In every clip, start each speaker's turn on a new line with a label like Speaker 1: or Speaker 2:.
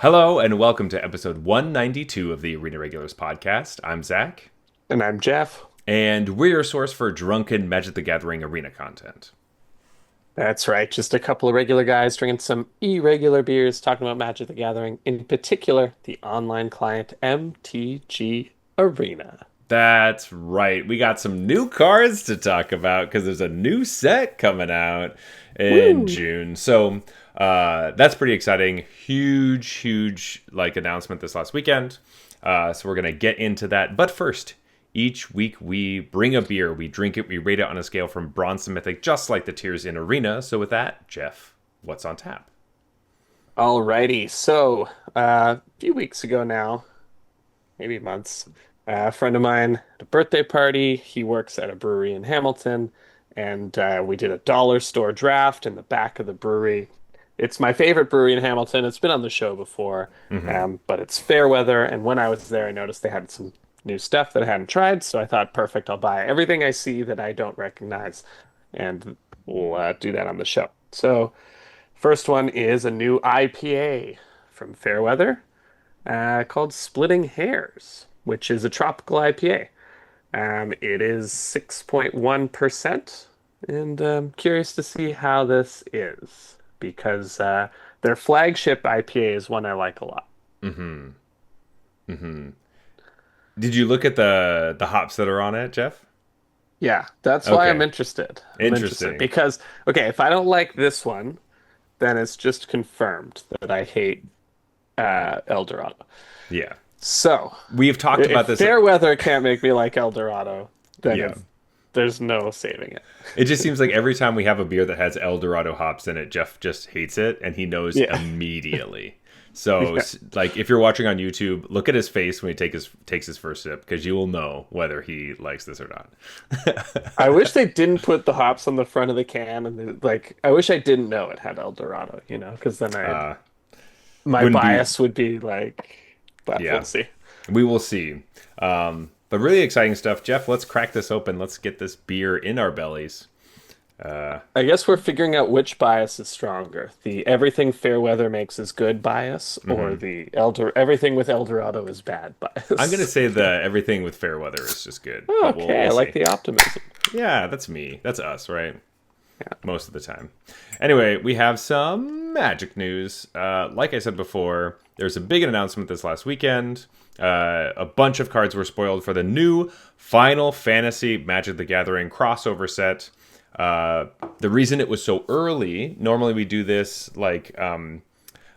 Speaker 1: Hello and welcome to episode 192 of the Arena Regulars podcast. I'm Zach,
Speaker 2: And I'm Jeff.
Speaker 1: and we're your source for drunken Magic the Gathering arena content.
Speaker 2: That's right. Just a couple of regular guys drinking some irregular beers, talking about Magic the Gathering, in particular, the online client MTG Arena.
Speaker 1: That's right. We got some new cards to talk about because there's a new set coming out in
Speaker 2: Woo!
Speaker 1: June. So that's pretty exciting. Huge announcement this last weekend. So we're gonna get into that. But first, each week we bring a beer, we drink it, we rate it on a scale from bronze to mythic, just like the tiers in Arena. So with that, Jeff, what's on tap?
Speaker 2: Alrighty. A few weeks ago now, maybe months, a friend of mine had a birthday party. He works at a brewery in Hamilton, and we did a dollar store draft in the back of the brewery. It's my favorite brewery in Hamilton. It's been on the show before,
Speaker 1: Mm-hmm.
Speaker 2: but it's Fairweather. And when I was there, I noticed they had some new stuff that I hadn't tried. So I thought, perfect, I'll buy everything I see that I don't recognize, and we'll do that on the show. So, first one is a new IPA from Fairweather called Splitting Hairs, which is a tropical IPA. It is 6.1%, and I'm curious to see how this is because their flagship IPA is one I like a lot.
Speaker 1: Mm-hmm. Mm-hmm. Did you look at the hops that are on it, Jeff?
Speaker 2: Yeah, that's why I'm
Speaker 1: Okay.
Speaker 2: interested. I'm interested
Speaker 1: Interesting.
Speaker 2: because, okay, if I don't like this one, then it's just confirmed that I hate El Dorado.
Speaker 1: Yeah.
Speaker 2: So,
Speaker 1: We've talked
Speaker 2: if
Speaker 1: about this.
Speaker 2: Fairweather can't make me like El Dorado, then
Speaker 1: Yeah.
Speaker 2: there's no saving it.
Speaker 1: It just seems like every time we have a beer that has El Dorado hops in it, Jeff just hates it and he knows
Speaker 2: Yeah.
Speaker 1: immediately. So,
Speaker 2: Yeah.
Speaker 1: like, if you're watching on YouTube, look at his face when he takes his first sip because you will know whether he likes this or not.
Speaker 2: I wish they didn't put the hops on the front of the can and like I wish I didn't know it had El Dorado, because then I'd
Speaker 1: uh,
Speaker 2: my
Speaker 1: wouldn't be,
Speaker 2: bias would be like, but we'll
Speaker 1: yeah,
Speaker 2: see.
Speaker 1: we will see. But really exciting stuff. Jeff, let's crack this open. Let's get this beer in our bellies.
Speaker 2: I guess we're figuring out which bias is stronger, the everything Fairweather makes is good bias or
Speaker 1: Mhm.
Speaker 2: the Elder everything with El Dorado is bad
Speaker 1: I'm going to
Speaker 2: bias.
Speaker 1: say that everything with fair weather is just good, but
Speaker 2: Okay,
Speaker 1: we'll
Speaker 2: I like
Speaker 1: see.
Speaker 2: the optimism.
Speaker 1: Yeah, that's me. That's us, right? Most of the time. Anyway, we have some magic news. Like I said before, there's a big announcement this last weekend. A bunch of cards were spoiled for the new Final Fantasy Magic the Gathering crossover set. The reason it was so early, normally we do this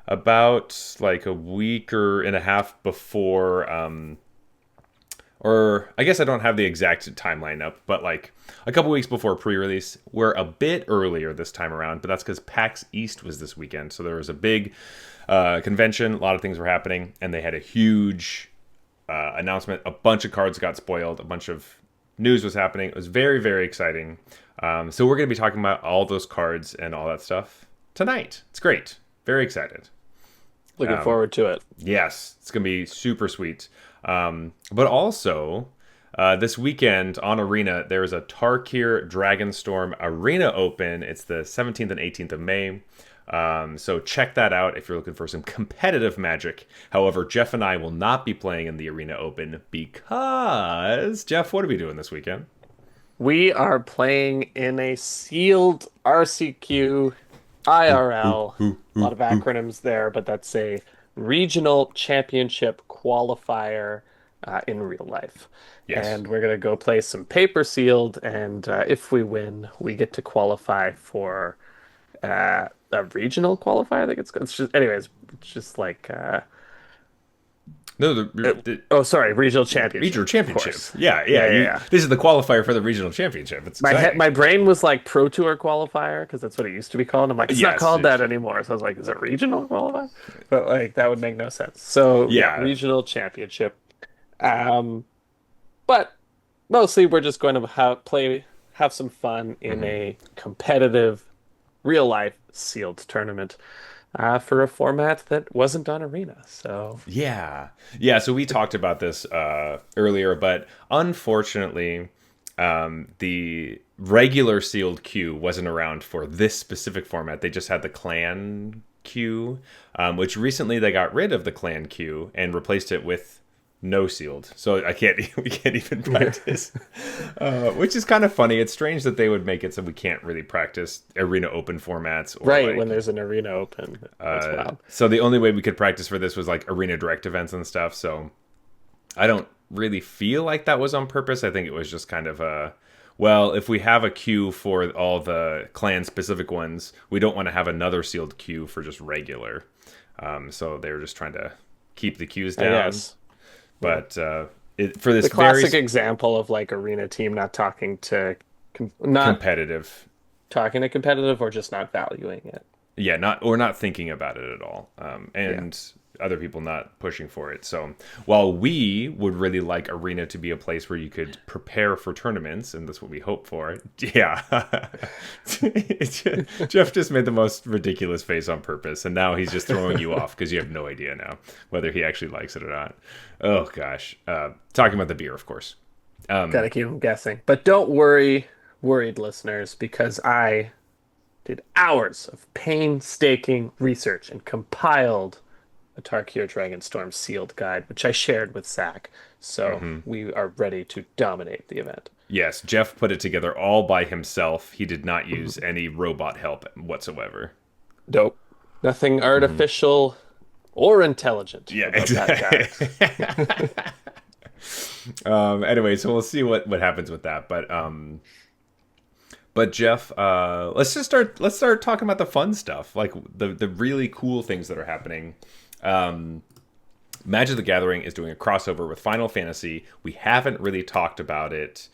Speaker 1: about like a week or and a half before or I guess I don't have the exact timeline up, but like a couple weeks before pre-release. We're a bit earlier this time around, but that's because PAX East was this weekend, so there was a big convention. A lot of things were happening, and they had a huge announcement. A bunch of cards got spoiled. A bunch of news was happening. It was very exciting. So we're going to be talking about all those cards and all that stuff tonight. It's great. Very excited.
Speaker 2: Looking forward to it.
Speaker 1: Yes, it's gonna be super sweet. But also, this weekend on Arena, there is a Tarkir Dragonstorm Arena Open. It's the 17th and 18th of May. So check that out if you're looking for some competitive Magic. However, Jeff and I will not be playing in the Arena Open because Jeff, what are we doing this weekend?
Speaker 2: We are playing in a sealed RCQ IRL. A lot of acronyms there, but that's a regional championship qualifier in real life.
Speaker 1: Yes.
Speaker 2: And we're going to go play some paper sealed. And if we win, we get to qualify for a regional qualifier. I think it's just, anyways, it's just like,
Speaker 1: No,
Speaker 2: oh, sorry, regional
Speaker 1: regional
Speaker 2: championship, of
Speaker 1: championship.
Speaker 2: course.
Speaker 1: Yeah.
Speaker 2: Yeah, yeah, yeah.
Speaker 1: This is the qualifier for the regional championship. It's exciting.
Speaker 2: My brain was like Pro Tour qualifier because that's what it used to be called. I'm like, it's not
Speaker 1: Yes.
Speaker 2: called that anymore. So I was like, is it regional qualifier? But like that would make no sense. So yeah,
Speaker 1: Yeah.
Speaker 2: regional championship. Um, but mostly we're just going to have some fun in
Speaker 1: Mhm.
Speaker 2: a competitive, real life sealed tournament for a format that wasn't on Arena. So
Speaker 1: Yeah. Yeah. So we talked about this earlier, but unfortunately, the regular sealed queue wasn't around for this specific format. They just had the clan queue, which recently they got rid of the clan queue and replaced it with no sealed. So I can't we can't even practice, which is kind of funny. It's strange that they would make it so we can't really practice arena open formats or
Speaker 2: Right, when
Speaker 1: like.
Speaker 2: there's an arena open. That's wild.
Speaker 1: So the only way we could practice for this was like arena direct events and stuff. So I don't really feel like that was on purpose. I think it was just kind of a, well, if we have a queue for all the clan specific ones, we don't want to have another sealed queue for just regular. So they were just trying to keep the queues
Speaker 2: I
Speaker 1: down.
Speaker 2: guess. Yeah.
Speaker 1: But for this
Speaker 2: The
Speaker 1: very
Speaker 2: classic example of like arena team not
Speaker 1: competitive,
Speaker 2: talking to competitive or just not valuing it.
Speaker 1: yeah, not or not thinking about it at all,
Speaker 2: Yeah.
Speaker 1: and other people not pushing for it. So while we would really like arena to be a place where you could prepare for tournaments, and that's what we hope for, yeah. Jeff just made the most ridiculous face on purpose, and now he's just throwing you off because you have no idea now whether he actually likes it or not. Oh gosh, talking about the beer, of course.
Speaker 2: Gotta keep them guessing. But don't worry, worried listeners, because I did hours of painstaking research and compiled a Tarkir Dragonstorm sealed guide, which I shared with Zach. So we are ready to dominate the event.
Speaker 1: Yes, Jeff put it together all by himself. He did not use any robot help whatsoever.
Speaker 2: Dope. Nothing artificial or intelligent
Speaker 1: Yeah,
Speaker 2: about that
Speaker 1: exactly.
Speaker 2: guide.
Speaker 1: Anyway, so we'll see what happens with that. But Jeff, let's start talking about the fun stuff, like the really cool things that are happening. Magic the Gathering is doing a crossover with Final Fantasy. We haven't really talked about it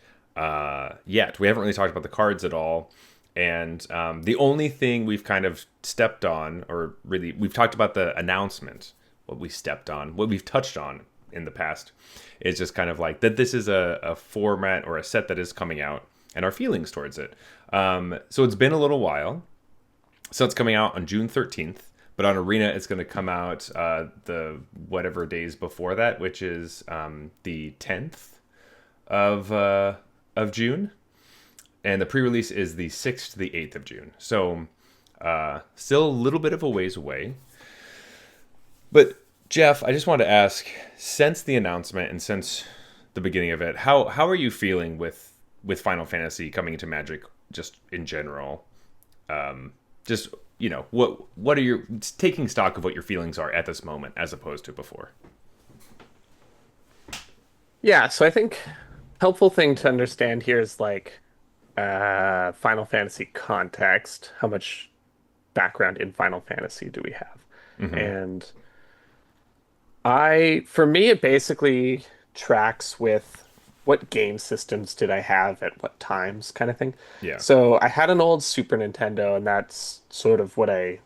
Speaker 1: yet. We haven't really talked about the cards at all. And the only thing we've kind of stepped on, or really, we've talked about the announcement. What we stepped on, what we've touched on in the past, is just kind of like that this is a format or a set that is coming out and our feelings towards it. So it's been a little while. So it's coming out on June 13th. But on Arena, it's going to come out the whatever days before that, which is the 10th of June. And the pre-release is the 6th to the 8th of June. So still a little bit of a ways away. But Jeff, I just wanted to ask, since the announcement and since the beginning of it, how are you feeling with Final Fantasy coming into Magic just in general? Just, what are your, taking stock of what your feelings are at this moment as opposed to before?
Speaker 2: Yeah, so I think helpful thing to understand here is like Final Fantasy context. How much background in Final Fantasy do we have? And for me, it basically tracks with what game systems did I have at what times kind of thing.
Speaker 1: Yeah.
Speaker 2: So I had an old Super Nintendo, and that's sort of what I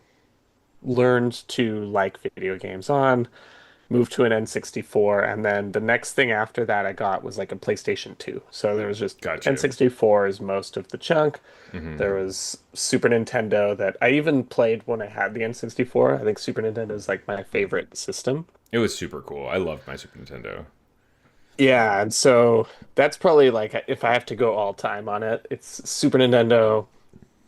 Speaker 2: learned to like video games on. Moved to an N64, and then the next thing after that I got was like a PlayStation 2. So there was just
Speaker 1: Got you.
Speaker 2: N64 is most of the chunk. There was Super Nintendo that I even played when I had the N64. I think Super Nintendo is like my favorite system.
Speaker 1: It was super cool. I loved my Super Nintendo.
Speaker 2: Yeah, and so that's probably like if I have to go all time on it, it's Super Nintendo.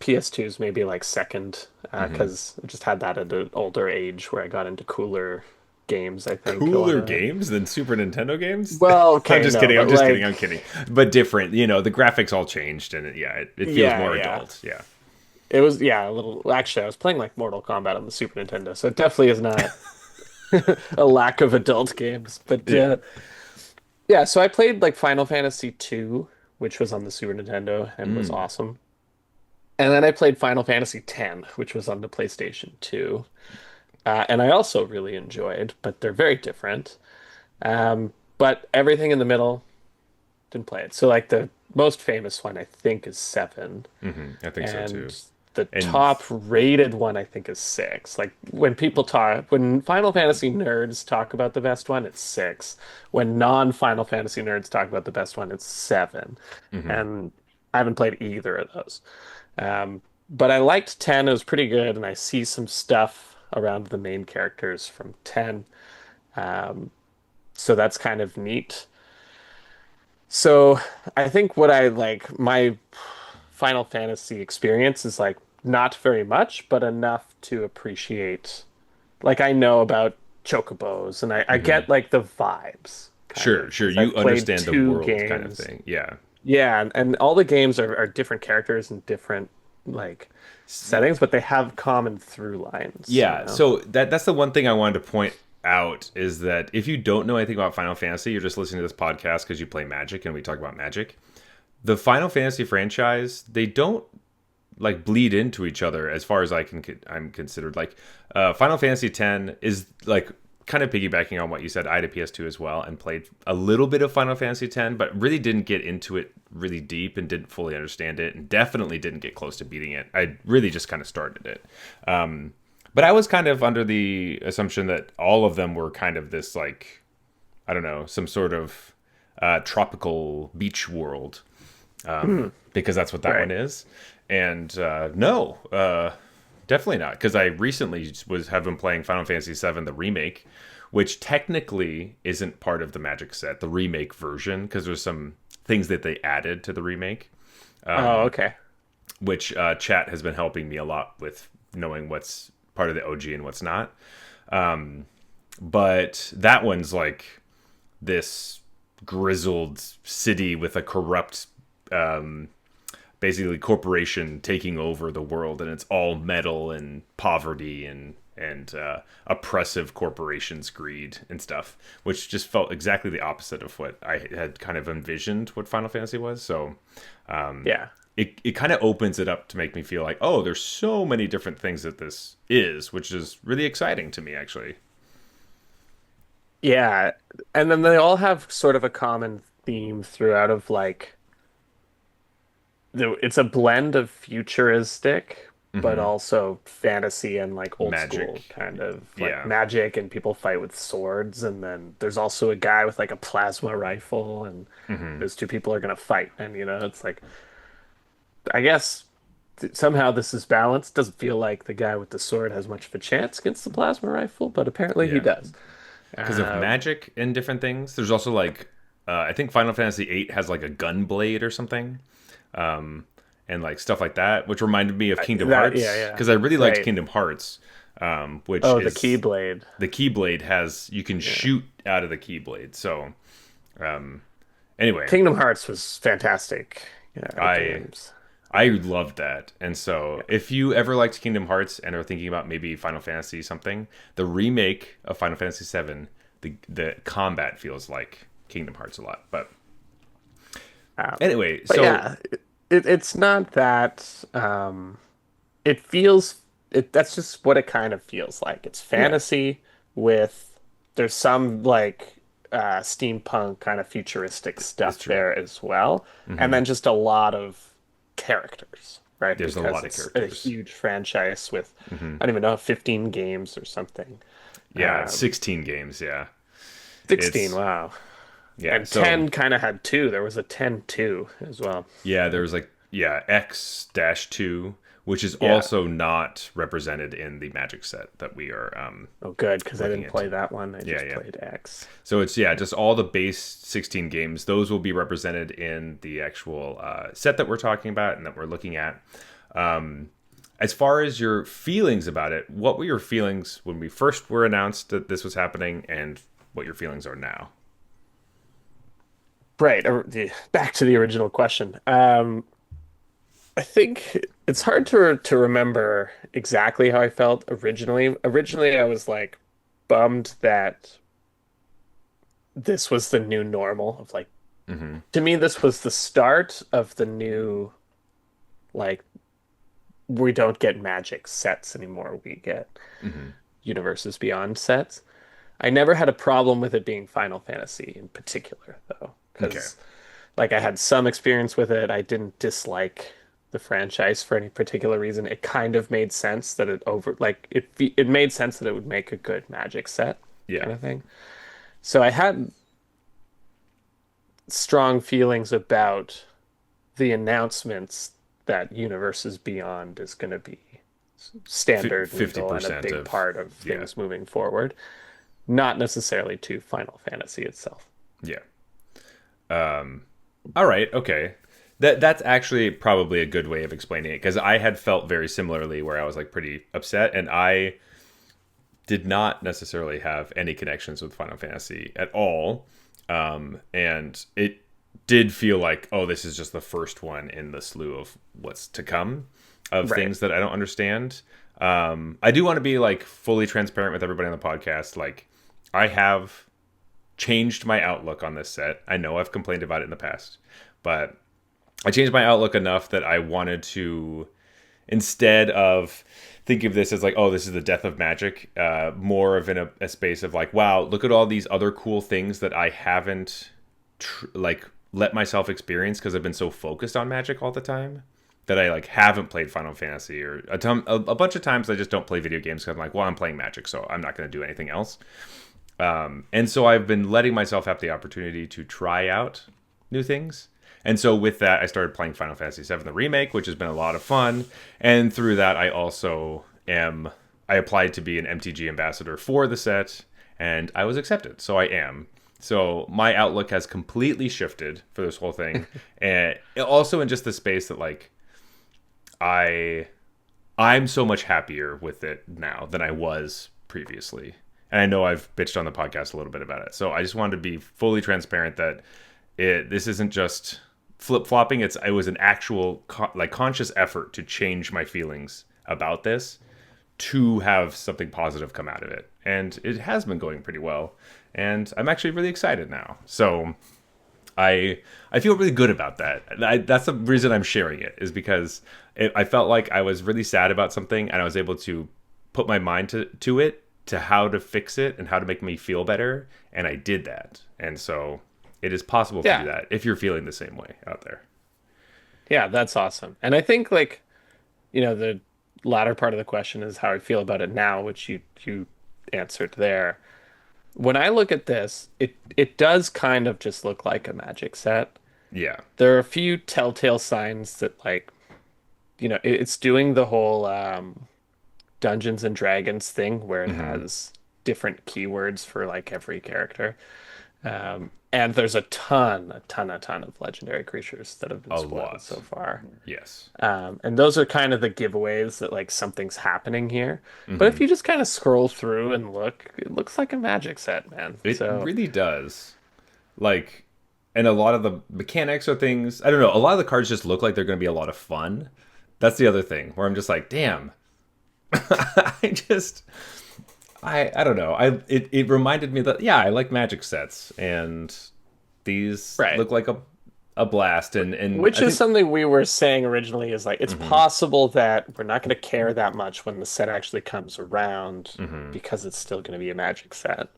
Speaker 2: PS2 is maybe like second because I just had that at an older age where I got into cooler games, I think. A lot
Speaker 1: Cooler
Speaker 2: of it.
Speaker 1: games than Super Nintendo games?
Speaker 2: Well,
Speaker 1: I'm
Speaker 2: okay,
Speaker 1: just
Speaker 2: no,
Speaker 1: kidding. I'm
Speaker 2: but
Speaker 1: just
Speaker 2: like,
Speaker 1: kidding. I'm kidding. But different. The graphics all changed, and it feels
Speaker 2: yeah,
Speaker 1: more
Speaker 2: yeah.
Speaker 1: adult. Yeah.
Speaker 2: It was, yeah, a little. Actually, I was playing like Mortal Kombat on the Super Nintendo, so it definitely is not a lack of adult games. But
Speaker 1: Yeah.
Speaker 2: yeah, so I played like Final Fantasy 2, which was on the Super Nintendo and was
Speaker 1: Mm.
Speaker 2: awesome. And then I played Final Fantasy 10, which was on the PlayStation 2. And I also really enjoyed, but they're very different. But everything in the middle, didn't play it. So like the most famous one I think is 7,
Speaker 1: I think so too.
Speaker 2: and the
Speaker 1: And
Speaker 2: top rated one I think is 6. Like when Final Fantasy nerds talk about the best one, it's 6. When non-Final Fantasy nerds talk about the best one, it's 7. And I haven't played either of those. But I liked 10. It was pretty good, and I see some stuff around the main characters from 10. Um, so that's kind of neat. So I think what I like my Final Fantasy experience is like not very much, but enough to appreciate. Like I know about chocobos, and I
Speaker 1: Hmm.
Speaker 2: get like the vibes, kind
Speaker 1: Sure,
Speaker 2: of,
Speaker 1: sure.
Speaker 2: because
Speaker 1: You
Speaker 2: I've played
Speaker 1: understand the
Speaker 2: two
Speaker 1: world kind of
Speaker 2: games.
Speaker 1: thing. Yeah.
Speaker 2: Yeah, and all the games are different characters and different like settings, but they have common through lines, you
Speaker 1: Yeah,
Speaker 2: know?
Speaker 1: so that's the one thing I wanted to point out is that if you don't know anything about Final Fantasy, you're just listening to this podcast because you play Magic and we talk about Magic. The Final Fantasy franchise, they don't like bleed into each other as far as I'm considered. Like Final Fantasy X is like kind of piggybacking on what you said. I had a PS2 as well and played a little bit of Final Fantasy X, but really didn't get into it really deep and didn't fully understand it, and definitely didn't get close to beating it. I really just kind of started it. But I was kind of under the assumption that all of them were kind of this like, I don't know, some sort of tropical beach world,
Speaker 2: Hmm,
Speaker 1: because that's what that
Speaker 2: right.
Speaker 1: one is. And no, definitely not. Because I recently have been playing Final Fantasy VII, the remake, which technically isn't part of the Magic set, the remake version, because there's some things that they added to the remake,
Speaker 2: Oh, okay.
Speaker 1: which chat has been helping me a lot with knowing what's part of the OG and what's not. But that one's like this grizzled city with a corrupt basically corporation taking over the world, and it's all metal and poverty and oppressive corporations, greed and stuff, which just felt exactly the opposite of what I had kind of envisioned what Final Fantasy was. So
Speaker 2: Yeah.
Speaker 1: it kind of opens it up to make me feel like, oh, there's so many different things that this is, which is really exciting to me actually.
Speaker 2: Yeah. And then they all have sort of a common theme throughout of like it's a blend of futuristic, but
Speaker 1: Hmm.
Speaker 2: also fantasy and like old school
Speaker 1: Magic,
Speaker 2: kind of like
Speaker 1: yeah.
Speaker 2: magic, and people fight with swords, and then there's also a guy with like a plasma rifle, and
Speaker 1: Hmm.
Speaker 2: those two people are gonna fight, and it's like I guess somehow this is balanced. Doesn't feel like the guy with the sword has much of a chance against the plasma rifle, but apparently he
Speaker 1: Yeah,
Speaker 2: does.
Speaker 1: because of
Speaker 2: Um,
Speaker 1: magic and different things. There's also like I think Final Fantasy VIII has like a gun blade or something, and like stuff like that, which reminded me of Kingdom
Speaker 2: that yeah,
Speaker 1: Hearts
Speaker 2: yeah.
Speaker 1: because I really liked
Speaker 2: Right.
Speaker 1: Kingdom Hearts, which
Speaker 2: Oh, the
Speaker 1: is
Speaker 2: Keyblade.
Speaker 1: the Keyblade has you can
Speaker 2: Yeah.
Speaker 1: shoot out of the Keyblade. So anyway,
Speaker 2: Kingdom Hearts was fantastic
Speaker 1: I
Speaker 2: games.
Speaker 1: I loved that. And so,
Speaker 2: Yeah.
Speaker 1: if you ever liked Kingdom Hearts and are thinking about maybe Final Fantasy something, the remake of Final Fantasy VII, the combat feels like Kingdom Hearts a lot. But anyway,
Speaker 2: But
Speaker 1: so
Speaker 2: yeah, it's not that it feels that's just what it kind of feels like. It's
Speaker 1: yeah,
Speaker 2: fantasy with there's some like steampunk kind of futuristic
Speaker 1: it's
Speaker 2: stuff
Speaker 1: true.
Speaker 2: there as well. And
Speaker 1: Hmm.
Speaker 2: then just a lot of characters, right?
Speaker 1: There's a
Speaker 2: Because
Speaker 1: lot of
Speaker 2: it's a
Speaker 1: characters.
Speaker 2: huge franchise with
Speaker 1: Hmm.
Speaker 2: I don't even know, 15 games or something.
Speaker 1: Yeah,
Speaker 2: Um,
Speaker 1: 16 games. Yeah,
Speaker 2: 16,
Speaker 1: it's
Speaker 2: wow.
Speaker 1: yeah.
Speaker 2: And
Speaker 1: So
Speaker 2: 10 kind of had two. There was a 10-2 as well.
Speaker 1: yeah, there's like yeah X-2, which is
Speaker 2: Yeah.
Speaker 1: also not represented in the Magic set that we are
Speaker 2: Oh, good, because I
Speaker 1: looking
Speaker 2: didn't play
Speaker 1: into.
Speaker 2: that one. I
Speaker 1: Yeah,
Speaker 2: just
Speaker 1: yeah.
Speaker 2: played X.
Speaker 1: So it's yeah, just all the base 16 games. Those will be represented in the actual set that we're talking about and that we're looking at. As far as your feelings about it, what were your feelings when we first were announced that this was happening, and what your feelings are now?
Speaker 2: Right. Back to the original question. I think it's hard to remember exactly how I felt originally. Originally, I was like bummed that this was the new normal of like
Speaker 1: Hmm.
Speaker 2: to me this was the start of the new like we don't get magic sets anymore. We get
Speaker 1: Hmm.
Speaker 2: Universes Beyond sets. I never had a problem with it being Final Fantasy in particular, though,
Speaker 1: Okay.
Speaker 2: because like I had some experience with it. I didn't dislike the franchise for any particular reason. It kind of made sense that it made sense that it would make a good Magic set
Speaker 1: Yeah.
Speaker 2: kind of thing. So I had strong feelings about the announcements that Universes Beyond is going to be standard, legal, and a
Speaker 1: 50%
Speaker 2: big
Speaker 1: of
Speaker 2: part of
Speaker 1: yeah,
Speaker 2: things moving forward, not necessarily to Final Fantasy itself.
Speaker 1: yeah. All right. Okay. That's actually probably a good way of explaining it, because I had felt very similarly where I was like pretty upset, and I did not necessarily have any connections with Final Fantasy at all. And it did feel like, oh, this is just the first one in the slew of what's to come of
Speaker 2: Right.
Speaker 1: things that I don't understand. I do want to be like fully transparent with everybody on the podcast. Like, I have changed my outlook on this set. I know I've complained about it in the past, but I changed my outlook enough that I wanted to, instead of think of this as like, oh, this is the death of magic, more of in a space of like, wow, look at all these other cool things that I haven't like let myself experience because I've been so focused on magic all the time that I like haven't played Final Fantasy, or a bunch of times I just don't play video games because I'm like, well, I'm playing Magic, so I'm not going to do anything else. And so I've been letting myself have the opportunity to try out new things. And so with that, I started playing Final Fantasy VII, the remake, which has been a lot of fun. And through that, I applied to be an MTG ambassador for the set, and I was accepted. So I am. So my outlook has completely shifted for this whole thing. And also in just the space that like I I'm so much happier with it now than I was previously. And I know I've bitched on the podcast a little bit about it. So I just wanted to be fully transparent that this isn't just flip flopping. It was an actual like conscious effort to change my feelings about this to have something positive come out of it. And it has been going pretty well. And I'm actually really excited now. So I feel really good about that. That's the reason I'm sharing it, is because I felt like I was really sad about something, and I was able to put my mind to it, to how to fix it and how to make me feel better, and I did that. And so it is possible to do
Speaker 2: Yeah.
Speaker 1: that if you're feeling the same way out there.
Speaker 2: Yeah, that's awesome. And I think like, the latter part of the question is how I feel about it now, which you answered there. When I look at this, it does kind of just look like a magic set.
Speaker 1: Yeah.
Speaker 2: There are a few telltale signs that like, it's doing the whole Dungeons and Dragons thing where it
Speaker 1: Hmm.
Speaker 2: has different keywords for like every character. And there's a ton of legendary creatures that have been
Speaker 1: A
Speaker 2: spoiled
Speaker 1: lot.
Speaker 2: so far.
Speaker 1: Yes.
Speaker 2: And those are kind of the giveaways that like something's happening here. But if
Speaker 1: Hmm.
Speaker 2: you just kind of scroll through and look, it looks like a magic set, man.
Speaker 1: It
Speaker 2: So
Speaker 1: really does. Like, and a lot of the mechanics are things, I don't know, a lot of the cards just look like they're going to be a lot of fun. That's the other thing where I'm just like, damn. I just I don't know. It reminded me that, yeah, I like magic sets, and these
Speaker 2: right.
Speaker 1: look like a blast, and
Speaker 2: Which
Speaker 1: I
Speaker 2: is
Speaker 1: think
Speaker 2: something we were saying originally is like it's
Speaker 1: hmm
Speaker 2: possible that we're not going to care that much when the set actually comes around
Speaker 1: hmm
Speaker 2: because it's still going to be a magic set.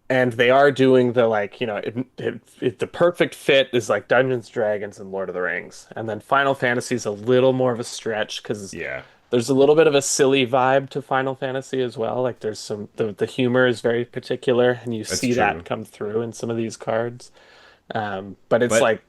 Speaker 2: And they are doing the like, the perfect fit is like Dungeons, Dragons, and Lord of the Rings. And then Final Fantasy is a little more of a stretch because
Speaker 1: yeah,
Speaker 2: there's a little bit of a silly vibe to Final Fantasy as well. Like there's the humor is very particular, and you
Speaker 1: that's
Speaker 2: see that
Speaker 1: true.
Speaker 2: come through in some of these cards. But it's
Speaker 1: But
Speaker 2: like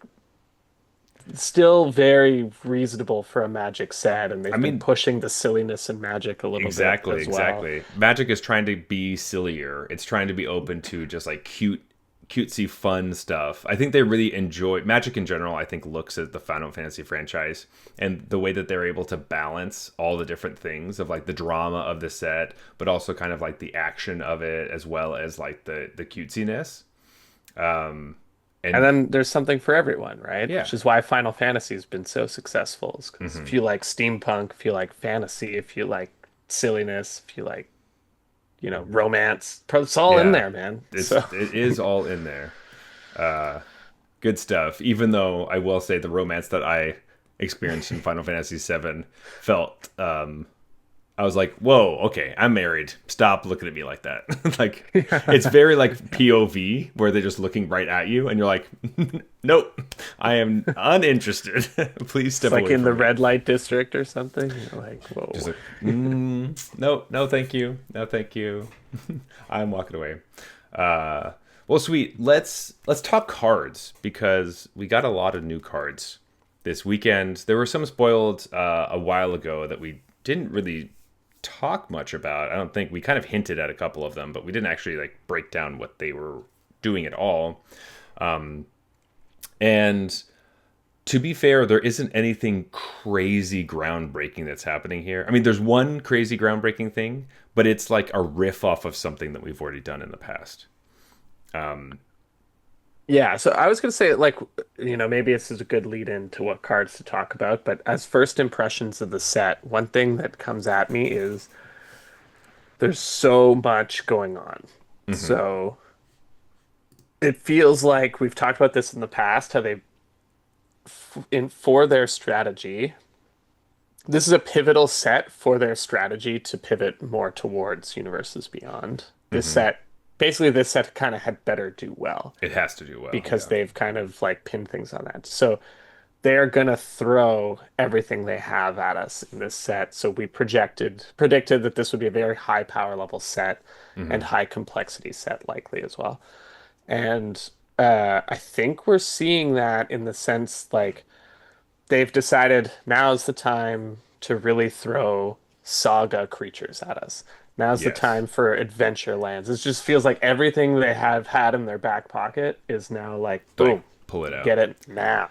Speaker 2: still very reasonable for a Magic set, and
Speaker 1: I
Speaker 2: they've been
Speaker 1: mean,
Speaker 2: pushing the silliness in Magic a little bit
Speaker 1: exactly,
Speaker 2: as well.
Speaker 1: exactly. Magic is trying to be sillier. It's trying to be open to just like cutesy fun stuff. I think they really enjoy Magic in general. I think looks at the Final Fantasy franchise and the way that they're able to balance all the different things of like the drama of the set, but also kind of like the action of it, as well as like the cutesiness.
Speaker 2: And
Speaker 1: And
Speaker 2: then there's something for everyone, right?
Speaker 1: yeah.
Speaker 2: Which is why Final Fantasy has been so successful. Is because if
Speaker 1: Hmm.
Speaker 2: you like steampunk, if you like fantasy, if you like silliness, if you like, romance, it's all in
Speaker 1: Yeah.
Speaker 2: there, man.
Speaker 1: It's
Speaker 2: So
Speaker 1: it is all in there. Good stuff. Even though I will say the romance that I experienced in Final Fantasy VII felt I was like, whoa, okay, I'm married. Stop looking at me like that. Like, it's very like POV where they're just looking right at you, and you're like, nope, I am uninterested. Please
Speaker 2: it's
Speaker 1: step
Speaker 2: like
Speaker 1: away
Speaker 2: in the
Speaker 1: from me.
Speaker 2: red light district or something. You're like,
Speaker 1: Just
Speaker 2: whoa.
Speaker 1: like, no, no, thank you, no, thank you. I'm walking away. Well, sweet. Let's talk cards, because we got a lot of new cards this weekend. There were some spoiled a while ago that we didn't really talk much about. I don't think we kind of hinted at a couple of them, but we didn't actually like break down what they were doing at all. And To be fair, there isn't anything crazy groundbreaking that's happening here. I mean, there's one crazy groundbreaking thing, but it's like a riff off of something that we've already done in the past. Um,
Speaker 2: Yeah, so I was gonna say like maybe this is a good lead in to what cards to talk about, but as first impressions of the set, one thing that comes at me is there's so much going on.
Speaker 1: mhm.
Speaker 2: So it feels like we've talked about this in the past, how they in for their strategy. This is a pivotal set for their strategy to pivot more towards Universes Beyond.
Speaker 1: Mhm.
Speaker 2: This set kind of had better do well
Speaker 1: It has to do well.
Speaker 2: because
Speaker 1: Yeah.
Speaker 2: they've kind of like pinned things on that. So they're gonna throw everything they have at us in this set. So we predicted that this would be a very high power level set and
Speaker 1: Hmm.
Speaker 2: high complexity set likely as well. And I think we're seeing that in the sense like they've decided now's the time to really throw saga creatures at us. Now's the
Speaker 1: Yes.
Speaker 2: time for adventure lands. It just feels like everything they have had in their back pocket is now like,
Speaker 1: Like
Speaker 2: boom,
Speaker 1: pull it out.
Speaker 2: get it now.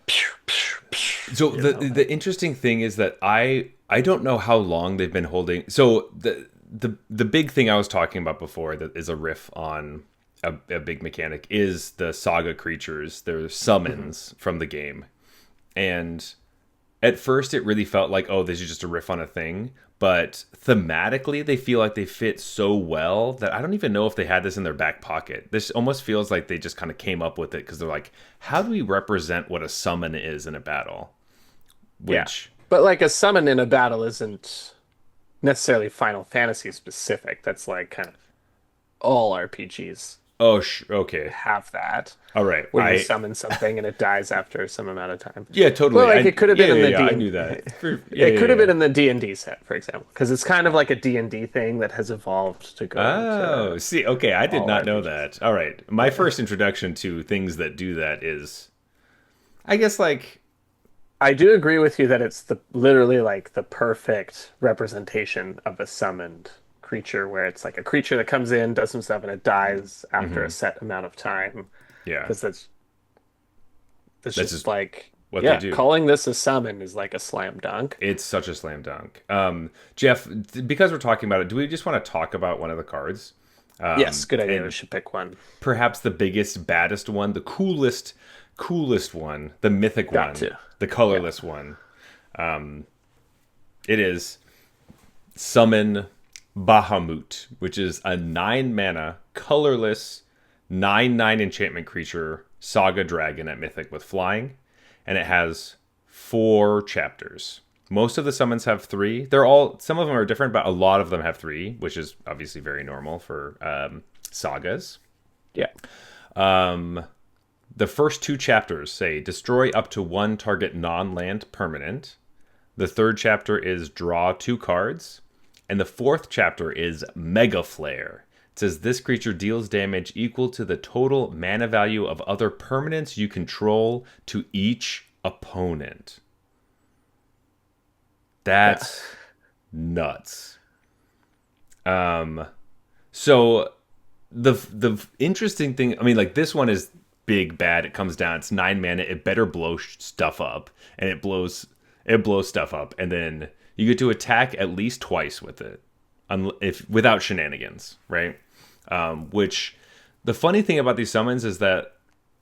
Speaker 2: Pew, pew, pew,
Speaker 1: So the interesting thing is that I don't know how long they've been holding. So the big thing I was talking about before that is a riff on a big mechanic is the saga creatures. They're
Speaker 2: Mhm.
Speaker 1: summons from the game, and at first it really felt like, oh, this is just a riff on a thing. But thematically, they feel like they fit so well that I don't even know if they had this in their back pocket. This almost feels like they just kind of came up with it because they're like, how do we represent what a summon is in a battle?
Speaker 2: Yeah.
Speaker 1: Which,
Speaker 2: But like a summon in a battle isn't necessarily Final Fantasy specific. That's like kind of all RPGs
Speaker 1: oh, okay,
Speaker 2: have that,
Speaker 1: all right,
Speaker 2: where you summon something and it dies after some amount of time.
Speaker 1: yeah,
Speaker 2: Well,
Speaker 1: totally,
Speaker 2: like it could have been in the
Speaker 1: I
Speaker 2: D and
Speaker 1: knew that. Yeah,
Speaker 2: it
Speaker 1: yeah,
Speaker 2: could have
Speaker 1: yeah.
Speaker 2: been in the D&D set, for example, because it's kind of like a D&D thing that has evolved to go into
Speaker 1: Oh, see, okay, I did
Speaker 2: all
Speaker 1: not know
Speaker 2: RPGs.
Speaker 1: that. All right, my
Speaker 2: Yeah.
Speaker 1: first introduction to things that do that is, I guess, like,
Speaker 2: I do agree with you that it's the literally like the perfect representation of a summoned creature where it's like a creature that comes in, does some stuff, and it dies after a
Speaker 1: mhm,
Speaker 2: set amount of time.
Speaker 1: yeah,
Speaker 2: Because that's
Speaker 1: that's
Speaker 2: just
Speaker 1: just
Speaker 2: like,
Speaker 1: what they
Speaker 2: yeah,
Speaker 1: do.
Speaker 2: calling this a summon is like a slam dunk.
Speaker 1: It's such a slam dunk. Jeff, because we're talking about it, do we just want to talk about one of the cards?
Speaker 2: Yes, good idea. We
Speaker 1: And
Speaker 2: should pick one.
Speaker 1: perhaps the biggest, baddest one, the coolest one, the mythic
Speaker 2: Got
Speaker 1: one,
Speaker 2: to.
Speaker 1: the
Speaker 2: Yeah.
Speaker 1: colorless one. It is Summon Bahamut, which is a 9 mana, colorless, 9/9 enchantment creature, Saga Dragon at Mythic with flying, and it has 4 chapters. Most of the summons have three. Some of them are different, but a lot of them have three, which is obviously very normal for sagas.
Speaker 2: Yeah.
Speaker 1: The first 2 chapters say destroy up to one target non land permanent. The third chapter is draw 2 cards. And the fourth chapter is Mega Flare. It says this creature deals damage equal to the total mana value of other permanents you control to each opponent.
Speaker 2: Yeah.
Speaker 1: That's nuts. Um, so the interesting thing, I mean, like this one is big bad. It comes down. It's 9 mana. It better blow stuff up, and it blows stuff up, and then you get to attack at least twice with it, if without shenanigans, right? Which the funny thing about these summons is that.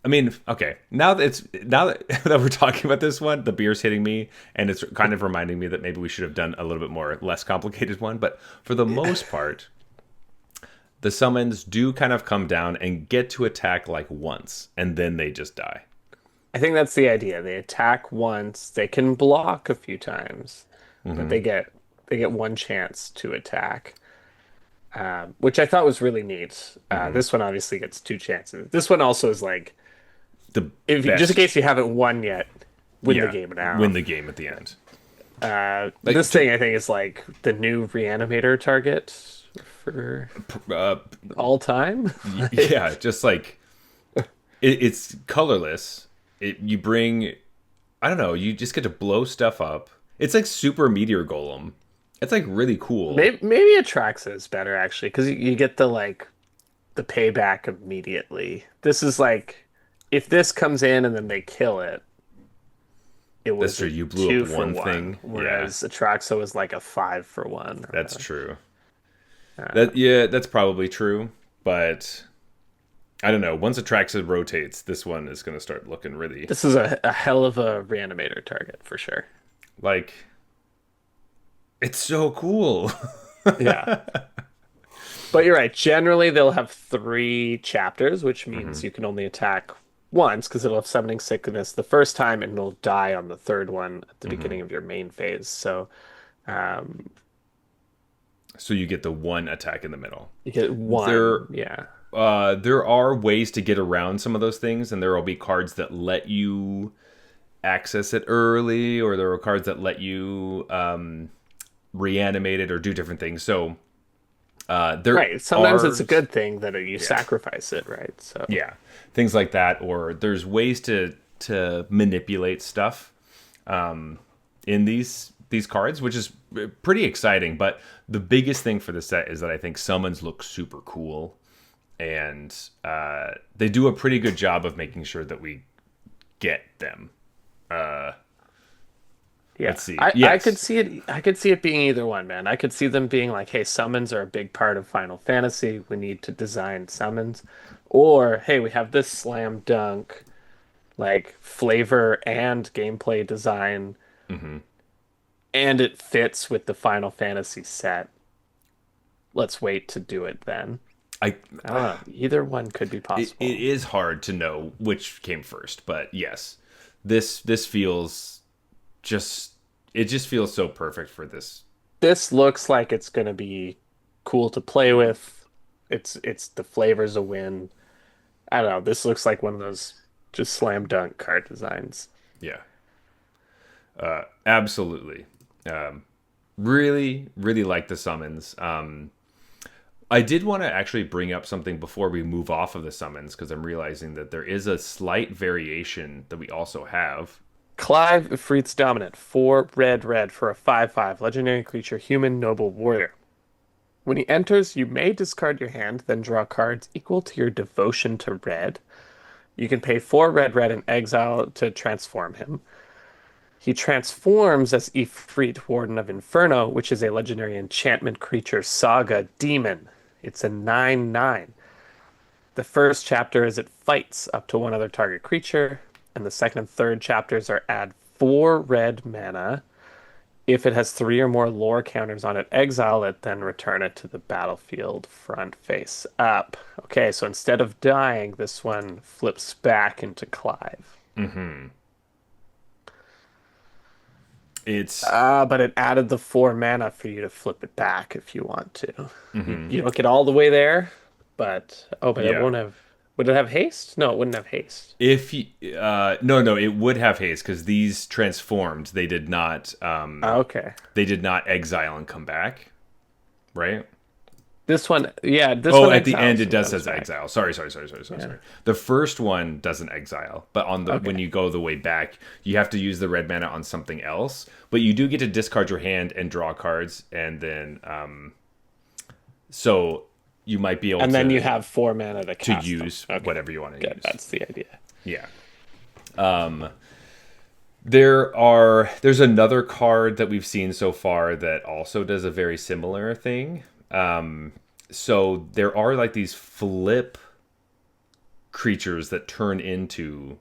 Speaker 1: I mean, okay. Now that that we're talking about this one, the beer's hitting me, and it's kind of reminding me that maybe we should have done a little bit more less complicated one. But for the most part, the summons do kind of come down and get to attack like once, and then they just die.
Speaker 2: I think that's the idea. They attack once, they can block a few times, but
Speaker 1: Hmm.
Speaker 2: they get one chance to attack, which I thought was really neat.
Speaker 1: Hmm.
Speaker 2: This one obviously gets 2 chances. This one also is like,
Speaker 1: The
Speaker 2: if you, just in
Speaker 1: best,
Speaker 2: case you haven't won yet, win the
Speaker 1: yeah,
Speaker 2: game
Speaker 1: win
Speaker 2: now.
Speaker 1: the game at the end. Like
Speaker 2: This thing I think is like the new reanimator target for
Speaker 1: uh,
Speaker 2: all time.
Speaker 1: yeah, just like it's colorless. You bring, I don't know, you just get to blow stuff up. It's like super meteor golem. It's like really cool.
Speaker 2: Maybe Atraxa is better actually because you get the like the payback immediately. This is like if this comes in and then they kill it, it
Speaker 1: That's
Speaker 2: was
Speaker 1: true.
Speaker 2: a
Speaker 1: You blew up
Speaker 2: 2 for
Speaker 1: one
Speaker 2: 1,
Speaker 1: thing. Yeah,
Speaker 2: whereas Atraxa was like a 5 for 1 or
Speaker 1: that's
Speaker 2: whatever.
Speaker 1: true.
Speaker 2: Uh,
Speaker 1: That's probably true. But I don't know. Once Atraxa rotates, this one is going to start looking really
Speaker 2: this is a hell of a reanimator target for sure.
Speaker 1: like it's so cool.
Speaker 2: Yeah. But you're right. Generally, they'll have 3 chapters, which
Speaker 1: Hmm.
Speaker 2: means you can only attack once because it'll have Summoning Sickness the first time and it'll die on the third one at the
Speaker 1: Hmm.
Speaker 2: beginning of your main phase. So um,
Speaker 1: So you get the one attack in the middle.
Speaker 2: you get
Speaker 1: There,
Speaker 2: one. Yeah.
Speaker 1: there are ways to get around some of those things, and there will be cards that let you access it early, or there are cards that let you reanimate it or do different things. So there
Speaker 2: Right. Sometimes
Speaker 1: are,
Speaker 2: it's a good thing that you
Speaker 1: yeah,
Speaker 2: sacrifice it, right? So
Speaker 1: yeah, things like that, or there's ways to manipulate stuff in these cards, which is pretty exciting. But the biggest thing for the set is that I think summons look super cool, and they do a pretty good job of making sure that we get them. Uh,
Speaker 2: yeah,
Speaker 1: let's see.
Speaker 2: I could
Speaker 1: Yes.
Speaker 2: see it. I could see it being either one, man. I could see them being like, "Hey, summons are a big part of Final Fantasy. We need to design summons," or "Hey, we have this slam dunk like flavor and gameplay design,
Speaker 1: Hmm.
Speaker 2: and it fits with the Final Fantasy set. Let's wait to do it then."
Speaker 1: I
Speaker 2: I don't know. Either one could be
Speaker 1: it
Speaker 2: possible.
Speaker 1: is hard to know which came first, but yes, this feels just it just feels so perfect for this.
Speaker 2: This looks like it's going to be cool to play with. It's the flavor's a win. I don't know. This looks like one of those just slam dunk card designs.
Speaker 1: Yeah, absolutely. Really, really like the summons. I did want to actually bring up something before we move off of the summons because I'm realizing that there is a slight variation that we also have.
Speaker 2: Clive Ifrit's Dominant, 4 red red for a 5/5 legendary creature, human noble warrior. When he enters, you may discard your hand, then draw cards equal to your devotion to red. You can pay 4 red red and exile to transform him. He transforms as Ifrit, Warden of Inferno, which is a legendary enchantment creature saga demon. It's a 9/9. The first chapter is it fights up to one other target creature, and the second and third chapters are add 4 red mana. If it has 3 or more lore counters on it, exile it, then return it to the battlefield front face up. Okay, so instead of dying, this one flips back into Clive.
Speaker 1: Hmm. It's
Speaker 2: But it added the 4 mana for you to flip it back if you want to. You,
Speaker 1: hmm
Speaker 2: you don't get all the way there, but oh, but it
Speaker 1: yeah.
Speaker 2: won't have. Would it have haste? No, it wouldn't have haste.
Speaker 1: If you, no, it would have haste because these transformed.
Speaker 2: Okay.
Speaker 1: They did not exile and come back, right?
Speaker 2: This one, yeah, this
Speaker 1: Oh,
Speaker 2: one
Speaker 1: at the
Speaker 2: exiles
Speaker 1: end it
Speaker 2: and
Speaker 1: does
Speaker 2: comes
Speaker 1: says
Speaker 2: back.
Speaker 1: exile. Sorry.
Speaker 2: Yeah.
Speaker 1: The first one doesn't exile, but on the when
Speaker 2: Okay.
Speaker 1: you go the way back, you have to use the red mana on something else. But you do get to discard your hand and draw cards, and then so you might be able
Speaker 2: And then you
Speaker 1: to
Speaker 2: have 4 mana to cast them.
Speaker 1: use
Speaker 2: Okay.
Speaker 1: whatever you want to
Speaker 2: Good.
Speaker 1: use.
Speaker 2: That's the idea.
Speaker 1: Yeah. There's another card that we've seen so far that also does a very similar thing. So there are like these flip creatures that turn into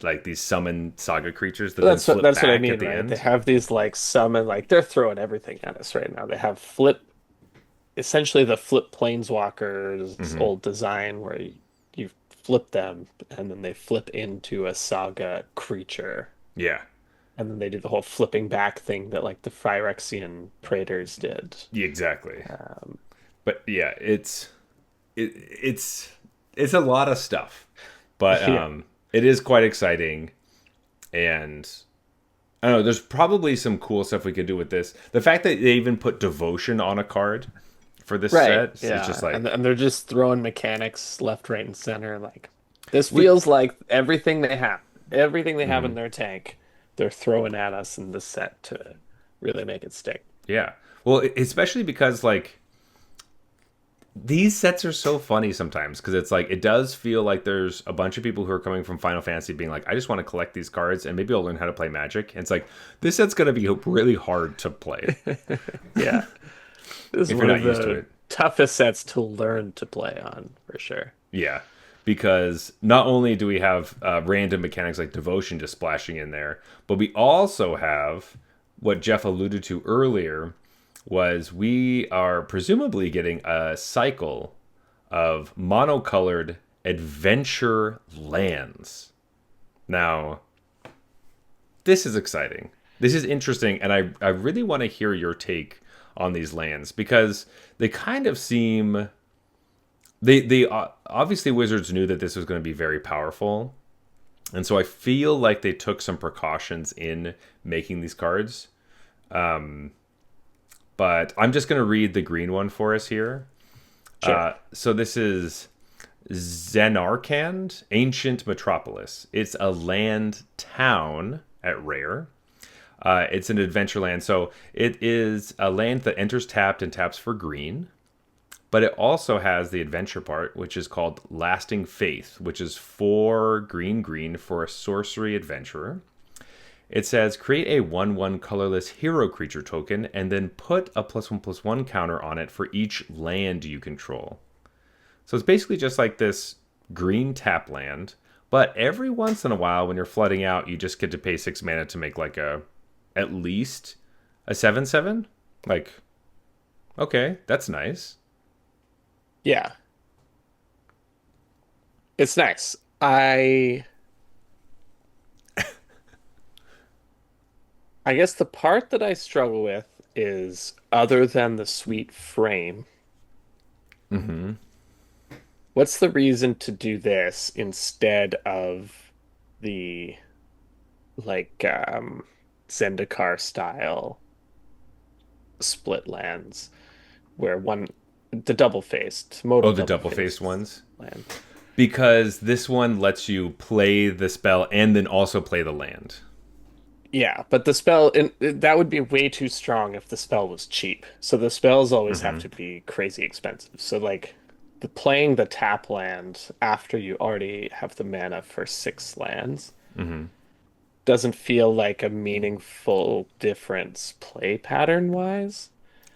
Speaker 1: like these summon saga creatures that then flip
Speaker 2: That's what I
Speaker 1: back at
Speaker 2: mean,
Speaker 1: the
Speaker 2: right? They
Speaker 1: end.
Speaker 2: have these like summon, like they're throwing everything at us right now. They have flip, essentially the flip planeswalkers
Speaker 1: Hmm.
Speaker 2: old design where you flip them and then they flip into a saga creature.
Speaker 1: Yeah.
Speaker 2: And then they do the whole flipping back thing that like the Phyrexian Praetors did.
Speaker 1: Yeah, exactly.
Speaker 2: Um,
Speaker 1: But yeah, it's it's a lot of stuff. But
Speaker 2: yeah.
Speaker 1: it is quite exciting, and I don't know. There's probably some cool stuff we could do with this. The fact that they even put devotion on a card for this
Speaker 2: Right.
Speaker 1: set is just
Speaker 2: Yeah.
Speaker 1: like
Speaker 2: And they're just throwing mechanics left, right, and center. Like this
Speaker 1: with.
Speaker 2: feels like everything they have in
Speaker 1: Mhm.
Speaker 2: their tank, they're throwing at us in this set to really make it stick.
Speaker 1: Yeah. Well, especially because like these sets are so funny sometimes because it's like it does feel like there's a bunch of people who are coming from Final Fantasy being like, I just want to collect these cards and maybe I'll learn how to play Magic. And it's like this set's gonna be really hard to play
Speaker 2: Yeah. This is
Speaker 1: if you're
Speaker 2: one
Speaker 1: not
Speaker 2: of
Speaker 1: used to
Speaker 2: the
Speaker 1: it.
Speaker 2: toughest sets to learn to play on, for sure.
Speaker 1: Yeah, because not only do we have random mechanics like devotion just splashing in there, but we also have what Jeff alluded to earlier was we are presumably getting a cycle of monocolored adventure lands. Now, this is exciting. This is interesting, and I really want to hear your take on these lands because they kind of seem they obviously Wizards knew that this was going to be very powerful, and so I feel like they took some precautions in making these cards. But I'm just going to read the green one for us here.
Speaker 2: Sure.
Speaker 1: So this is Xenarkand, Ancient Metropolis. It's a land town at rare. It's an adventure land. So it is a land that enters tapped and taps for green. But it also has the adventure part, which is called Lasting Faith, which is 4 green for a sorcery adventurer. It says create a 1/1 colorless hero creature token and then put a +1/+1 counter on it for each land you control. So it's basically just like this green tap land, but every once in a while when you're flooding out, you just get to pay 6 mana to make like a at least a 7/7. Like, okay, that's nice.
Speaker 2: Yeah. It's nice. I guess the part that I struggle with is other than the sweet frame,
Speaker 1: Mm-hmm.
Speaker 2: what's the reason to do this instead of the like Zendikar style split lands where one the double-faced
Speaker 1: Oh,
Speaker 2: modal
Speaker 1: the double-faced
Speaker 2: double-faced
Speaker 1: ones.
Speaker 2: land.
Speaker 1: Because this one lets you play the spell and then also play the land.
Speaker 2: Yeah, but the spell and that would be way too strong if the spell was cheap. So the spells always have
Speaker 1: Mm-hmm.
Speaker 2: to be crazy expensive. So like the playing the tap land after you already have the mana for 6 lands
Speaker 1: Mm-hmm.
Speaker 2: doesn't feel like a meaningful difference play pattern wise.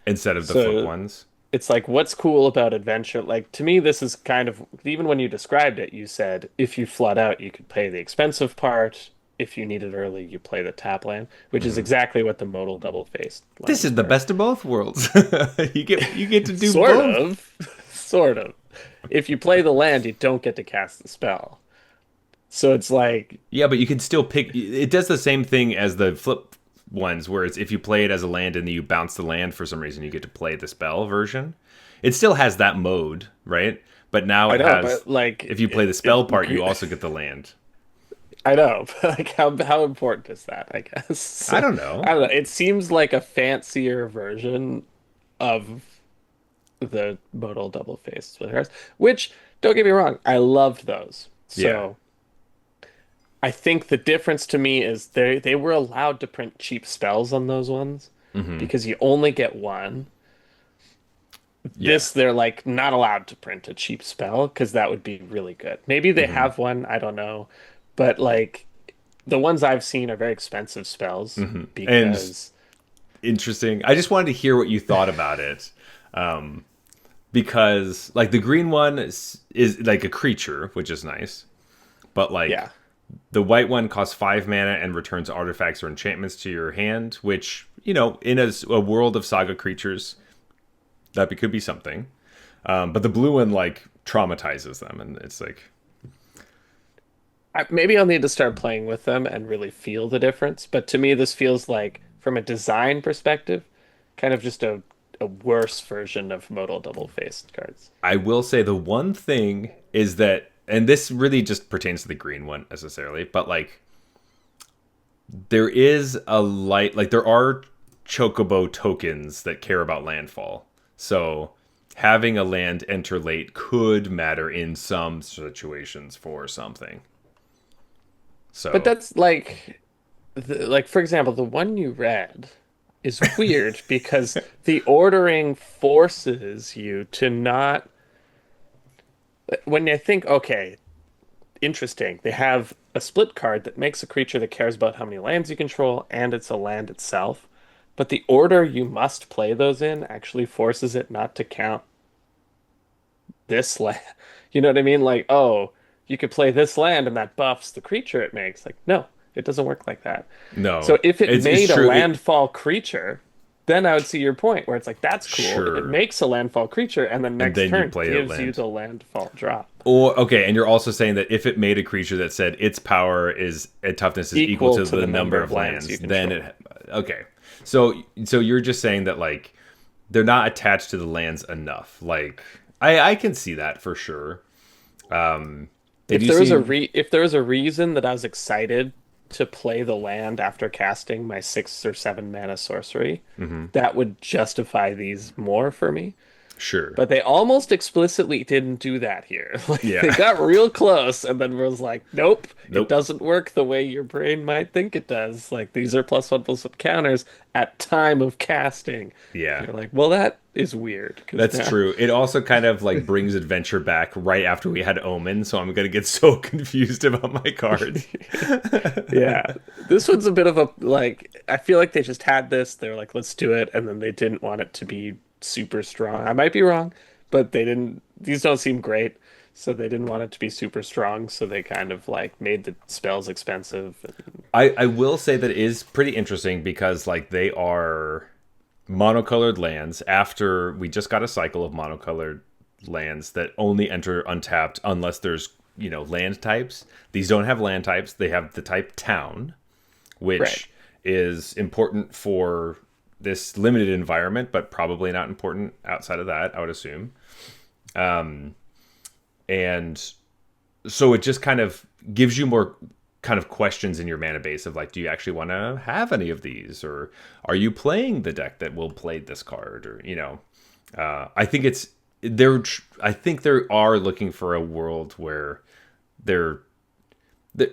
Speaker 1: Instead of the flip
Speaker 2: So
Speaker 1: ones.
Speaker 2: it's like what's cool about adventure? Like to me, this is kind of even when you described it, you said if you flood out, you could play the expensive part. If you need it early, you play the tap land, which is
Speaker 1: Mm-hmm.
Speaker 2: exactly what the modal double-faced
Speaker 1: This
Speaker 2: lands
Speaker 1: is the
Speaker 2: were.
Speaker 1: best of both worlds. you get to do
Speaker 2: Sort
Speaker 1: both.
Speaker 2: of. Sort of. If you play the land, you don't get to cast the spell. So it's like,
Speaker 1: Yeah, but you can still pick. It does the same thing as the flip ones, where it's if you play it as a land and then you bounce the land for some reason, you get to play the spell version. It still has that mode, right? But now
Speaker 2: I
Speaker 1: it
Speaker 2: know,
Speaker 1: has.
Speaker 2: but like,
Speaker 1: If you play the spell part, you also get the land.
Speaker 2: I know, but like, how important is that? I guess
Speaker 1: I don't
Speaker 2: I
Speaker 1: know.
Speaker 2: don't know. It seems like a fancier version of the modal double-faced split hairs, which don't get me wrong, I loved those.
Speaker 1: Yeah.
Speaker 2: So I think the difference to me is they were allowed to print cheap spells on those ones
Speaker 1: Hmm.
Speaker 2: because you only get one.
Speaker 1: Yeah.
Speaker 2: This they're like not allowed to print a cheap spell because that would be really good. Maybe they
Speaker 1: Hmm.
Speaker 2: have one, I don't know. But like the ones I've seen are very expensive spells
Speaker 1: Hmm. And
Speaker 2: because
Speaker 1: interesting. I just wanted to hear what you thought about it. Um, because like the green one is like a creature, which is nice. But like
Speaker 2: yeah.
Speaker 1: the white one costs 5 mana and returns artifacts or enchantments to your hand, which, in a world of saga creatures, could be something. But the blue one, like, traumatizes them. And it's like,
Speaker 2: Maybe I'll need to start playing with them and really feel the difference. But to me, this feels like, from a design perspective, kind of just a worse version of modal double-faced cards.
Speaker 1: I will say the one thing is that, and this really just pertains to the green one necessarily, but like, there is a light, like, there are chocobo tokens that care about landfall. So having a land enter late could matter in some situations for something.
Speaker 2: But
Speaker 1: So,
Speaker 2: that's like for example, the one you read is weird because the ordering forces you to not. when I think, okay, interesting, they have a split card that makes a creature that cares about how many lands you control, and it's a land itself. But the order you must play those in actually forces it not to count this land. You know what I mean? Like, oh, you could play this land and that buffs the creature it makes. Like, no, it doesn't work like that.
Speaker 1: No,
Speaker 2: So if it
Speaker 1: it's
Speaker 2: made a
Speaker 1: true.
Speaker 2: landfall creature, then I would see your point where it's like, that's cool. If it
Speaker 1: Sure.
Speaker 2: makes a landfall creature and then
Speaker 1: And
Speaker 2: next
Speaker 1: then you
Speaker 2: turn
Speaker 1: play a
Speaker 2: gives you
Speaker 1: land.
Speaker 2: the landfall drop
Speaker 1: Or okay, and you're also saying that if it made a creature that said its power is toughness is equal
Speaker 2: equal
Speaker 1: to
Speaker 2: to
Speaker 1: the
Speaker 2: the number
Speaker 1: number
Speaker 2: of
Speaker 1: of
Speaker 2: lands you
Speaker 1: lands, then
Speaker 2: control.
Speaker 1: it okay. So you're just saying that like they're not attached to the lands enough. Like I can see that for sure. They
Speaker 2: If
Speaker 1: do
Speaker 2: there was a
Speaker 1: seem
Speaker 2: re if there was a reason that I was excited to play the land after casting my 6 or 7 mana sorcery, that would justify these more for me.
Speaker 1: sure.
Speaker 2: But they almost explicitly didn't do that here. Like
Speaker 1: Yeah.
Speaker 2: they got real close and then was like, nope, it
Speaker 1: Nope.
Speaker 2: doesn't work the way your brain might think it does. Like these are +1/+1 counters at time of casting.
Speaker 1: Yeah.
Speaker 2: You're like, well, that is weird because
Speaker 1: That's
Speaker 2: now,
Speaker 1: true. It also kind of like brings adventure back right after we had Omen, so I'm gonna get so confused about my cards.
Speaker 2: yeah, this one's a bit of a like. I feel like they just had this. They were like, let's do it, and then they didn't want it to be super strong. I might be wrong, but they didn't. These don't seem great, so they didn't want it to be super strong. So they kind of like made the spells expensive.
Speaker 1: I will say that it is pretty interesting because like they are monocolored lands after we just got a cycle of monocolored lands that only enter untapped unless there's land types. These don't have land types. They have the type town,
Speaker 2: Right.
Speaker 1: which is important for this limited environment, but probably not important outside of that, I would assume. And so it just kind of gives you more kind of questions in your mana base of like, do you actually want to have any of these, or are you playing the deck that will play this card, or I think it's I think they are looking for a world where they're, they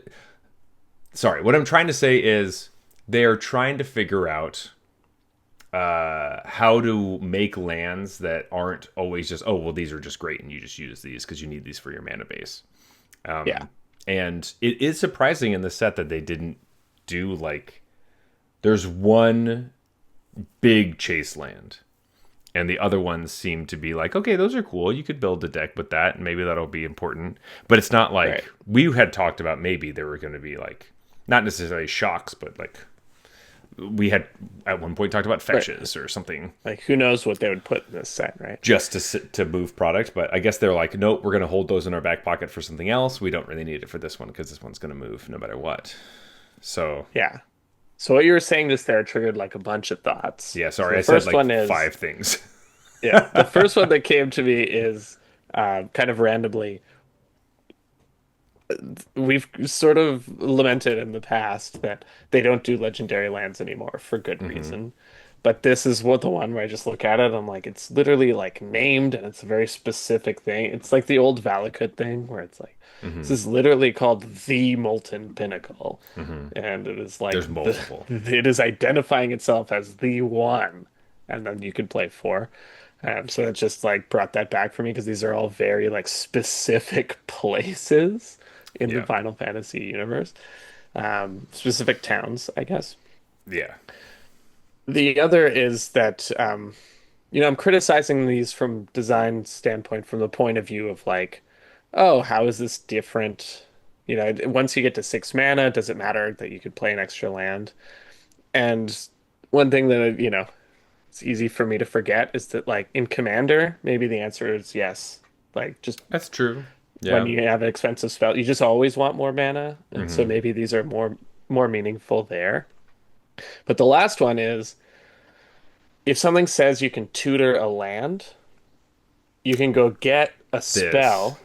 Speaker 1: sorry, what I'm trying to say is they are trying to figure out how to make lands that aren't always just, oh well, these are just great and you just use these because you need these for your mana base.
Speaker 2: Yeah.
Speaker 1: And it is surprising in the set that they didn't do like, there's one big chase land and the other ones seem to be like, okay, those are cool, you could build a deck with that and maybe that'll be important, but it's not
Speaker 2: Right.
Speaker 1: like we had talked about. Maybe there were going to be like, not necessarily shocks, but like we had at one point talked about
Speaker 2: Right.
Speaker 1: fetches or something
Speaker 2: Like who knows what they would put in this set, right?
Speaker 1: just to move product. But I guess they're like, nope, we're going to hold those in our back pocket for something else. We don't really need it for this one because this one's going to move no matter what. So
Speaker 2: Yeah. So what you were saying just there triggered like a bunch of thoughts.
Speaker 1: yeah,
Speaker 2: So
Speaker 1: sorry,
Speaker 2: the
Speaker 1: I said
Speaker 2: first
Speaker 1: like
Speaker 2: one is,
Speaker 1: five things.
Speaker 2: yeah, the first one that came to me is kind of randomly. We've sort of lamented in the past that they don't do legendary lands anymore for good reason. But this is what the one where I just look at it, I'm like, it's literally like named and it's a very specific thing. It's like the old Valakut thing where it's like, this is literally called the Molten Pinnacle. And it is like
Speaker 1: There's multiple.
Speaker 2: it is identifying itself as the one. And then you could play four. So it just like brought that back for me because these are all very like specific places in the
Speaker 1: Yeah.
Speaker 2: Final Fantasy universe, specific towns, I guess.
Speaker 1: Yeah.
Speaker 2: The other is that I'm criticizing these from design standpoint from the point of view of like, oh, how is this different? Once you get to 6 mana, does it matter that you could play an extra land? And one thing that it's easy for me to forget is that like in Commander, maybe the answer is yes. Like just
Speaker 1: That's true.
Speaker 2: when
Speaker 1: Yeah.
Speaker 2: you have an expensive spell, you just always want more mana, and so maybe these are more meaningful there. But the last one is if something says you can tutor a land, you can go get a
Speaker 1: This.
Speaker 2: spell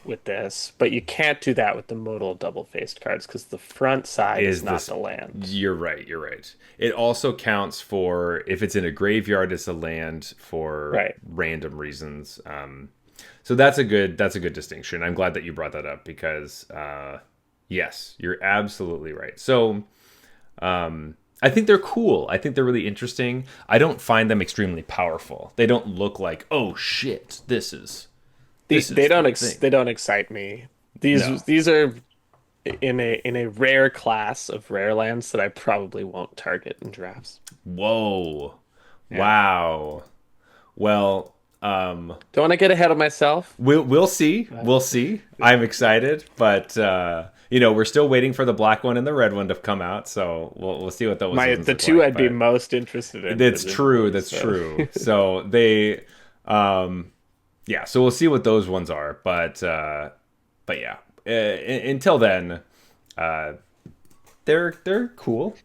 Speaker 2: with this, but you can't do that with the modal double-faced cards because the front side is
Speaker 1: Is
Speaker 2: not
Speaker 1: this
Speaker 2: the land.
Speaker 1: You're right, you're right. It also counts for if it's in a graveyard as a land for
Speaker 2: Right.
Speaker 1: random reasons. So that's a good distinction. I'm glad that you brought that up because yes, you're absolutely right. So I think they're cool. I think they're really interesting. I don't find them extremely powerful. They don't look like, oh shit, this is This is the
Speaker 2: they
Speaker 1: thing.
Speaker 2: don't excite me.
Speaker 1: No.
Speaker 2: These are in a rare class of rare lands that I probably won't target in drafts.
Speaker 1: Whoa.
Speaker 2: Yeah.
Speaker 1: Wow. Well, um,
Speaker 2: Don't want to get ahead of myself,
Speaker 1: we'll see.
Speaker 2: but
Speaker 1: We'll see. I'm excited, but you know, we're still waiting for the black one and the red one to come out, so we'll see what those ones
Speaker 2: the
Speaker 1: look
Speaker 2: two
Speaker 1: like.
Speaker 2: I'd be
Speaker 1: But
Speaker 2: most interested in,
Speaker 1: that's true.
Speaker 2: presumably.
Speaker 1: That's
Speaker 2: So
Speaker 1: true. So they, yeah. So we'll see what those ones are. But yeah. Until then, uh, they're cool.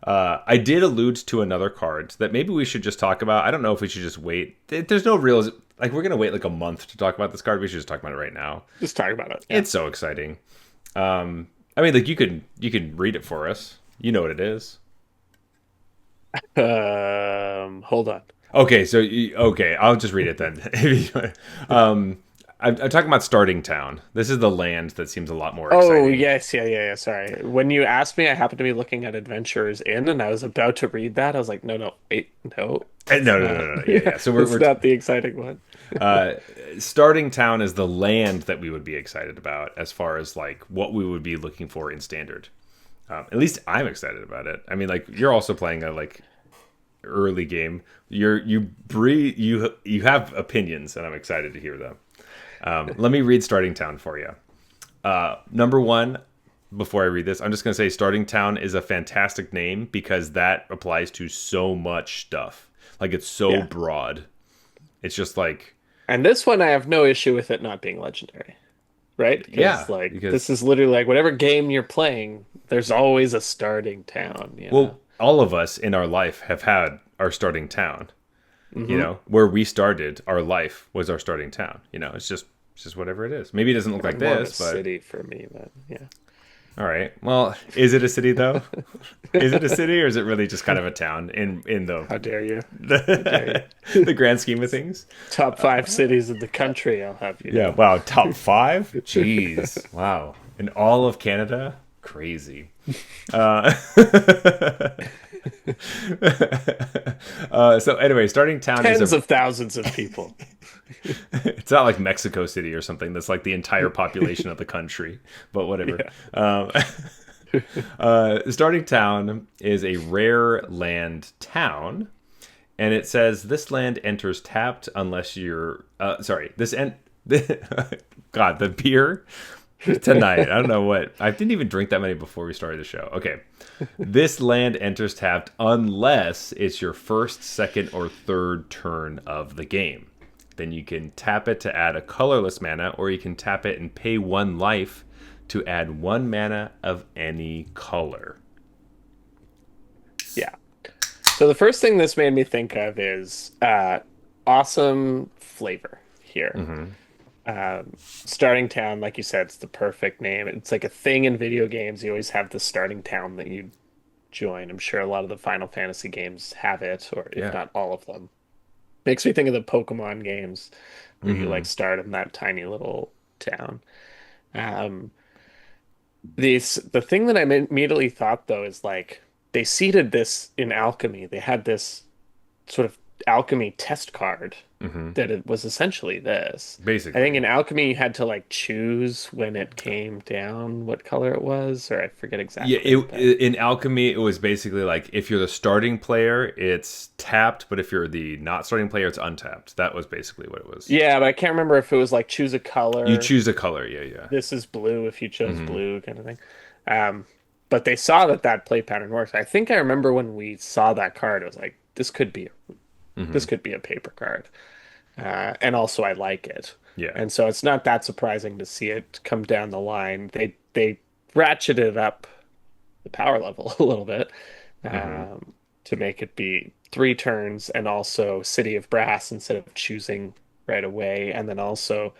Speaker 1: I did allude to another card that maybe we should just talk about. I don't know if we should just wait. There's no real like we're gonna wait like a month to talk about this card. We should just talk about it right now.
Speaker 2: just talk about it. Yeah.
Speaker 1: It's so exciting. I mean, like you can read it for us. You know what it is.
Speaker 2: Hold on.
Speaker 1: Okay, so okay, I'll just read it then. I'm talking about Starting Town. This is the land that seems a lot more
Speaker 2: Oh,
Speaker 1: exciting.
Speaker 2: yes, yeah. Sorry. When you asked me, I happened to be looking at Adventurers Inn, and I was about to read that. I was like, no, wait, no,
Speaker 1: No,
Speaker 2: that's
Speaker 1: no, no,
Speaker 2: not.
Speaker 1: no, no. Yeah,
Speaker 2: Yeah,
Speaker 1: yeah. So
Speaker 2: that's not the exciting one.
Speaker 1: uh, Starting Town is the land that we would be excited about as far as like what we would be looking for in Standard. At least I'm excited about it. I mean, like you're also playing a like early game. You have opinions, and I'm excited to hear them. Let me read Starting Town for you. Number one, before I read this, I'm just going to say Starting Town is a fantastic name because that applies to so much stuff. Like it's so
Speaker 2: Yeah.
Speaker 1: broad. It's just like,
Speaker 2: And this one, I have no issue with it not being legendary, right?
Speaker 1: yeah,
Speaker 2: Because like this
Speaker 1: because
Speaker 2: is literally like whatever game you're playing, there's always a starting town, you know?
Speaker 1: well, all of us in our life have had our starting town. You
Speaker 2: Hmm.
Speaker 1: know, where we started, our life was our starting town. You know, it's just whatever it is. Maybe it doesn't look like
Speaker 2: More of a
Speaker 1: this, but
Speaker 2: city for me, but yeah.
Speaker 1: all right. Well, is it a city though? Is it a city or is it really just kind of a town in the
Speaker 2: How dare you? How dare you?
Speaker 1: the, the grand scheme of things?
Speaker 2: Top five cities in the country, I'll have you
Speaker 1: Yeah.
Speaker 2: know.
Speaker 1: Wow. Top five. Jeez. Wow. In all of Canada, crazy. Uh, so anyway, starting town is
Speaker 2: Tens
Speaker 1: a.
Speaker 2: of thousands of people.
Speaker 1: It's not like Mexico City or something. That's like the entire population of the country. But whatever.
Speaker 2: Yeah.
Speaker 1: Starting town is a rare land town, and it says this land enters tapped unless you're. Sorry, God, the beer tonight. I don't know what. I didn't even drink that many before we started the show. Okay. This land enters tapped unless it's your first, second, or third turn of the game. Then you can tap it to add a colorless mana, or you can tap it and pay 1 life to add 1 mana of any color.
Speaker 2: Yeah. So the first thing this made me think of is awesome flavor here. Starting town, like you said, it's the perfect name. It's like a thing in video games. You always have the starting town that you join. I'm sure a lot of the Final Fantasy games have it, or if
Speaker 1: Yeah.
Speaker 2: not all of them. Makes me think of the Pokemon games where you like
Speaker 1: Hmm.
Speaker 2: start in that tiny little town. Um, the thing that I immediately thought though is like they seeded this in alchemy. They had this sort of alchemy test card
Speaker 1: Hmm.
Speaker 2: that it was essentially this. I think
Speaker 1: Basically.
Speaker 2: in alchemy you had to like choose when it came down what color it was, or I forget
Speaker 1: Yeah,
Speaker 2: exactly, but
Speaker 1: in alchemy it was basically like if you're the starting player, it's tapped, but if you're the not starting player, it's untapped. That was basically what it was.
Speaker 2: yeah, but I can't remember if it was like choose a
Speaker 1: You
Speaker 2: color.
Speaker 1: choose a color, yeah, yeah.
Speaker 2: This is blue if you chose
Speaker 1: Hmm.
Speaker 2: blue kind of thing. Um, but they saw that that play pattern works. I think I remember when we saw that card, it was like this
Speaker 1: Hmm.
Speaker 2: could be a paper card. And also I like it.
Speaker 1: Yeah.
Speaker 2: And so it's not that surprising to see it come down the line. They ratcheted up the power level a little bit
Speaker 1: Hmm.
Speaker 2: to make it be 3 turns and also City of Brass instead of choosing right away. And then also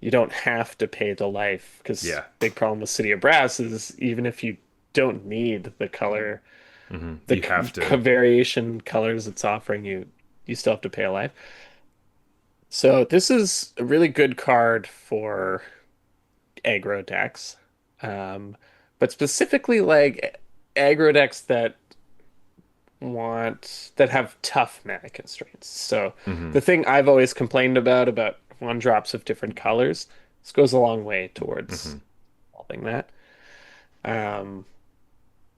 Speaker 2: you don't have to pay the life because
Speaker 1: Yeah.
Speaker 2: big problem with City of Brass is even if you don't need the color,
Speaker 1: Hmm.
Speaker 2: the
Speaker 1: You have to.
Speaker 2: variation colors it's offering you, you still have to pay a life. So this is a really good card for aggro decks, but specifically like aggro decks that have tough mana constraints. So
Speaker 1: Hmm.
Speaker 2: the thing I've always complained about one drops of different colors. This goes a long way towards
Speaker 1: Hmm.
Speaker 2: solving that. Um,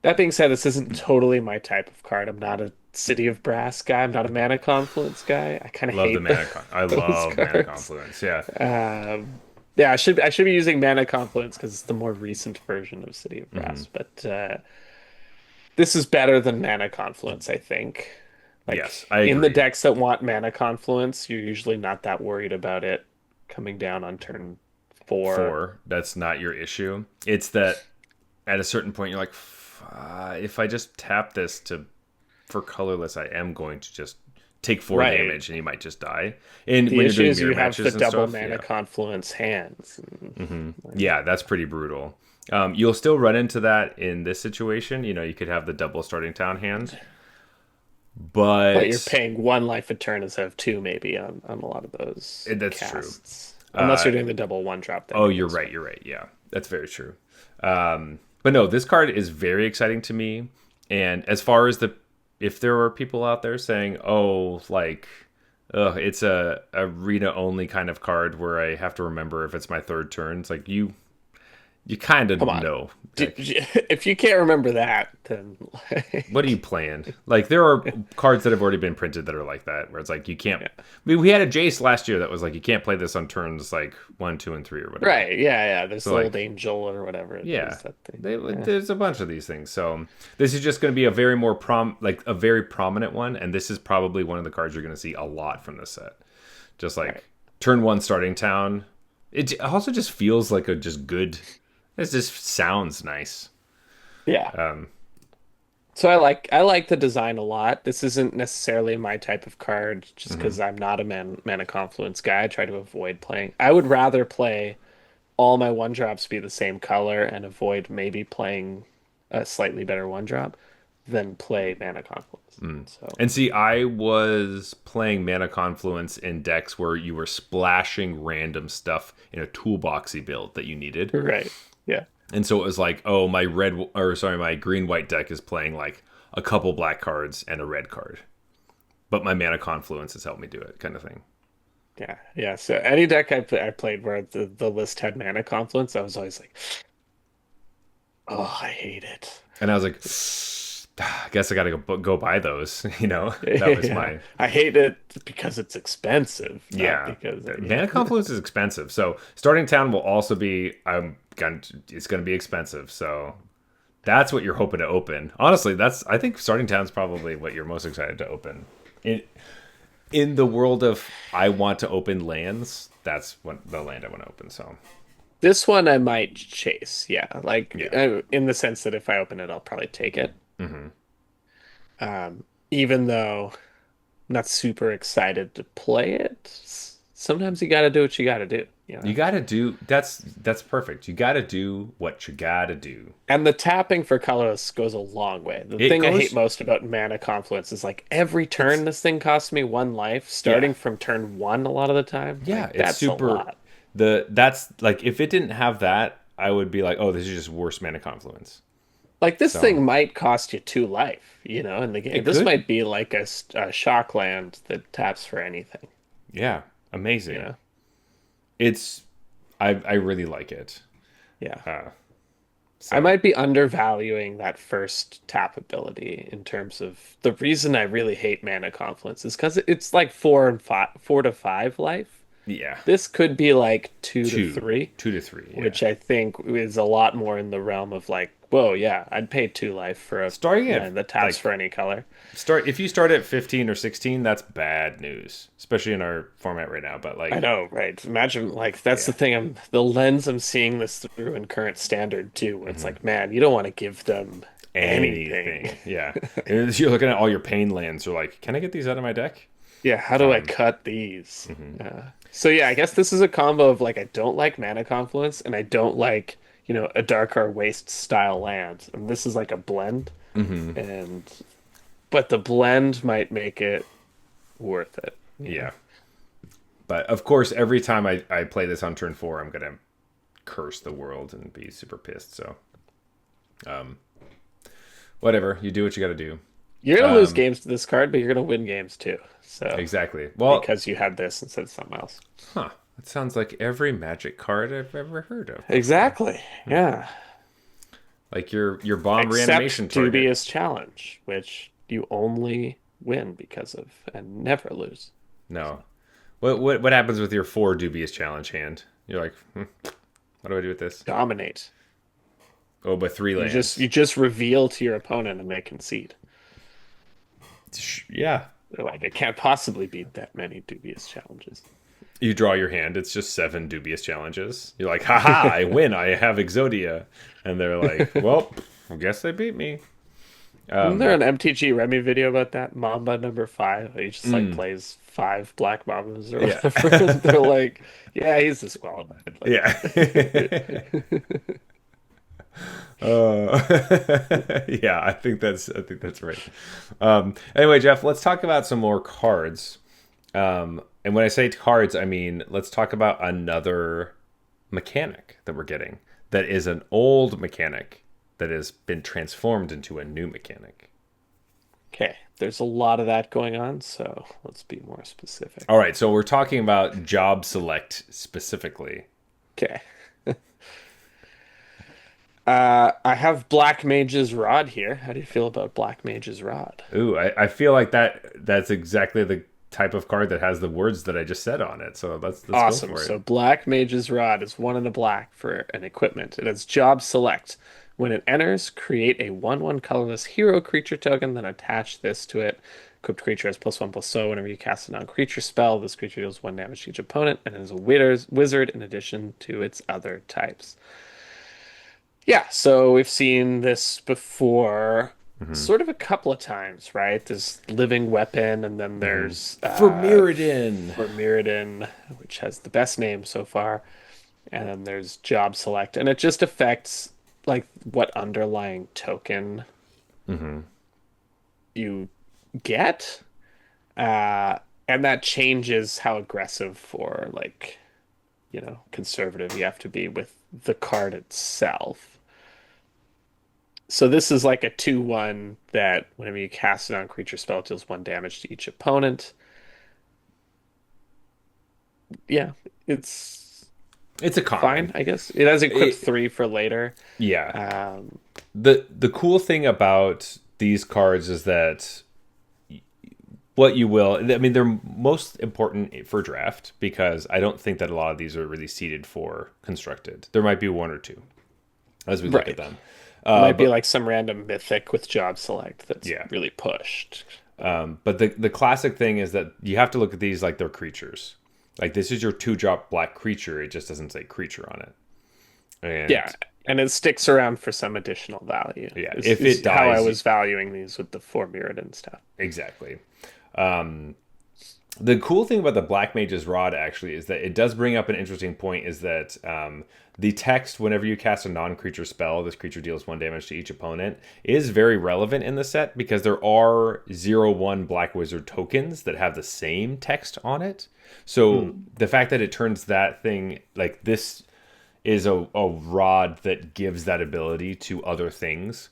Speaker 2: that being said, this isn't totally my type of card. I'm not a City of Brass guy. I'm not a Mana Confluence guy. I kind of
Speaker 1: Love the
Speaker 2: hate
Speaker 1: I
Speaker 2: those
Speaker 1: love mana
Speaker 2: cards.
Speaker 1: confluence. Yeah.
Speaker 2: Yeah, I should be using Mana Confluence because it's the more recent version of City of
Speaker 1: Hmm.
Speaker 2: Brass. But this is better than Mana Confluence, I think.
Speaker 1: Yes,
Speaker 2: Like
Speaker 1: I
Speaker 2: in the
Speaker 1: agree.
Speaker 2: decks that want Mana Confluence, you're usually not that worried about it coming down on turn 4.
Speaker 1: Four, that's not your issue. It's that at a certain point you're like, if I just tap this to for colorless, I am going to just take four
Speaker 2: Right.
Speaker 1: damage and you might just die. And
Speaker 2: The
Speaker 1: when you're
Speaker 2: issue
Speaker 1: doing
Speaker 2: is
Speaker 1: mirror
Speaker 2: you have the
Speaker 1: matches and
Speaker 2: double
Speaker 1: stuff,
Speaker 2: Mana
Speaker 1: yeah,
Speaker 2: Confluence hands.
Speaker 1: yeah, that's pretty brutal. You'll still run into that in this situation. You know, you could have the double starting town hand,
Speaker 2: But you're
Speaker 1: but
Speaker 2: paying one life a turn instead of two, maybe on a lot of those
Speaker 1: that's true.
Speaker 2: casts. Unless
Speaker 1: Uh,
Speaker 2: you're doing the double one drop, then
Speaker 1: oh,
Speaker 2: maybe
Speaker 1: you're
Speaker 2: it's
Speaker 1: right.
Speaker 2: fine.
Speaker 1: You're right. Yeah, that's very true. But no, this card is very exciting to me. And as far as if there are people out there saying, "Oh, like, it's a arena only kind of card where I have to remember if it's my third turn," it's like you kind of
Speaker 2: Come on.
Speaker 1: know. Like,
Speaker 2: If you can't remember that, then
Speaker 1: what are you playing? Like, there are cards that have already been printed that are like that, where it's like you can't.
Speaker 2: yeah.
Speaker 1: I mean, we had a Jace last year that was like you can't play this on turns like 1, 2, and 3 or whatever.
Speaker 2: Right, yeah, yeah. There's
Speaker 1: So
Speaker 2: the old
Speaker 1: like,
Speaker 2: angel or whatever it
Speaker 1: yeah,
Speaker 2: is that they. Yeah.
Speaker 1: there's a bunch of these things. So this is just going to be a very more like a very prominent one, and this is probably one of the cards you're going to see a lot from this set. Just
Speaker 2: Right.
Speaker 1: like turn one starting town. It also just feels like a just good. It just sounds nice.
Speaker 2: Yeah.
Speaker 1: Um,
Speaker 2: So I like the design a lot. This isn't necessarily my type of card just
Speaker 1: mhm.
Speaker 2: because I'm not a mana confluence guy. I try to avoid playing. I would rather play all my one drops be the same color and avoid maybe playing a slightly better one drop than play mana confluence. So
Speaker 1: And see, I was playing Mana Confluence in decks where you were splashing random stuff in a toolboxy build that you needed.
Speaker 2: right. Yeah.
Speaker 1: And so it was like, oh, my green white deck is playing like a couple black cards and a red card. But my Mana Confluence has helped me do it, kind of thing.
Speaker 2: Yeah. Yeah. So any deck I played where the list had mana confluence, I was always like, oh, I hate it.
Speaker 1: And I was like, I guess I got to go buy those. That was
Speaker 2: Yeah.
Speaker 1: my.
Speaker 2: I hate it because it's expensive, not
Speaker 1: Yeah,
Speaker 2: because
Speaker 1: Mana Confluence is expensive. So starting town will also be. It's going to be expensive. So that's what you're hoping to open. Honestly, I think starting town's probably what you're most excited to open. In the world of I want to open lands, that's what the land I want to open. So
Speaker 2: this one I might chase. Yeah. Like
Speaker 1: yeah.
Speaker 2: in the sense that if I open it, I'll probably take it.
Speaker 1: Hmm.
Speaker 2: Even though I'm not super excited to play it, sometimes you got to do what you got to do, you
Speaker 1: You
Speaker 2: know?
Speaker 1: got to do that's perfect. You got to do what you got to do.
Speaker 2: And the tapping for colorless goes a long way. The
Speaker 1: It
Speaker 2: thing I hate
Speaker 1: goes
Speaker 2: most about Mana Confluence is like every
Speaker 1: it's
Speaker 2: turn this thing costs me one life,
Speaker 1: yeah.
Speaker 2: starting from turn one a lot of the time.
Speaker 1: Yeah,
Speaker 2: Like
Speaker 1: it's
Speaker 2: that's a
Speaker 1: super
Speaker 2: lot.
Speaker 1: that's like if it didn't have that, I would be like, "Oh, this is just worse Mana Confluence."
Speaker 2: Like this
Speaker 1: So,
Speaker 2: thing might cost you two life, you know, in the game.
Speaker 1: it
Speaker 2: This
Speaker 1: could.
Speaker 2: might be like a shock land that taps for anything,
Speaker 1: Yeah,
Speaker 2: you
Speaker 1: amazing.
Speaker 2: know?
Speaker 1: It's I really like it.
Speaker 2: Yeah.
Speaker 1: Uh
Speaker 2: I
Speaker 1: so
Speaker 2: might be undervaluing that first tap ability in terms of the reason I really hate Mana Confluence is because it's like 4 to 5 life.
Speaker 1: yeah.
Speaker 2: This could be like two to
Speaker 1: Two.
Speaker 2: three,
Speaker 1: 2 to 3, yeah.
Speaker 2: which I think is a lot more in the realm of like, whoa, yeah, I'd pay 2 life for a
Speaker 1: Starting at
Speaker 2: land that taps for
Speaker 1: like
Speaker 2: any color.
Speaker 1: start if you start at 15 or 16, that's bad news, especially in our format right now, but
Speaker 2: I
Speaker 1: like
Speaker 2: know, right? Imagine like that's the
Speaker 1: yeah.
Speaker 2: thing the lens I'm seeing this through in current standard too, where it's like, man, you don't want to give them anything.
Speaker 1: Anything. Yeah. And you're looking at all your pain lands, you're like, "Can I get these out of my deck?"
Speaker 2: Yeah, how do I cut these?
Speaker 1: Hmm.
Speaker 2: So yeah, I guess this is a combo of like I don't like Mana Confluence and I don't like, a Darkar Waste style land. And this is like a blend
Speaker 1: Hmm.
Speaker 2: and but the blend might make it worth it.
Speaker 1: Yeah. But of course, every time I play this on turn 4, I'm gonna curse the world and be super pissed. So, um, whatever. You do what you got to do.
Speaker 2: You're gonna lose
Speaker 1: Um,
Speaker 2: games to this card, but you're gonna win games too. So
Speaker 1: exactly. Well,
Speaker 2: because you had this instead of something else.
Speaker 1: huh. That sounds like every Magic card I've ever heard of before.
Speaker 2: Exactly. Yeah.
Speaker 1: Like your bomb reanimation
Speaker 2: Except
Speaker 1: target.
Speaker 2: Dubious Challenge, which you only win because of and never lose.
Speaker 1: No. What happens with your 4 dubious challenge hand? You're like, what do I do with this?
Speaker 2: Dominate.
Speaker 1: Oh, but 3 lands.
Speaker 2: You just reveal to your opponent and they concede.
Speaker 1: Yeah.
Speaker 2: They're like, it can't possibly be that many dubious challenges.
Speaker 1: You draw your hand. It's just 7 dubious challenges. You're like, haha, I win. I have Exodia. And they're like, well, I guess they beat me.
Speaker 2: Isn't there an MTG Remy video about that? Mamba number five. He just like
Speaker 1: Mm,
Speaker 2: plays five black Mambas or
Speaker 1: yeah.
Speaker 2: whatever. They're like, yeah, he's disqualified.
Speaker 1: Yeah. Yeah, I think that's right. Anyway, Jeff, let's talk about some more cards. And when I say cards, I mean let's talk about another mechanic that we're getting that is an old mechanic that has been transformed into a new mechanic.
Speaker 2: Okay, there's a lot of that going on, so let's be more specific.
Speaker 1: All right, so we're talking about job select specifically.
Speaker 2: Okay. I have Black Mage's Rod here. How do you feel about Black Mage's Rod?
Speaker 1: Ooh, I feel like that's exactly the type of card that has the words that I just said on it. So let's go
Speaker 2: Awesome.
Speaker 1: for it.
Speaker 2: So Black Mage's Rod is one in a black for an equipment. It has Job Select. When it enters, create a 1/1 colorless hero creature token, then attach this to it. Equipped creature has +1/+0. Whenever you cast a non-creature spell, this creature deals 1 damage to each opponent and is a wizard in addition to its other types. Yeah, so we've seen this before
Speaker 1: Hmm.
Speaker 2: sort of a couple of times, right? There's Living Weapon, and then
Speaker 1: Hmm.
Speaker 2: there's
Speaker 1: For Mirrodin.
Speaker 2: for Mirrodin, which has the best name so far. And then there's Job Select, and it just affects like what underlying token
Speaker 1: Hmm.
Speaker 2: you get. And that changes how aggressive or like, conservative you have to be with the card itself. So this is like a 2/1 that whenever you cast it on creature spell, it deals 1 damage to each opponent. Yeah, it's
Speaker 1: It's a
Speaker 2: fine,
Speaker 1: common.
Speaker 2: I guess. It has equipped
Speaker 1: It,
Speaker 2: 3 for later.
Speaker 1: yeah.
Speaker 2: Um,
Speaker 1: The cool thing about these cards is that what you will, I mean, they're most important for draft because I don't think that a lot of these are really seeded for constructed. There might be one or two as we look at
Speaker 2: right.
Speaker 1: them.
Speaker 2: It might be
Speaker 1: But
Speaker 2: like some random mythic with job select that's
Speaker 1: yeah,
Speaker 2: really pushed.
Speaker 1: but the classic thing is that you have to look at these like they're creatures. Like this is your 2 drop black creature. It just doesn't say creature on it.
Speaker 2: Yeah,
Speaker 1: And
Speaker 2: and it sticks around for some additional value.
Speaker 1: yeah,
Speaker 2: Is
Speaker 1: if it
Speaker 2: how I
Speaker 1: dies,
Speaker 2: was valuing these with the four Mirrodin stuff.
Speaker 1: exactly. The cool thing about the Black Mage's Rod actually is that it does bring up an interesting point is that the text, whenever you cast a non-creature spell, this creature deals 1 damage to each opponent, is very relevant in the set because there are 0/1 Black Wizard tokens that have the same text on it. So
Speaker 2: Hmm.
Speaker 1: the fact that it turns that thing, like this is a rod that gives that ability to other things,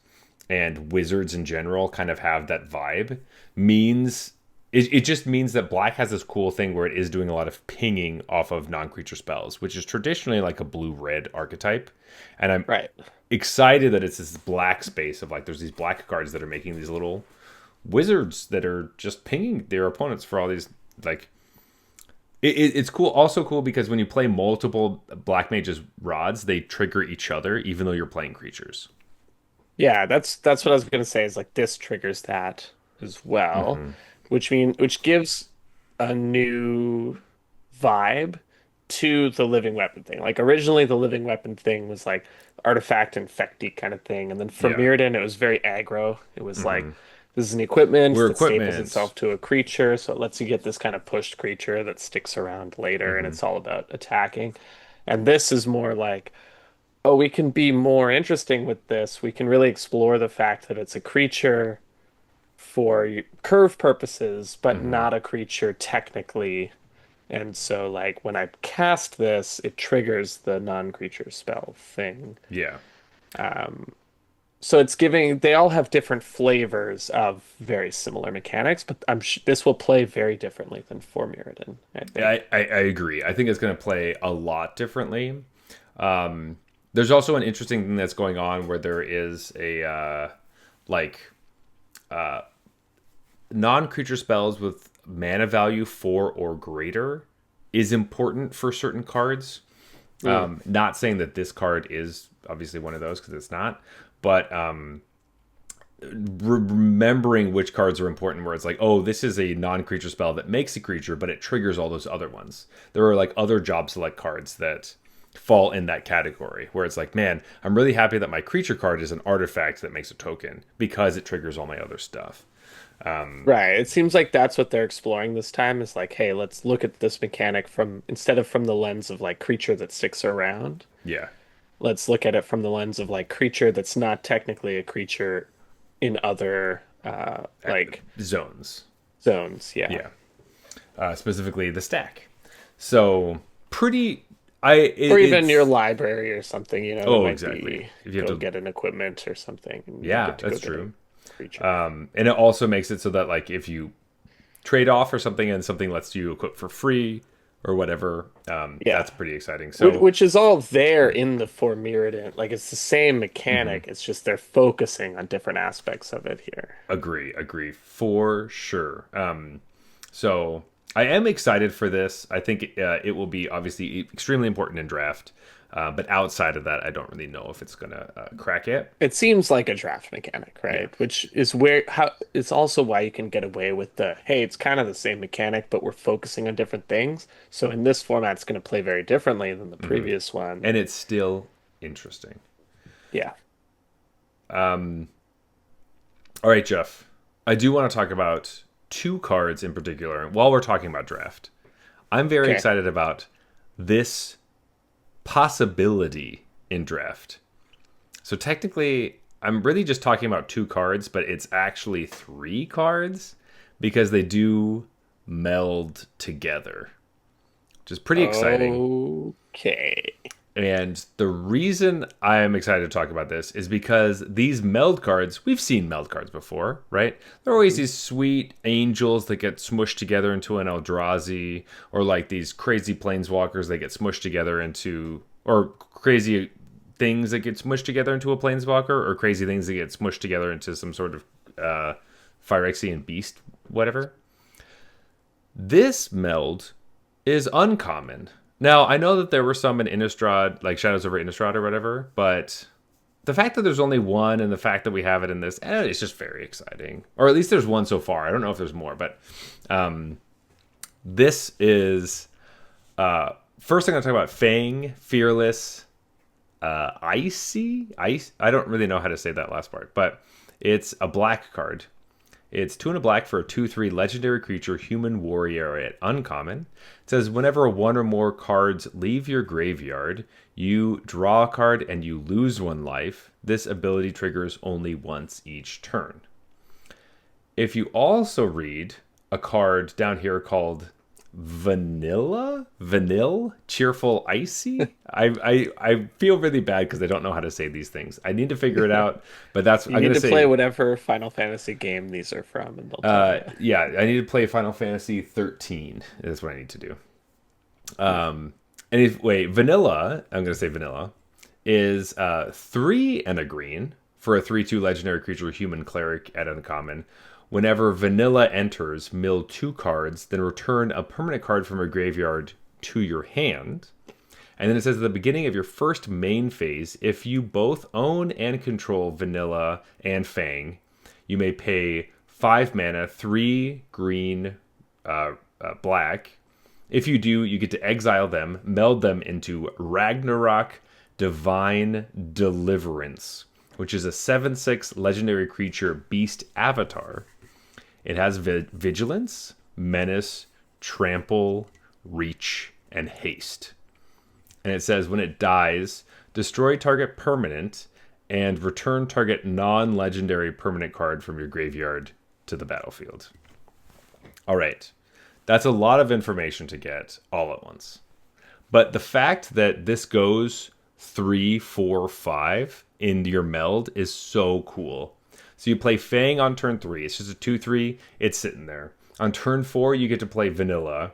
Speaker 1: and wizards in general kind of have that vibe, means it just means that black has this cool thing where it is doing a lot of pinging off of non-creature spells, which is traditionally like a blue-red archetype. And I'm
Speaker 2: Right.
Speaker 1: excited that it's this black space of like there's these black cards that are making these little wizards that are just pinging their opponents for all these like it's cool, also cool because when you play multiple black mages rods, they trigger each other even though you're playing creatures.
Speaker 2: Yeah, that's what I was gonna say is like this triggers that as well,
Speaker 1: Hmm.
Speaker 2: which gives a new vibe to the living weapon thing. Like originally the living weapon thing was like artifact infecty kind of thing, and then for
Speaker 1: Yeah.
Speaker 2: Mirrodin it was very aggro. It was like
Speaker 1: Hmm.
Speaker 2: this is an equipment
Speaker 1: We're
Speaker 2: that staples
Speaker 1: equipment.
Speaker 2: itself to a creature, so it lets you get this kind of pushed creature that sticks around later, and
Speaker 1: Hmm.
Speaker 2: it's all about attacking. And this is more like, oh, we can be more interesting with this. We can really explore the fact that it's a creature for curve purposes, but
Speaker 1: Hmm.
Speaker 2: not a creature technically. And so, like, when I cast this, it triggers the non-creature spell thing.
Speaker 1: Yeah.
Speaker 2: So it's giving, they all have different flavors of very similar mechanics, but this will play very differently than For Mirrodin, I think.
Speaker 1: I agree. I think it's going to play a lot differently. There's also an interesting thing that's going on where there is a like non-creature spells with mana value 4 or greater is important for certain cards.
Speaker 2: Mm.
Speaker 1: Not saying that this card is obviously one of those because it's not, but remembering which cards are important where it's like, oh, this is a non-creature spell that makes a creature, but it triggers all those other ones. There are like other job select cards that fall in that category where it's like, man, I'm really happy that my creature card is an artifact that makes a token because it triggers all my other stuff.
Speaker 2: Right. It seems like that's what they're exploring this time is like, hey, let's look at this mechanic from instead of from the lens of like creature that sticks around,
Speaker 1: Yeah.
Speaker 2: let's look at it from the lens of like creature that's not technically a creature in other like
Speaker 1: Zones.
Speaker 2: zones. Yeah.
Speaker 1: Yeah. Specifically the stack. So pretty.
Speaker 2: Or even
Speaker 1: It's
Speaker 2: your library or something, you know, it
Speaker 1: oh
Speaker 2: might
Speaker 1: exactly.
Speaker 2: be
Speaker 1: If you have
Speaker 2: go
Speaker 1: to,
Speaker 2: get an equipment or something and you
Speaker 1: yeah,
Speaker 2: get to go
Speaker 1: that's
Speaker 2: get a
Speaker 1: true.
Speaker 2: creature.
Speaker 1: And it also makes it so that like if you trade off or something and something lets you equip for free or whatever,
Speaker 2: Yeah.
Speaker 1: that's pretty exciting.
Speaker 2: Which,
Speaker 1: So
Speaker 2: which is all there in the For Mirrodin. Like it's the same
Speaker 1: mhm,
Speaker 2: mechanic. It's just they're focusing on different aspects of it here.
Speaker 1: agree for sure. So I am excited for this. I think it will be obviously extremely important in draft. But outside of that, I don't really know if it's gonna crack it.
Speaker 2: It seems like a draft mechanic,
Speaker 1: Yeah.
Speaker 2: right? Which is where how it's also why you can get away with the hey, it's kind of the same mechanic, but we're focusing on different things. So in this format, it's going to play very differently than the
Speaker 1: Hmm.
Speaker 2: previous one.
Speaker 1: And it's still interesting.
Speaker 2: Yeah.
Speaker 1: All right, Jeff. I do want to talk about two cards in particular while we're talking about draft. I'm very
Speaker 2: Okay.
Speaker 1: excited about this possibility in draft. So technically, I'm really just talking about two cards, but it's actually three cards because they do meld together, which is pretty exciting.
Speaker 2: Okay.
Speaker 1: And the reason I am excited to talk about this is because these meld cards, we've seen meld cards before, right? They're always these sweet angels that get smushed together into an Eldrazi, or like these crazy planeswalkers that get smushed together into, or crazy things that get smushed together into a planeswalker, or crazy things that get smushed together into some sort of Phyrexian beast, whatever. This meld is uncommon. Now, I know that there were some in Innistrad, like Shadows over Innistrad or whatever, but the fact that there's only one and the fact that we have it in this, it's just very exciting. Or at least there's one so far. I don't know if there's more, but this is first I'm going to talk about Fang, Fearless, Icy. Ice. I don't really know how to say that last part, but it's a black card. It's 2 and a black for a 2/3 legendary creature, human warrior at uncommon. It says whenever one or more cards leave your graveyard, you draw a card and you lose 1 life. This ability triggers only once each turn. If you also read a card down here called Cheerful Icy. I feel really bad because I don't know how to say these things. I need to figure it out, but that's
Speaker 2: You
Speaker 1: I'm
Speaker 2: need
Speaker 1: gonna
Speaker 2: to play
Speaker 1: say
Speaker 2: whatever Final Fantasy game these are from, and they'll tell you.
Speaker 1: yeah, I need to play Final Fantasy 13. Is what I need to do. Anyway, vanilla. I'm gonna say vanilla is 3 and a green for a 3/2 legendary creature, human cleric at uncommon. Whenever vanilla enters, mill 2 cards, then return a permanent card from your graveyard to your hand. And then it says at the beginning of your first main phase, if you both own and control vanilla and Fang, you may pay 5 mana, 3 green, black. If you do, you get to exile them, meld them into Ragnarok Divine Deliverance, which is a 7/6 legendary creature beast avatar. It has vigilance, menace, trample, reach, and haste. And it says when it dies, destroy target permanent and return target non legendary permanent card from your graveyard to the battlefield. All right. That's a lot of information to get all at once. But the fact that this goes 3, 4, 5 in your meld is so cool. So you play Fang on turn 3. It's just a 2/3. It's sitting there. On turn 4, you get to play Vanilla,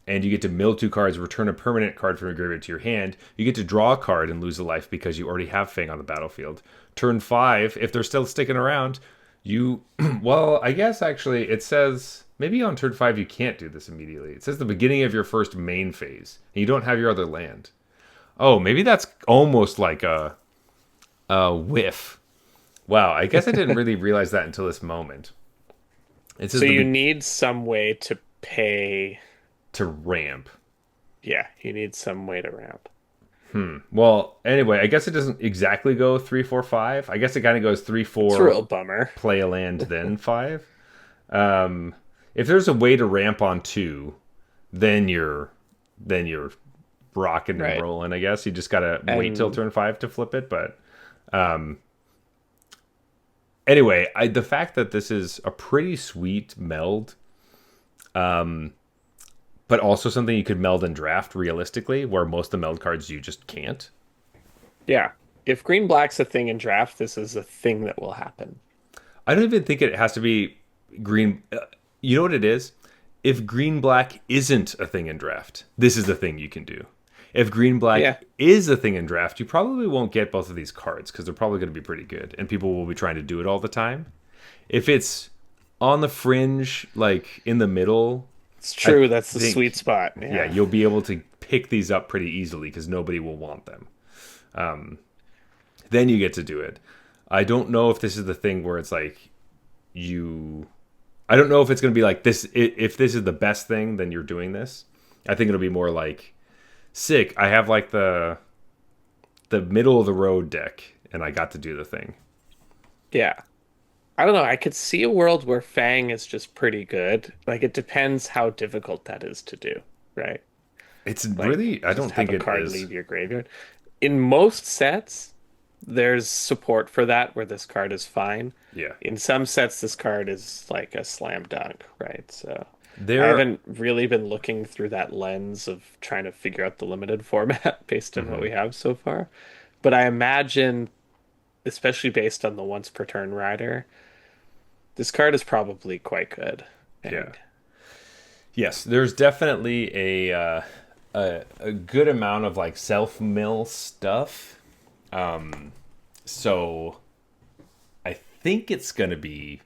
Speaker 1: and you get to mill 2 cards, return a permanent card from your graveyard to your hand. You get to draw a card and lose a life because you already have Fang on the battlefield. Turn 5, if they're still sticking around, you well, I guess actually it says maybe on turn 5 you can't do this immediately. It says the beginning of your first main phase, and you don't have your other land. Oh, maybe that's almost like a whiff. Wow, I guess I didn't really realize that until this moment. It says
Speaker 2: So you need some way to pay.
Speaker 1: to ramp.
Speaker 2: Yeah, you need some way to ramp.
Speaker 1: Well, anyway, I guess it doesn't exactly go 3, 4, 5. I guess it kind of goes 3,
Speaker 2: It's a
Speaker 1: 4,
Speaker 2: real bummer.
Speaker 1: play a land, then 5. If there's a way to ramp on 2, then you're rocking and
Speaker 2: Right.
Speaker 1: rolling. I guess you just gotta wait till
Speaker 2: And
Speaker 1: turn 5 to flip it. But anyway, the fact that this is a pretty sweet meld, but also something you could meld and draft realistically, where most of the meld cards you just can't.
Speaker 2: yeah, if green black's a thing in draft, this is a thing that will happen.
Speaker 1: I don't even think it has to be green. You know what it is? If green black isn't a thing in draft, this is the thing you can do. If green
Speaker 2: Yeah.
Speaker 1: black is a thing in draft, you probably won't get both of these cards because they're probably going to be pretty good, and people will be trying to do it all the time. If it's on the fringe, like in the middle,
Speaker 2: It's
Speaker 1: I
Speaker 2: true. That's the
Speaker 1: think,
Speaker 2: sweet spot.
Speaker 1: yeah,
Speaker 2: Yeah.
Speaker 1: you'll be able to pick these up pretty easily because nobody will want them. Then you get to do it. I don't know if this is the thing where it's like you. I don't know if it's going to be like this. If this is the best thing, then you're doing this. I think it'll be more like sick. I have like the middle of the road deck, and I got to do the thing.
Speaker 2: Yeah. I don't know. I could see a world where Fang is just pretty good. Like it depends how difficult that is to do, right?
Speaker 1: It's
Speaker 2: Like
Speaker 1: really. I
Speaker 2: just
Speaker 1: don't
Speaker 2: have
Speaker 1: think
Speaker 2: a
Speaker 1: it
Speaker 2: card
Speaker 1: is.
Speaker 2: leave your graveyard. In most sets, there's support for that where this card is fine.
Speaker 1: Yeah,
Speaker 2: In some sets, this card is like a slam dunk, right? So I
Speaker 1: there.
Speaker 2: haven't really been looking through that lens of trying to figure out the limited format based on what
Speaker 1: Mhm.
Speaker 2: we have so far. But I imagine, especially based on the once per turn rider, this card is probably quite good.
Speaker 1: Yeah.
Speaker 2: And
Speaker 1: Yes, there's definitely a good amount of like self mill stuff. So I think it's gonna be.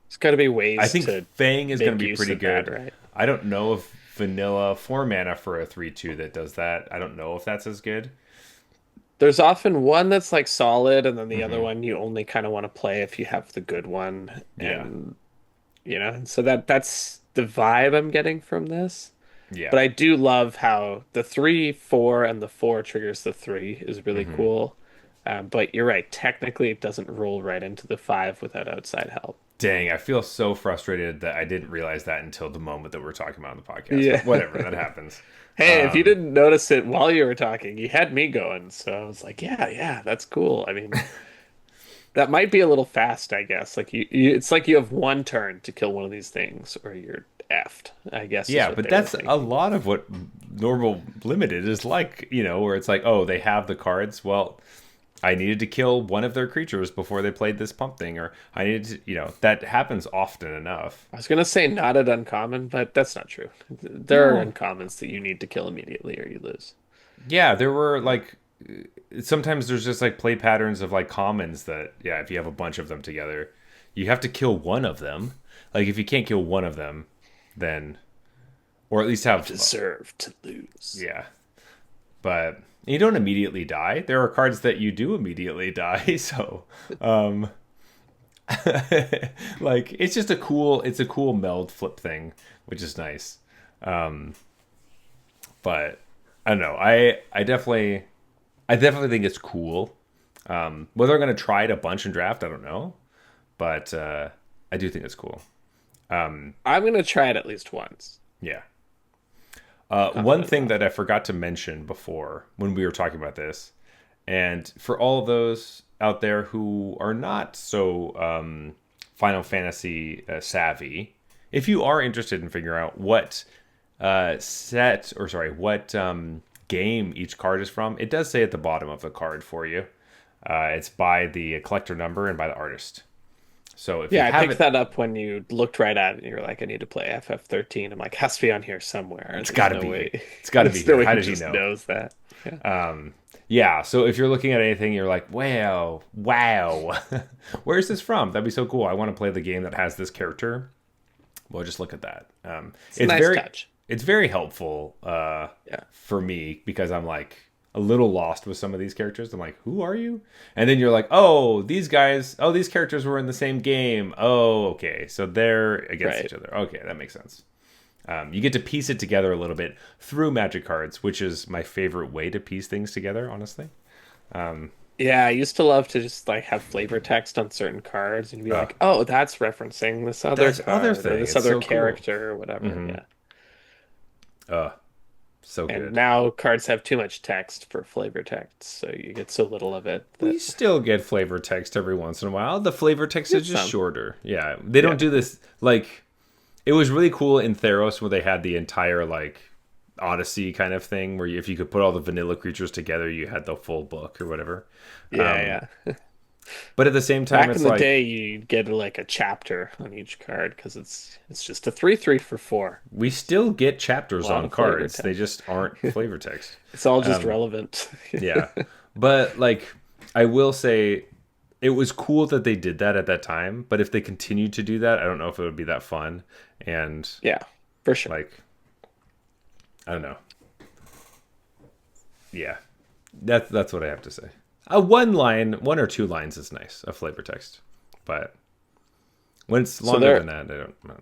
Speaker 2: there's got to be
Speaker 1: I
Speaker 2: ways
Speaker 1: think
Speaker 2: to
Speaker 1: Fang is gonna
Speaker 2: make
Speaker 1: be
Speaker 2: use
Speaker 1: pretty
Speaker 2: of that,
Speaker 1: good.
Speaker 2: right?
Speaker 1: I don't know if vanilla 4 mana for a 3/2 that does that. I don't know if that's as good.
Speaker 2: There's often one that's like solid, and then the other
Speaker 1: Hmm.
Speaker 2: one you only kind of want to play if you have the good one.
Speaker 1: Yeah,
Speaker 2: And so that's the vibe I'm getting from this.
Speaker 1: yeah.
Speaker 2: But I do love how the 3, 4, and the 4 triggers the 3 is really
Speaker 1: Hmm.
Speaker 2: cool. But you're right, technically it doesn't roll right into the 5 without outside help.
Speaker 1: Dang, I feel so frustrated that I didn't realize that until the moment that we're talking about on the podcast. But
Speaker 2: Yeah.
Speaker 1: whatever, that happens.
Speaker 2: Hey, if you
Speaker 1: Um,
Speaker 2: didn't notice it while you were talking, you had me going. So I was like, yeah, yeah, that's cool. I mean, that might be a little fast, I guess. Like it's like you have one turn to kill one of these things, or you're effed, I guess is
Speaker 1: Yeah,
Speaker 2: what
Speaker 1: but
Speaker 2: they were
Speaker 1: that's a
Speaker 2: thinking.
Speaker 1: lot of what normal limited is like, where it's like, oh, they have the cards. Well, I needed to kill one of their creatures before they played this pump thing, or I needed to, that happens often enough.
Speaker 2: I was gonna say not an uncommon, but that's not true. There are
Speaker 1: No.
Speaker 2: uncommons that you need to kill immediately or you lose.
Speaker 1: Yeah, there were like sometimes there's just like play patterns of like commons that, yeah, if you have a bunch of them together, you have to kill one of them. Like if you can't kill one of them, then or at least
Speaker 2: You
Speaker 1: have
Speaker 2: deserve to lose.
Speaker 1: yeah. But you don't immediately die. There are cards that you do immediately die. So, um, like it's a cool meld flip thing, which is nice. Um, but I don't know. I definitely think it's cool. Whether I'm gonna try it a bunch in draft, I don't know. But I do think it's cool.
Speaker 2: I'm gonna try it at least once.
Speaker 1: Yeah. One
Speaker 2: Confident
Speaker 1: thing
Speaker 2: enough.
Speaker 1: that I forgot to mention before when we were talking about this, and for all of those out there who are not so Final Fantasy savvy, if you are interested in figuring out what game each card is from, it does say at the bottom of the card for you. It's by the collector number and by the artist. So if you
Speaker 2: Yeah, I
Speaker 1: have
Speaker 2: picked
Speaker 1: it,
Speaker 2: that up when you looked right at it and you're like, I need to play FF13. I'm like, has to be on here somewhere.
Speaker 1: it's got
Speaker 2: There's
Speaker 1: to
Speaker 2: no
Speaker 1: be.
Speaker 2: way.
Speaker 1: It's got to be
Speaker 2: There's no
Speaker 1: here.
Speaker 2: way
Speaker 1: How
Speaker 2: he
Speaker 1: did he
Speaker 2: just
Speaker 1: know?
Speaker 2: knows that. Yeah.
Speaker 1: Yeah. So if you're looking at anything, you're like, wow, wow, where's this from? That'd be so cool. I want to play the game that has this character. Well, just look at that.
Speaker 2: It's a nice touch.
Speaker 1: It's very helpful
Speaker 2: Yeah.
Speaker 1: for me because I'm like a little lost with some of these characters. I'm like, who are you? And then you're like, oh, these guys, oh, these characters were in the same game. Oh, okay, so they're against
Speaker 2: Right.
Speaker 1: each other. Okay, that makes sense. You get to piece it together a little bit through Magic cards, which is my favorite way to piece things together, honestly.
Speaker 2: Yeah, I used to love to just like have flavor text on certain cards and be
Speaker 1: Uh,
Speaker 2: like, oh, that's referencing this other
Speaker 1: That's other
Speaker 2: card or
Speaker 1: thing.
Speaker 2: this
Speaker 1: It's
Speaker 2: other
Speaker 1: so cool.
Speaker 2: character or whatever.
Speaker 1: Mhm.
Speaker 2: Yeah.
Speaker 1: Uh, so
Speaker 2: And
Speaker 1: good.
Speaker 2: now cards have too much text for flavor text, so you get so little of it
Speaker 1: We
Speaker 2: that
Speaker 1: still get flavor text every once in a while. The flavor text
Speaker 2: you
Speaker 1: is
Speaker 2: get
Speaker 1: just
Speaker 2: some.
Speaker 1: shorter. Yeah, they
Speaker 2: Yeah.
Speaker 1: don't do this like it was really cool in Theros where they had the entire like Odyssey kind of thing where if you could put all the vanilla creatures together, you had the full book or whatever.
Speaker 2: Yeah, yeah.
Speaker 1: But at the same time,
Speaker 2: Back
Speaker 1: it's
Speaker 2: in the
Speaker 1: like
Speaker 2: day, you get like a chapter on each card because it's just a 3/3 for 4.
Speaker 1: we still get
Speaker 2: A
Speaker 1: chapters
Speaker 2: lot
Speaker 1: on
Speaker 2: of flavor
Speaker 1: cards. They
Speaker 2: text.
Speaker 1: just aren't flavor text.
Speaker 2: It's all just
Speaker 1: Um,
Speaker 2: relevant.
Speaker 1: Yeah. But like I will say it was cool that they did that at that time, but if they continued to do that, I don't know if it would be that fun. And
Speaker 2: Yeah, for sure.
Speaker 1: like I don't know. Yeah. That's what I have to say. One or two lines is nice, a flavor text. But when it's
Speaker 2: So
Speaker 1: longer
Speaker 2: there,
Speaker 1: than that, I don't know.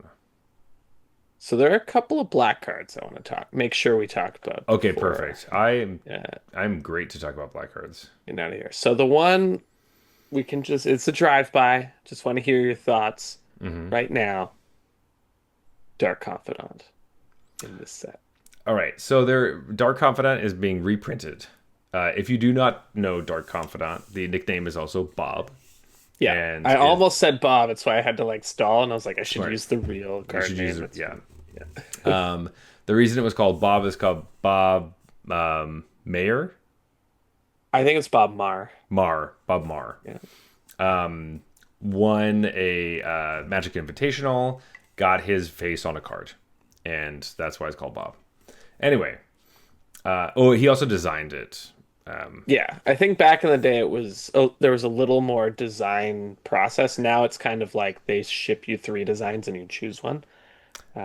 Speaker 2: so there are a couple of black cards I want to make sure we talk about
Speaker 1: Okay,
Speaker 2: before
Speaker 1: perfect.
Speaker 2: uh,
Speaker 1: I'm great to talk about black cards.
Speaker 2: getting out of here. So the one we can it's a drive-by. Just want to hear your thoughts
Speaker 1: Hmm.
Speaker 2: right now. Dark Confidant in this set.
Speaker 1: All right, so their Dark Confidant is being reprinted. If you do not know Dark Confidant, the nickname is also Bob,
Speaker 2: Yeah,
Speaker 1: and
Speaker 2: I almost said Bob. That's why I had to like stall, and I was like, I should
Speaker 1: Smart.
Speaker 2: use the real
Speaker 1: you
Speaker 2: card
Speaker 1: should
Speaker 2: name.
Speaker 1: use it.
Speaker 2: It's
Speaker 1: Yeah.
Speaker 2: yeah.
Speaker 1: The reason it was called Bob is called Bob Mayer
Speaker 2: I think it's Bob Marr.
Speaker 1: Bob Marr.
Speaker 2: Yeah.
Speaker 1: Won a Magic Invitational, got his face on a card, and that's why it's called Bob. Anyway, he also designed it.
Speaker 2: Yeah, I think back in the day it was there was a little more design process. Now it's kind of like they ship you 3 designs and you choose one.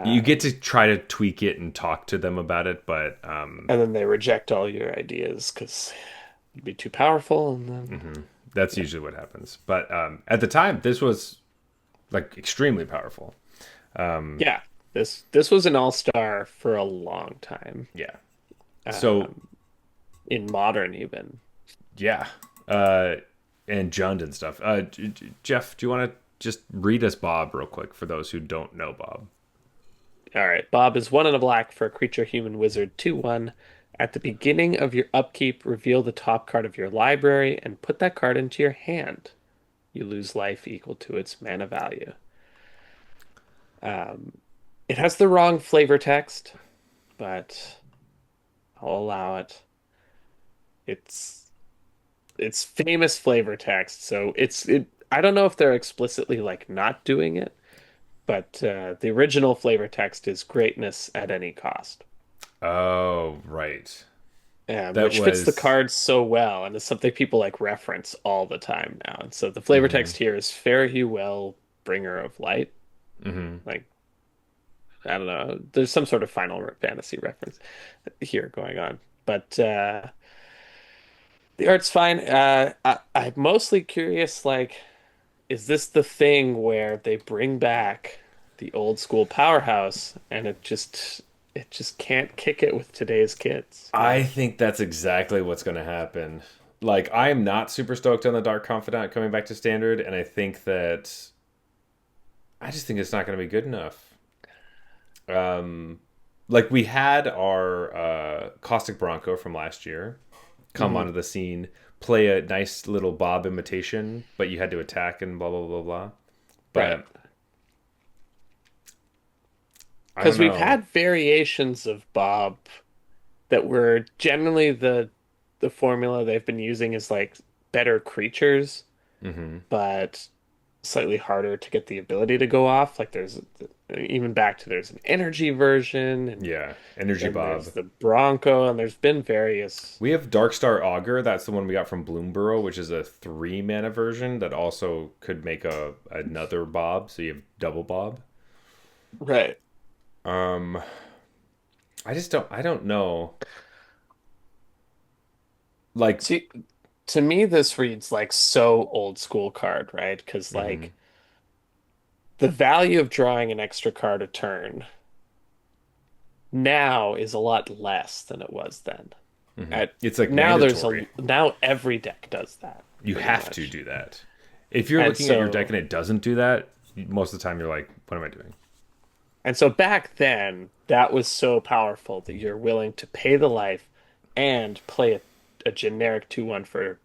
Speaker 1: You get to try to tweak it and talk to them about it, but
Speaker 2: And then they reject all your ideas because you'd be too powerful. And then
Speaker 1: that's usually what happens. But at the time, this was like extremely powerful.
Speaker 2: yeah, this was an all-star for a long time.
Speaker 1: Yeah. So
Speaker 2: In modern even.
Speaker 1: yeah, and Jund and stuff. Jeff, do you want to just read us Bob real quick for those who don't know Bob?
Speaker 2: All right, Bob is 1 and a black for a creature human wizard 2/1. At the beginning of your upkeep, reveal the top card of your library and put that card into your hand. You lose life equal to its mana value. It has the wrong flavor text, but I'll allow it. It's famous flavor text, so I don't know if they're explicitly like not doing it, but the original flavor text is greatness at any cost.
Speaker 1: Oh, right. That
Speaker 2: Which fits the
Speaker 1: was
Speaker 2: cards so well, and it's something people like reference all the time now. And so the flavor text here is fare you well, bringer of light.
Speaker 1: mhm.
Speaker 2: Like I don't know, there's some sort of Final Fantasy reference here going on, but the art's fine. I'm mostly curious, like, is this the thing where they bring back the old school powerhouse and it just can't kick it with today's kids?
Speaker 1: I think that's exactly what's going to happen. Like, I am not super stoked on the Dark Confidant coming back to standard, and I think that I just think it's not going to be good enough. Like we had our Caustic Bronco from last year come onto the scene, play a nice little Bob imitation, but you had to attack and blah blah blah blah. But
Speaker 2: Right.
Speaker 1: I don't
Speaker 2: Because we've
Speaker 1: know.
Speaker 2: had variations of Bob that were generally the formula they've been using is like better creatures,
Speaker 1: Hmm.
Speaker 2: but slightly harder to get the ability to go off. Like even back to there's an energy version, and
Speaker 1: Yeah, Energy
Speaker 2: then there's
Speaker 1: Bob.
Speaker 2: the Bronco, and there's been various.
Speaker 1: We have Darkstar Augur. That's the one we got from Bloomborough, which is a 3 mana version that also could make another Bob. So you have double Bob.
Speaker 2: Right.
Speaker 1: Um, I don't know. Like,
Speaker 2: See, to me, this reads like so old school card, right? Because
Speaker 1: mhm,
Speaker 2: like the value of drawing an extra card a turn now is a lot less than it was then.
Speaker 1: mhm.
Speaker 2: At
Speaker 1: It's like
Speaker 2: now
Speaker 1: mandatory.
Speaker 2: now every deck does that
Speaker 1: You
Speaker 2: pretty
Speaker 1: have to
Speaker 2: much.
Speaker 1: do that. If you're
Speaker 2: And
Speaker 1: looking at your deck
Speaker 2: so
Speaker 1: and it doesn't do that, most of the time you're like, what am I doing?
Speaker 2: and so back then that was so powerful that you're willing to pay the life and play a generic 2/1 for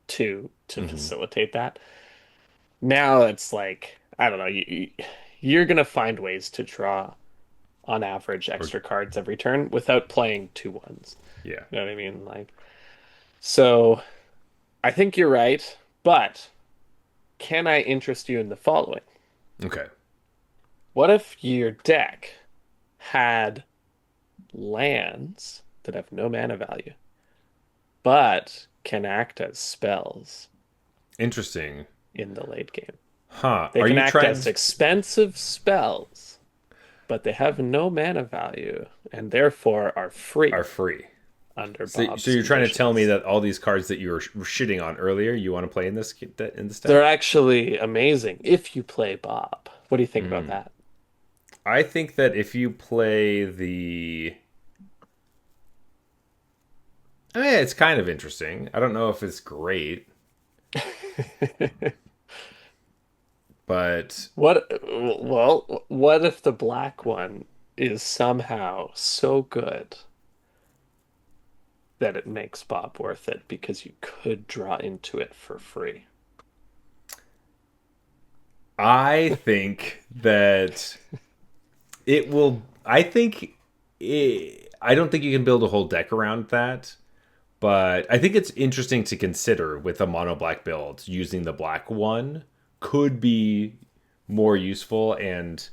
Speaker 2: 2 to
Speaker 1: Hmm.
Speaker 2: facilitate that. Now it's like I don't know, you're gonna find ways to draw on average
Speaker 1: Or
Speaker 2: extra cards every turn without playing 2/1s.
Speaker 1: yeah.
Speaker 2: You know what I mean? Like so I think you're right, but can I interest you in the following?
Speaker 1: Okay.
Speaker 2: What if your deck had lands that have no mana value, but can act as spells
Speaker 1: Interesting.
Speaker 2: in the late game?
Speaker 1: Huh.
Speaker 2: They
Speaker 1: Are
Speaker 2: can
Speaker 1: you
Speaker 2: act
Speaker 1: trying
Speaker 2: as expensive spells, but they have no mana value and therefore are
Speaker 1: are
Speaker 2: free
Speaker 1: free?
Speaker 2: under
Speaker 1: So
Speaker 2: Bob's
Speaker 1: you're trying to tell me
Speaker 2: conditions.
Speaker 1: that all these cards that you were shitting on earlier, you want to play in this
Speaker 2: They're
Speaker 1: deck?
Speaker 2: actually amazing if you play Bob. What do you think about
Speaker 1: Mm.
Speaker 2: that?
Speaker 1: I think that if you play the, it's kind of interesting. I don't know if it's great, but
Speaker 2: What if the black one is somehow so good that it makes Bob worth it because you could draw into it for free?
Speaker 1: I think that it will. I don't think you can build a whole deck around that. But I think it's interesting to consider with a mono black build using the black one could be more useful, and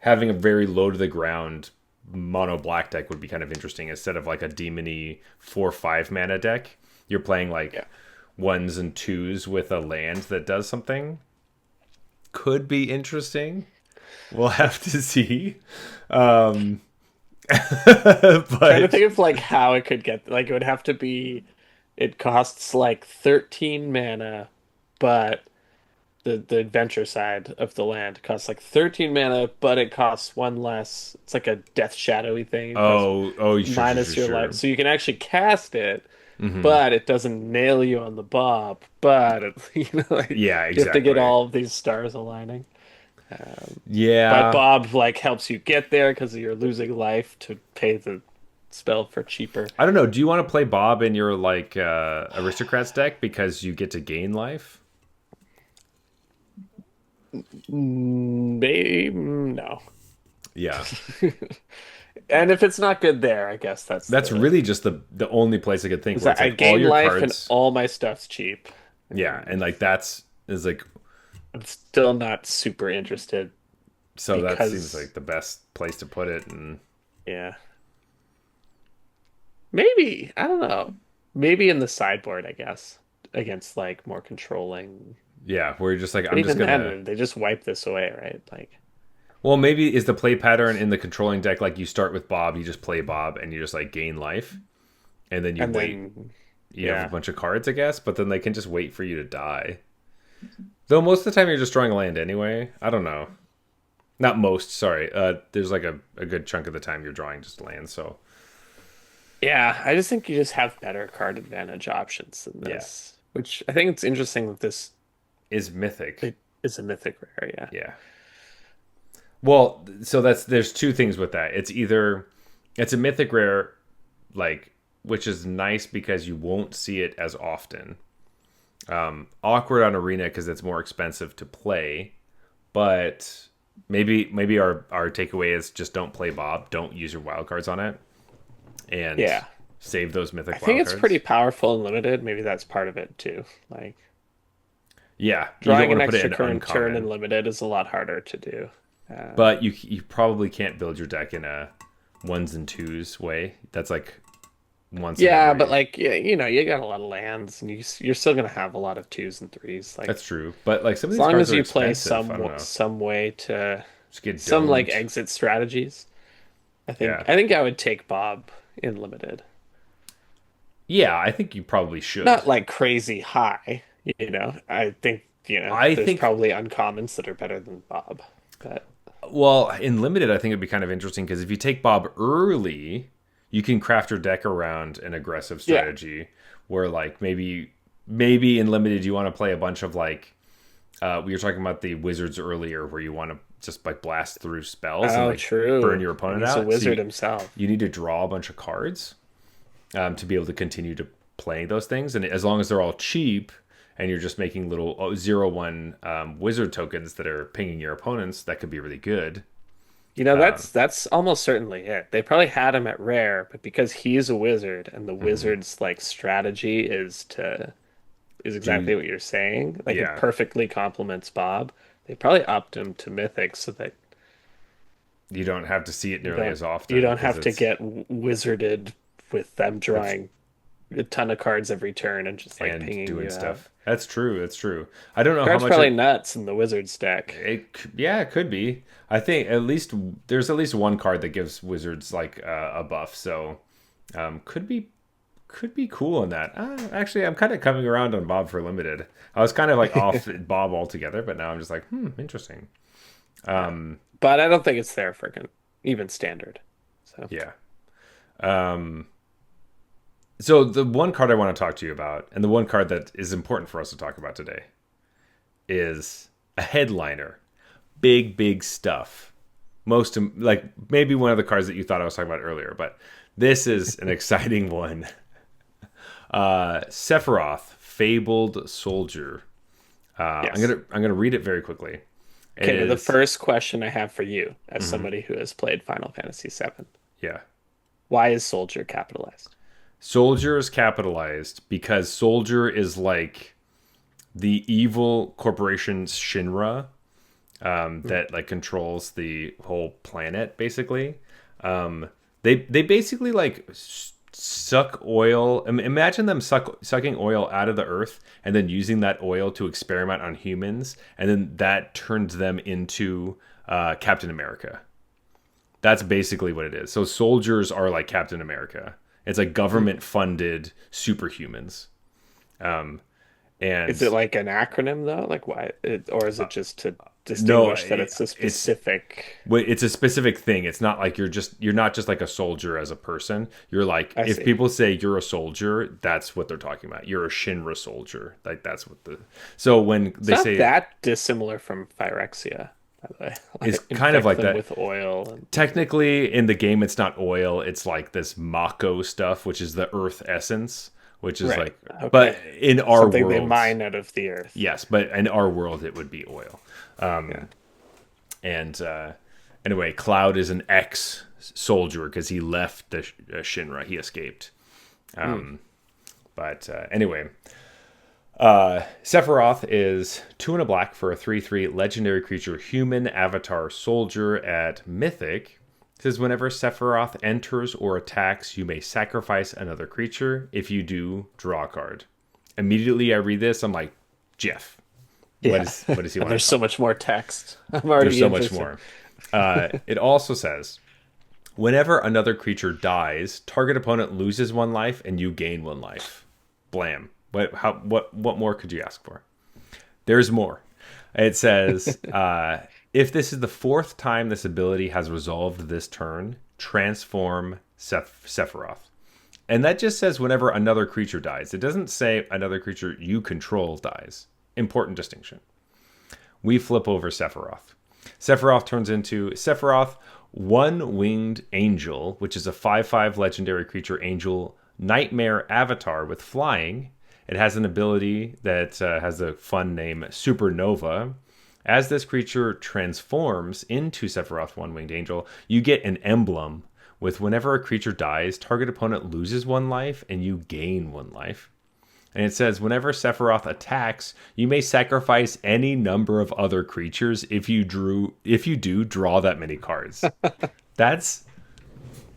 Speaker 1: having a very low to the ground mono black deck would be kind of interesting instead of like a demony 4/5 mana deck. You're playing like
Speaker 2: Yeah.
Speaker 1: ones and twos with a land that does something. Could be interesting. We'll have to see. Um,
Speaker 2: Trying to
Speaker 1: but
Speaker 2: think of like how it could get like it would have to be it costs like 13 mana, but the adventure side of the land costs like 13 mana, but it costs one less. It's like a death shadowy thing. It costs
Speaker 1: sure, sure, sure,
Speaker 2: minus your life.
Speaker 1: sure.
Speaker 2: So you can actually cast it,
Speaker 1: Hmm.
Speaker 2: but it doesn't nail you on the bob. But it, like,
Speaker 1: Yeah,
Speaker 2: you have to get
Speaker 1: exactly.
Speaker 2: all of these stars aligning. But
Speaker 1: Yeah.
Speaker 2: Bob like helps you get there because you're losing life to pay the spell for cheaper.
Speaker 1: I don't know. Do you want to play Bob in your like aristocrats deck because you get to gain life?
Speaker 2: Maybe no.
Speaker 1: Yeah.
Speaker 2: And if it's not good there, I guess that's
Speaker 1: That's
Speaker 2: the
Speaker 1: really just the only place I could think
Speaker 2: is
Speaker 1: where
Speaker 2: that
Speaker 1: it's
Speaker 2: I
Speaker 1: like all
Speaker 2: gain
Speaker 1: your
Speaker 2: life and
Speaker 1: cards.
Speaker 2: all my stuff's cheap.
Speaker 1: Yeah, and
Speaker 2: And
Speaker 1: like that's is like
Speaker 2: I'm still not super interested
Speaker 1: so that seems
Speaker 2: because
Speaker 1: like the best place to put it. And
Speaker 2: yeah. Maybe, I don't know. Maybe in the sideboard, I guess, against like more controlling.
Speaker 1: yeah, where you're just like
Speaker 2: But
Speaker 1: I'm just
Speaker 2: even
Speaker 1: gonna.
Speaker 2: then, they just wipe this away, right? Like,
Speaker 1: Well, maybe is the play pattern in the controlling deck like you start with Bob, you just play Bob, and you just like gain life, and then you
Speaker 2: and
Speaker 1: wait.
Speaker 2: then
Speaker 1: You have a
Speaker 2: yeah,
Speaker 1: bunch of cards, I guess, but then they can just wait for you to die. Though most of the time you're just drawing land anyway. I don't know. Not most, sorry. There's like a good chunk of the time you're drawing just land. So
Speaker 2: yeah. I just think you just have better card advantage options than
Speaker 1: yeah,
Speaker 2: this, which I think it's interesting that this
Speaker 1: is mythic.
Speaker 2: it is a mythic rare. Yeah,
Speaker 1: Yeah. Well, so there's two things with that. It's either it's a mythic rare, like which is nice because you won't see it as often. Awkward on arena because it's more expensive to play, but maybe our takeaway is just don't play Bob. Don't use your wild cards on it. and
Speaker 2: Yeah.
Speaker 1: save those
Speaker 2: I
Speaker 1: mythic
Speaker 2: think
Speaker 1: wild
Speaker 2: it's pretty
Speaker 1: cards.
Speaker 2: powerful and limited. Maybe that's part of it too. Like
Speaker 1: Yeah, you don't
Speaker 2: drawing
Speaker 1: want
Speaker 2: an
Speaker 1: to put it
Speaker 2: extra
Speaker 1: in
Speaker 2: current turn in
Speaker 1: uncommon,
Speaker 2: limited is a lot harder to do. Uh,
Speaker 1: but you probably can't build your deck in a ones and twos way. That's like once in
Speaker 2: yeah, but
Speaker 1: every.
Speaker 2: like yeah, you got a lot of lands, and you're still gonna have a lot of twos and threes. Like
Speaker 1: That's true, but like some of
Speaker 2: as
Speaker 1: these
Speaker 2: long
Speaker 1: cards
Speaker 2: as
Speaker 1: are
Speaker 2: you play
Speaker 1: expensive. I don't know.
Speaker 2: some way to
Speaker 1: Just get
Speaker 2: some like
Speaker 1: domed.
Speaker 2: exit strategies.
Speaker 1: Yeah,
Speaker 2: I think I would take Bob in limited.
Speaker 1: yeah. I think you probably should.
Speaker 2: Not like crazy high, I think,
Speaker 1: I
Speaker 2: there's
Speaker 1: think.
Speaker 2: probably uncommons that are better than Bob. But
Speaker 1: Well, in limited, I think it'd be kind of interesting because if you take Bob early, you can craft your deck around an aggressive
Speaker 2: yeah.
Speaker 1: strategy where like maybe in limited you want to play a bunch of like we were talking about the wizards earlier where you want to just like blast through spells and
Speaker 2: Oh,
Speaker 1: like burn
Speaker 2: true.
Speaker 1: your
Speaker 2: And
Speaker 1: opponent
Speaker 2: he's a
Speaker 1: out. So
Speaker 2: wizard himself.
Speaker 1: you need to draw a bunch of cards to be able to continue to play those things. And as long as they're all cheap and you're just making little 0/1 wizard tokens that are pinging your opponents, that could be really good.
Speaker 2: That's almost certainly it. They probably had him at rare, but because he's a wizard and the
Speaker 1: Mhm.
Speaker 2: wizard's like strategy is
Speaker 1: Do
Speaker 2: exactly what you're saying. Like it
Speaker 1: yeah,
Speaker 2: perfectly complements Bob. They probably upped him to mythic so that
Speaker 1: you don't have to see it
Speaker 2: you
Speaker 1: nearly
Speaker 2: don't
Speaker 1: as
Speaker 2: you
Speaker 1: often
Speaker 2: don't
Speaker 1: because
Speaker 2: have to
Speaker 1: it's
Speaker 2: get wizarded with them
Speaker 1: with
Speaker 2: drawing a ton of cards every turn and just like
Speaker 1: and
Speaker 2: pinging
Speaker 1: doing
Speaker 2: you out.
Speaker 1: stuff. That's true. That's true. I don't know how
Speaker 2: Card's
Speaker 1: much
Speaker 2: probably
Speaker 1: it
Speaker 2: nuts in the wizard's deck.
Speaker 1: yeah, it could be. I think at least there's at least one card that gives wizards like a buff, so could be cool in that. Actually, I'm kind of coming around on Bob for limited. I was kind of like off Bob altogether, but now I'm just like, interesting.
Speaker 2: Yeah. But I don't think it's there for even standard. So
Speaker 1: Yeah. Um, so the one card I want to talk to you about, and the one card that is important for us to talk about today, is a headliner. Big stuff. Most like maybe one of the cards that you thought I was talking about earlier, but this is an exciting one. Sephiroth, Fabled Soldier.
Speaker 2: yes.
Speaker 1: I'm gonna read it very quickly. It
Speaker 2: Okay, the
Speaker 1: is
Speaker 2: first question I have for you, as
Speaker 1: mhm,
Speaker 2: somebody who has played Final Fantasy VII,
Speaker 1: yeah.
Speaker 2: why is soldier capitalized?
Speaker 1: Soldier is capitalized because Soldier is like the evil corporation Shinra
Speaker 2: Hmm.
Speaker 1: that like controls the whole planet basically. They basically like suck oil. Imagine them sucking oil out of the earth and then using that oil to experiment on humans, and then that turns them into Captain America. That's basically what it is. So soldiers are like Captain America. It's like
Speaker 2: Hmm.
Speaker 1: government funded superhumans. Um,
Speaker 2: Is it
Speaker 1: and
Speaker 2: like an acronym though? Like or is it just to
Speaker 1: no,
Speaker 2: distinguish that it's a specific?
Speaker 1: it's a specific thing. It's not like you're not just like a soldier as a person. You're like
Speaker 2: I
Speaker 1: if
Speaker 2: see.
Speaker 1: people say you're a soldier, that's what they're talking about. You're a Shinra soldier. Like that's what the so when
Speaker 2: It's
Speaker 1: they
Speaker 2: not
Speaker 1: say
Speaker 2: that dissimilar from Phyrexia, by the way.
Speaker 1: it's
Speaker 2: Like
Speaker 1: kind of
Speaker 2: infect
Speaker 1: like
Speaker 2: them
Speaker 1: that.
Speaker 2: with oil and
Speaker 1: Technically, in the game, it's not oil. It's like this Mako stuff, which is the Earth essence, which is
Speaker 2: right.
Speaker 1: like. But
Speaker 2: Okay.
Speaker 1: in our
Speaker 2: Something they
Speaker 1: world,
Speaker 2: mine out of the earth.
Speaker 1: yes, but in our world, it would be oil.
Speaker 2: Yeah.
Speaker 1: And anyway, Cloud is an ex soldier because he left the Shinra. He escaped.
Speaker 2: Hmm.
Speaker 1: But anyway, Sephiroth is 2 and a black for a 3/3 legendary creature, human avatar soldier at Mythic. It says whenever Sephiroth enters or attacks, you may sacrifice another creature. If you do, draw a card. Immediately I read this, I'm like, Jeff,
Speaker 2: Yeah.
Speaker 1: what does he
Speaker 2: And
Speaker 1: want to
Speaker 2: there's so
Speaker 1: accomplish?
Speaker 2: much more text. I'm
Speaker 1: There's
Speaker 2: already
Speaker 1: so much
Speaker 2: interested.
Speaker 1: more. It also says whenever another creature dies, target opponent loses 1 life and you gain 1 life. Blam. What more could you ask for? There's more. It says if this is the fourth time this ability has resolved this turn, transform Sephiroth. And that just says whenever another creature dies. It doesn't say another creature you control dies. Important distinction. We flip over Sephiroth. Sephiroth turns into Sephiroth, one winged angel, which is a 5/5 legendary creature angel nightmare avatar with flying. It has an ability that has a fun name, Supernova. As this creature transforms into Sephiroth, one winged angel, you get an emblem, with whenever a creature dies, target opponent loses 1 life and you gain 1 life. And it says whenever Sephiroth attacks, you may sacrifice any number of other creatures if you do draw that many cards. That's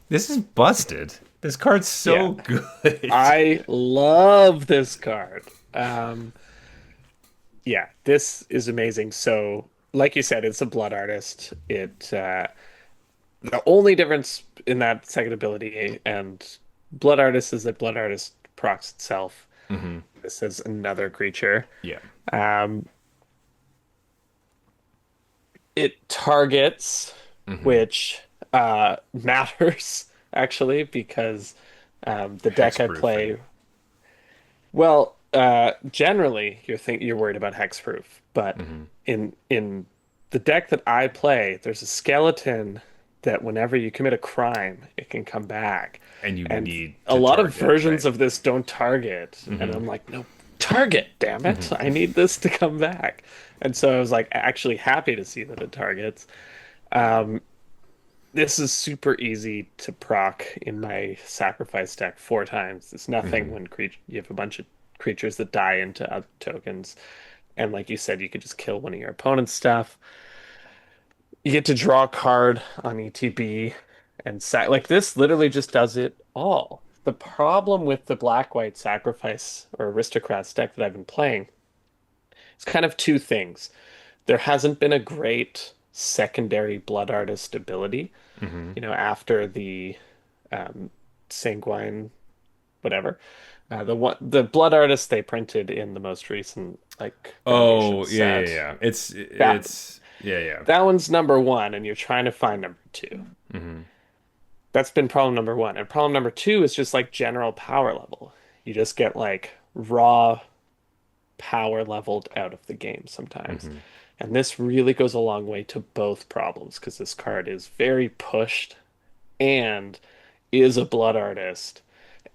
Speaker 1: this is busted. This card's
Speaker 2: Yeah.
Speaker 1: so good.
Speaker 2: I love this card. Yeah, this is amazing. So, like you said, it's a blood artist. The only difference in that second ability and blood artist is that blood artist procs itself. This is another creature.
Speaker 1: Yeah.
Speaker 2: Um, it targets, which matters actually because the deck I play.
Speaker 1: Hexproofing.
Speaker 2: Well, generally you're worried about hexproof, but in the deck that I play, there's a skeleton that whenever you commit a crime, it can come back.
Speaker 1: And you
Speaker 2: And
Speaker 1: need
Speaker 2: a
Speaker 1: to
Speaker 2: lot of
Speaker 1: target,
Speaker 2: versions
Speaker 1: right?
Speaker 2: of this don't target, and I'm like, no, target, damn it! I need this to come back. And so I was like actually happy to see that it targets. Um, this is super easy to proc in my sacrifice deck 4 times. It's nothing when you have a bunch of creatures that die into other tokens. And like you said, you could just kill one of your opponent's stuff. You get to draw a card on ETB and like this literally just does it all. The problem with the black white sacrifice or aristocrats deck that I've been playing is kind of two things. There hasn't been a great secondary blood artist ability, after the um, sanguine, whatever. The blood artist they printed in the most recent like Foundation
Speaker 1: Oh, yeah, yeah,
Speaker 2: set.
Speaker 1: yeah.
Speaker 2: That
Speaker 1: It's yeah, yeah.
Speaker 2: that one's number one, and you're trying to find number two. That's been problem number one. And problem number two is just like general power level. You just get like raw power leveled out of the game sometimes. And this really goes a long way to both problems because this card is very pushed and is a blood artist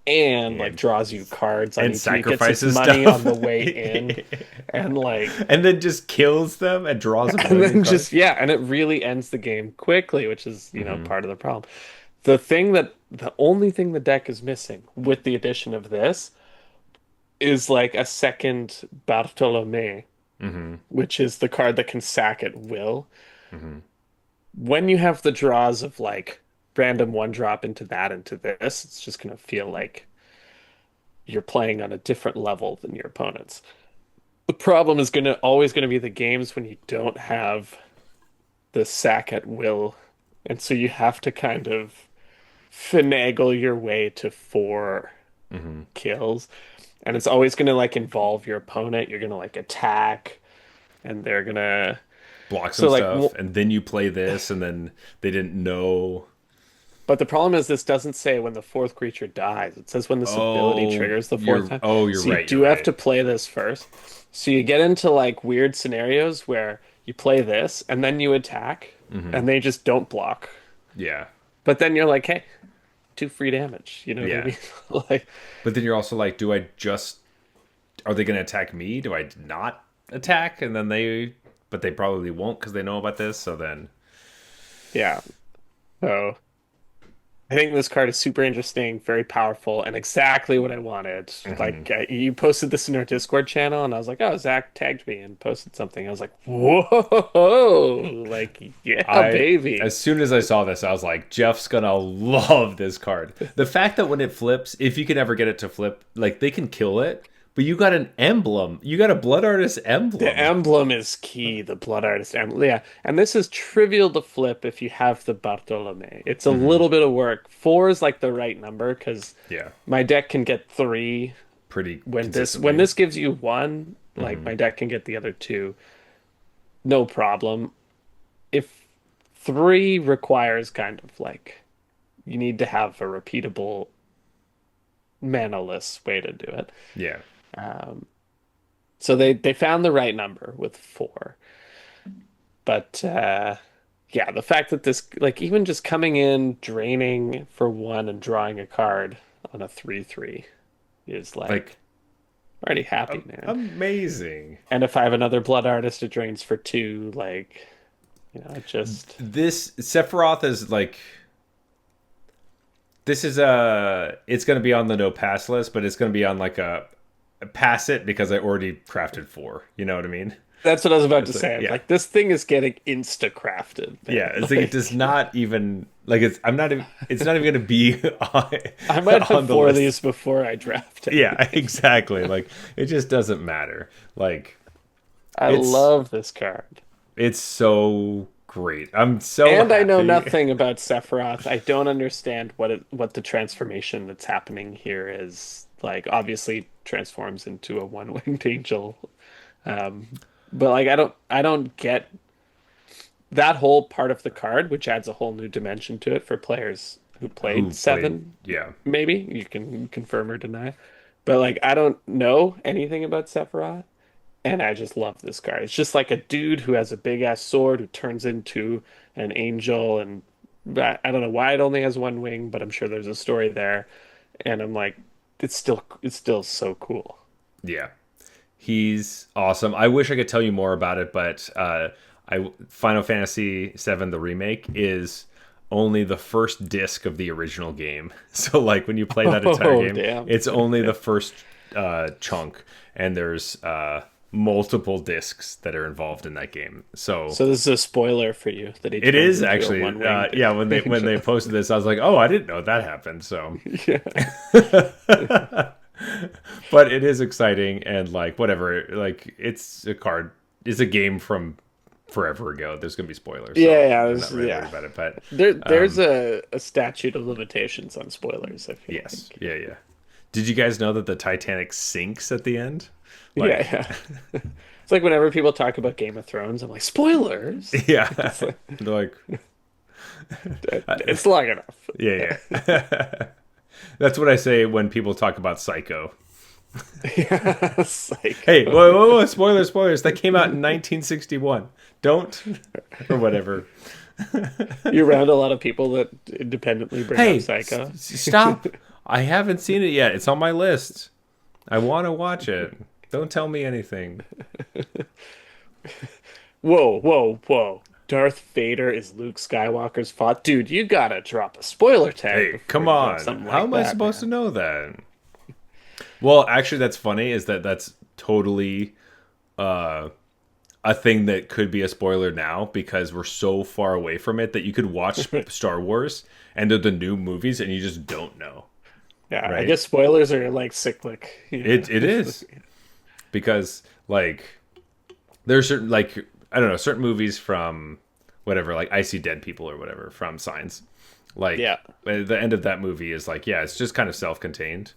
Speaker 2: and like
Speaker 1: And
Speaker 2: draws you cards on
Speaker 1: and
Speaker 2: ETB, gets its
Speaker 1: sacrifices
Speaker 2: money
Speaker 1: stuff.
Speaker 2: on the way in, and like
Speaker 1: And then just kills them and draws a
Speaker 2: and
Speaker 1: million
Speaker 2: then just
Speaker 1: cards.
Speaker 2: yeah, and it really ends the game quickly, which is, part of the problem. The only thing the deck is missing with the addition of this is like a second Bartolome, which is the card that can sack at will. When you have the draws of like random one drop into that into this, it's just gonna feel like you're playing on a different level than your opponents. The problem is always gonna be the games when you don't have the sack at will, and so you have to kind of finagle your way to 4 kills, and it's always gonna like involve your opponent. You're gonna like attack, and they're gonna
Speaker 1: Block some
Speaker 2: so like.
Speaker 1: stuff, and then you play this, and then they didn't know.
Speaker 2: But the problem is this doesn't say when the fourth creature dies. It says when this ability triggers the fourth time.
Speaker 1: You're
Speaker 2: So you
Speaker 1: right.
Speaker 2: do
Speaker 1: You're
Speaker 2: have
Speaker 1: right.
Speaker 2: to play this first. So you get into like weird scenarios where you play this and then you attack and they just don't block.
Speaker 1: Yeah,
Speaker 2: But then you're like, hey, 2 free damage. You know what I
Speaker 1: yeah.
Speaker 2: mean? Like,
Speaker 1: But then you're also like, do I just? Are they going to attack me? Do I not attack? And then but they probably won't because they know about this. So then,
Speaker 2: yeah. So I think this card is super interesting, very powerful, and exactly what I wanted. Like you posted this in our Discord channel, and I was like, "Oh, Zach tagged me and posted something." I was like, "Whoa!" Like, yeah, baby.
Speaker 1: as soon as I saw this, I was like, Jeff's gonna love this card. The fact that when it flips, if you can ever get it to flip, like they can kill it, but you got an emblem. You got a blood artist
Speaker 2: The
Speaker 1: emblem.
Speaker 2: emblem is key. The blood artist emblem, yeah. And this is trivial to flip if you have the Bartolome. It's a little bit of work. 4 is like the right number because
Speaker 1: Yeah,
Speaker 2: my deck can get 3
Speaker 1: pretty
Speaker 2: when this
Speaker 1: consistently.
Speaker 2: gives you 1. Like my deck can get the other 2, no problem. If 3 requires kind of like you need to have a repeatable mana-less way to do it.
Speaker 1: Yeah,
Speaker 2: So they found the right number with 4. But yeah, the fact that this like even just coming in, draining for 1 and drawing a card on a 3/3 is like
Speaker 1: like
Speaker 2: already happy, man.
Speaker 1: amazing.
Speaker 2: And if I have another blood artist, it drains for 2, like it just
Speaker 1: This Sephiroth is like this is it's going to be on the no pass list, but it's going to be on like a pass it because I already crafted 4. You know what I mean?
Speaker 2: That's what I was about to
Speaker 1: It's
Speaker 2: say.
Speaker 1: like,
Speaker 2: I'm
Speaker 1: yeah.
Speaker 2: like, this thing is getting insta crafted,
Speaker 1: Yeah,
Speaker 2: man.
Speaker 1: it's like it does not even like it's not even going to be
Speaker 2: I might
Speaker 1: on
Speaker 2: have
Speaker 1: the
Speaker 2: 4 of
Speaker 1: list.
Speaker 2: these before I draft
Speaker 1: Yeah,
Speaker 2: anything.
Speaker 1: exactly. Like it just doesn't matter. Like
Speaker 2: I
Speaker 1: it's
Speaker 2: love this card.
Speaker 1: it's so great. I'm so
Speaker 2: And I know
Speaker 1: happy.
Speaker 2: nothing about Sephiroth. I don't understand what the transformation that's happening here is. Like, obviously transforms into a one-winged angel. Um, but like I don't get that whole part of the card, which adds a whole new dimension to it for players who played
Speaker 1: Who played?
Speaker 2: seven,
Speaker 1: Yeah.
Speaker 2: maybe. You can confirm or deny. But like I don't know anything about Sephiroth, and I just love this card. It's just like a dude who has a big ass sword who turns into an angel, and I don't know why it only has one wing, but I'm sure there's a story there. And I'm like, it's still so cool.
Speaker 1: Yeah. He's awesome. I wish I could tell you more about it, but I Final Fantasy VII the remake is only the first disc of the original game. So like when you play that entire
Speaker 2: Oh,
Speaker 1: game,
Speaker 2: damn.
Speaker 1: it's only the first chunk, and there's multiple discs that are involved in that game. So
Speaker 2: So this is a spoiler for you that he
Speaker 1: it
Speaker 2: turns
Speaker 1: is
Speaker 2: into a
Speaker 1: actually
Speaker 2: one-winged
Speaker 1: yeah. When they
Speaker 2: angel.
Speaker 1: posted this, I was like, oh, I didn't know that happened. So
Speaker 2: Yeah.
Speaker 1: but it is exciting and like whatever, like it's a game from forever ago. There's gonna be spoilers, so
Speaker 2: Yeah, yeah,
Speaker 1: I'm not really worried
Speaker 2: yeah.
Speaker 1: about it. But
Speaker 2: There's a statute of limitations on spoilers, I feel
Speaker 1: yes,
Speaker 2: like.
Speaker 1: yeah. Did you guys know that the Titanic sinks at the end?
Speaker 2: Yeah,
Speaker 1: Like,
Speaker 2: yeah. It's like whenever people talk about Game of Thrones, I'm like, spoilers?
Speaker 1: yeah.
Speaker 2: It's like,
Speaker 1: They're like,
Speaker 2: it's long enough.
Speaker 1: yeah, yeah. That's what I say when people talk about Psycho.
Speaker 2: Yeah, it's
Speaker 1: Hey,
Speaker 2: like
Speaker 1: whoa, spoilers, spoilers. That came out in 1961. Don't or whatever.
Speaker 2: you're around a lot of people that independently bring up
Speaker 1: Hey,
Speaker 2: Psycho.
Speaker 1: stop. I haven't seen it yet. It's on my list. I want to watch it. Don't tell me anything.
Speaker 2: Whoa, whoa, whoa. Darth Vader is Luke Skywalker's father. Dude, you gotta drop a spoiler tag
Speaker 1: Hey,
Speaker 2: before
Speaker 1: come
Speaker 2: you drop
Speaker 1: on.
Speaker 2: something
Speaker 1: How
Speaker 2: like
Speaker 1: am I
Speaker 2: that,
Speaker 1: supposed to
Speaker 2: man.
Speaker 1: know that? Well, actually, that's funny. Is that's totally a thing that could be a spoiler now because we're so far away from it that you could watch Star Wars and they're the new movies and you just don't know,
Speaker 2: Yeah, I
Speaker 1: right?
Speaker 2: guess spoilers are like cyclic.
Speaker 1: It is because like there's certain like I don't know certain movies from whatever like I See Dead People or whatever from Signs. Like
Speaker 2: Yeah.
Speaker 1: the end of that movie is like yeah, it's just kind of self-contained.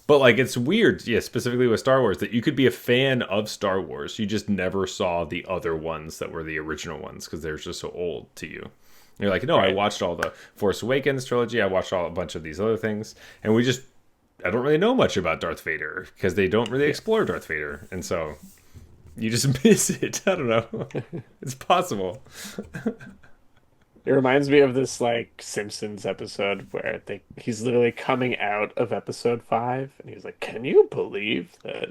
Speaker 1: But like it's weird, yeah, specifically with Star Wars that you could be a fan of Star Wars, you just never saw the other ones that were the original ones because they're just so old to you. You're like, no, I
Speaker 2: Right.
Speaker 1: watched all the Force Awakens trilogy, I watched all a bunch of these other things, and I don't really know much about Darth Vader because they don't really
Speaker 2: Yeah.
Speaker 1: explore Darth Vader, and so you just miss it. I don't know. It's possible.
Speaker 2: It reminds me of this like Simpsons episode where he's literally coming out of episode 5 and he's like, "Can you believe that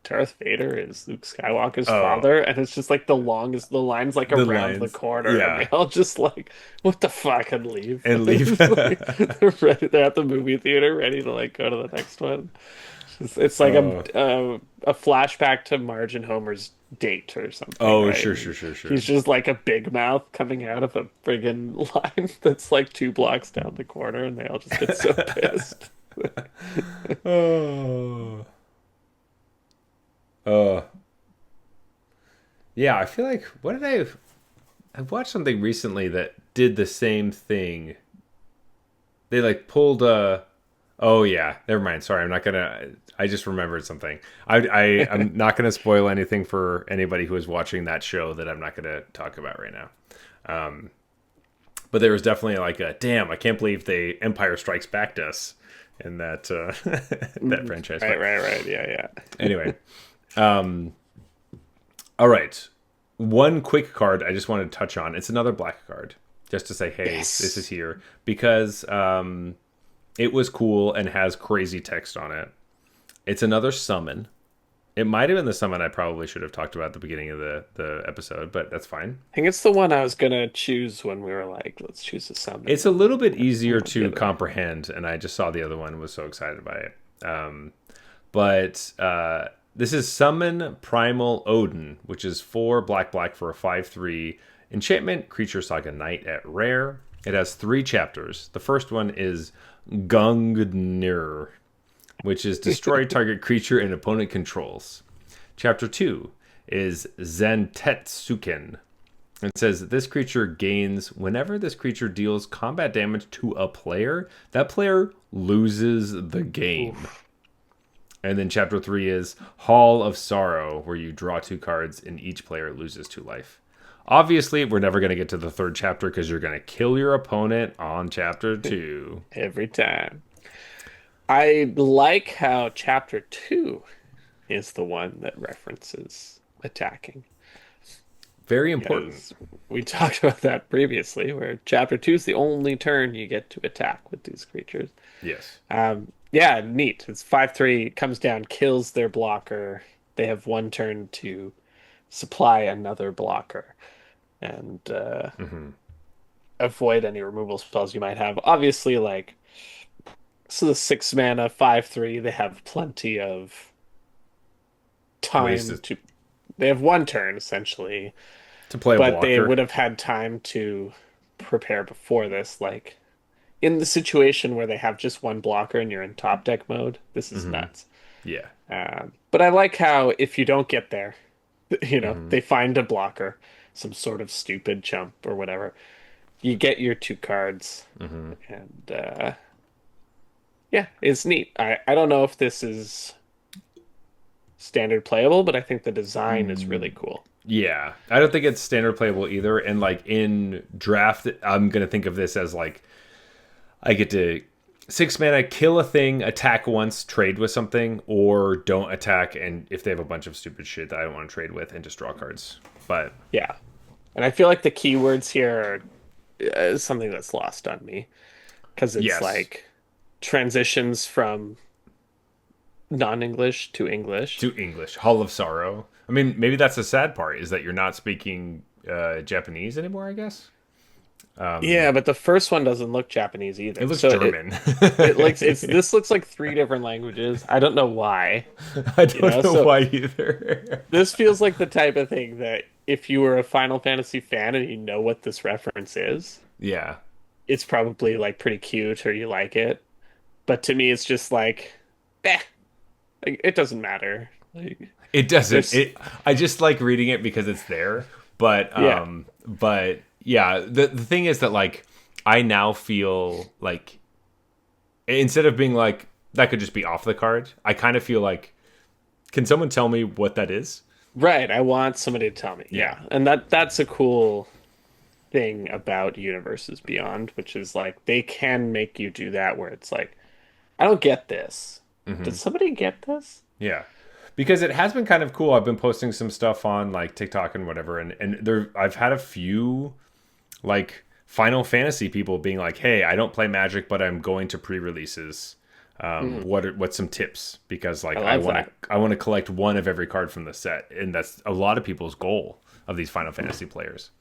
Speaker 2: Darth Vader is Luke Skywalker's
Speaker 1: Oh,
Speaker 2: father?" And it's just like the line's like
Speaker 1: the
Speaker 2: around the
Speaker 1: lines,
Speaker 2: corner and
Speaker 1: yeah,
Speaker 2: they all just like, "What the fuck?" and leave.
Speaker 1: and leave.
Speaker 2: It's like, they're at the movie theater ready to like go to the next one. It's like
Speaker 1: Oh,
Speaker 2: a flashback to Marge and Homer's date or something,
Speaker 1: oh,
Speaker 2: right?
Speaker 1: sure,
Speaker 2: And
Speaker 1: sure, sure, sure.
Speaker 2: he's just like a big mouth coming out of a friggin' line that's like 2 blocks down the corner, and they all just get so pissed.
Speaker 1: Oh. Uh, yeah, I feel like what did I watched something recently that did the same thing. They like pulled a oh yeah, never mind. Sorry, I'm not gonna I just remembered something. I'm not gonna spoil anything for anybody who is watching that show that I'm not gonna talk about right now. But there was definitely like a damn, I can't believe they Empire Strikes Back us in that that franchise.
Speaker 2: Right,
Speaker 1: But
Speaker 2: right, right. Yeah, yeah.
Speaker 1: anyway, all right. One quick card I just wanted to touch on. It's another black card, just to say, hey, this is
Speaker 2: Yes.
Speaker 1: here because it was cool and has crazy text on it. It's another summon. It might have been the summon I probably should have talked about at the beginning of the episode, but that's fine.
Speaker 2: I think it's the one I was gonna choose when we were like, let's choose a summon.
Speaker 1: It's a little bit
Speaker 2: I
Speaker 1: easier
Speaker 2: went the
Speaker 1: to
Speaker 2: other way.
Speaker 1: comprehend, and I just saw the other one and was so excited by it. But this is Summon Primal Odin, which is 4 black black for a 5/3 enchantment, creature saga knight at rare. It has 3 chapters. The first one is Gungnir, which is destroy target creature and opponent controls. Chapter 2 is Zentetsuken. It says that this creature gains whenever this creature deals combat damage to a player, that player loses the game.
Speaker 2: Oof.
Speaker 1: And then chapter 3 is Hall of Sorrow, where you draw 2 cards and each player loses 2 life. Obviously, we're never going to get to the 3rd chapter because you're going to kill your opponent on chapter 2.
Speaker 2: Every time. I like how chapter 2 is the one that references attacking.
Speaker 1: Very important.
Speaker 2: Because we talked about that previously, where chapter 2 is the only turn you get to attack with these creatures.
Speaker 1: Yes.
Speaker 2: Yeah, neat. It's 5/3, comes down, kills their blocker. They have 1 turn to supply another blocker and avoid any removal spells you might have. Obviously, like, so the 6 mana, 5/3, they have plenty of
Speaker 1: Ways
Speaker 2: time to. They have 1 turn, essentially,
Speaker 1: to play a
Speaker 2: but they
Speaker 1: blocker.
Speaker 2: would have had time to prepare before this. Like, in the situation where they have just 1 blocker and you're in top deck mode, this is nuts.
Speaker 1: Yeah.
Speaker 2: But I like how if you don't get there, they find a blocker, some sort of stupid chump or whatever. You get your 2 cards, and yeah, it's neat. I don't know if this is standard playable, but I think the design is really cool.
Speaker 1: Yeah. I don't think it's standard playable either. And like in draft, I'm going to think of this as like I get to 6 mana, kill a thing, attack once, trade with something, or don't attack. And if they have a bunch of stupid shit that I don't want to trade with, and just draw cards. But
Speaker 2: Yeah, and I feel like the keywords here are something that's lost on me because it's
Speaker 1: yes.
Speaker 2: like transitions from non-English to English.
Speaker 1: To English, Hall of Sorrow. I mean, maybe that's the sad part is that you're not speaking Japanese anymore, I guess.
Speaker 2: Yeah, but the first one doesn't look Japanese either.
Speaker 1: It looks
Speaker 2: So
Speaker 1: German.
Speaker 2: it looks this looks like 3 different languages. I don't know why.
Speaker 1: I don't know
Speaker 2: So
Speaker 1: why either.
Speaker 2: this feels like the type of thing that if you were a Final Fantasy fan and you know what this reference is,
Speaker 1: Yeah.
Speaker 2: it's probably like pretty cute or you like it. But to me, it's just like, eh, like, it doesn't matter. Like,
Speaker 1: It doesn't.
Speaker 2: there's
Speaker 1: I just like reading it because it's there. But
Speaker 2: yeah,
Speaker 1: but yeah, the thing is that like I now feel like instead of being like that could just be off the card, I kind of feel like can someone tell me what that is?
Speaker 2: right. I want somebody to tell me.
Speaker 1: Yeah.
Speaker 2: Yeah, and that's a cool thing about Universes Beyond, which is like they can make you do that where it's like, I don't get this. Did somebody get this?
Speaker 1: Yeah. Because it has been kind of cool. I've been posting some stuff on like TikTok and whatever and there I've had a few like Final Fantasy people being like, "Hey, I don't play Magic, but I'm going to pre-releases. What's some tips? Because like
Speaker 2: I love
Speaker 1: I want to collect one of every card from the set, and that's a lot of people's goal of these Final Fantasy players.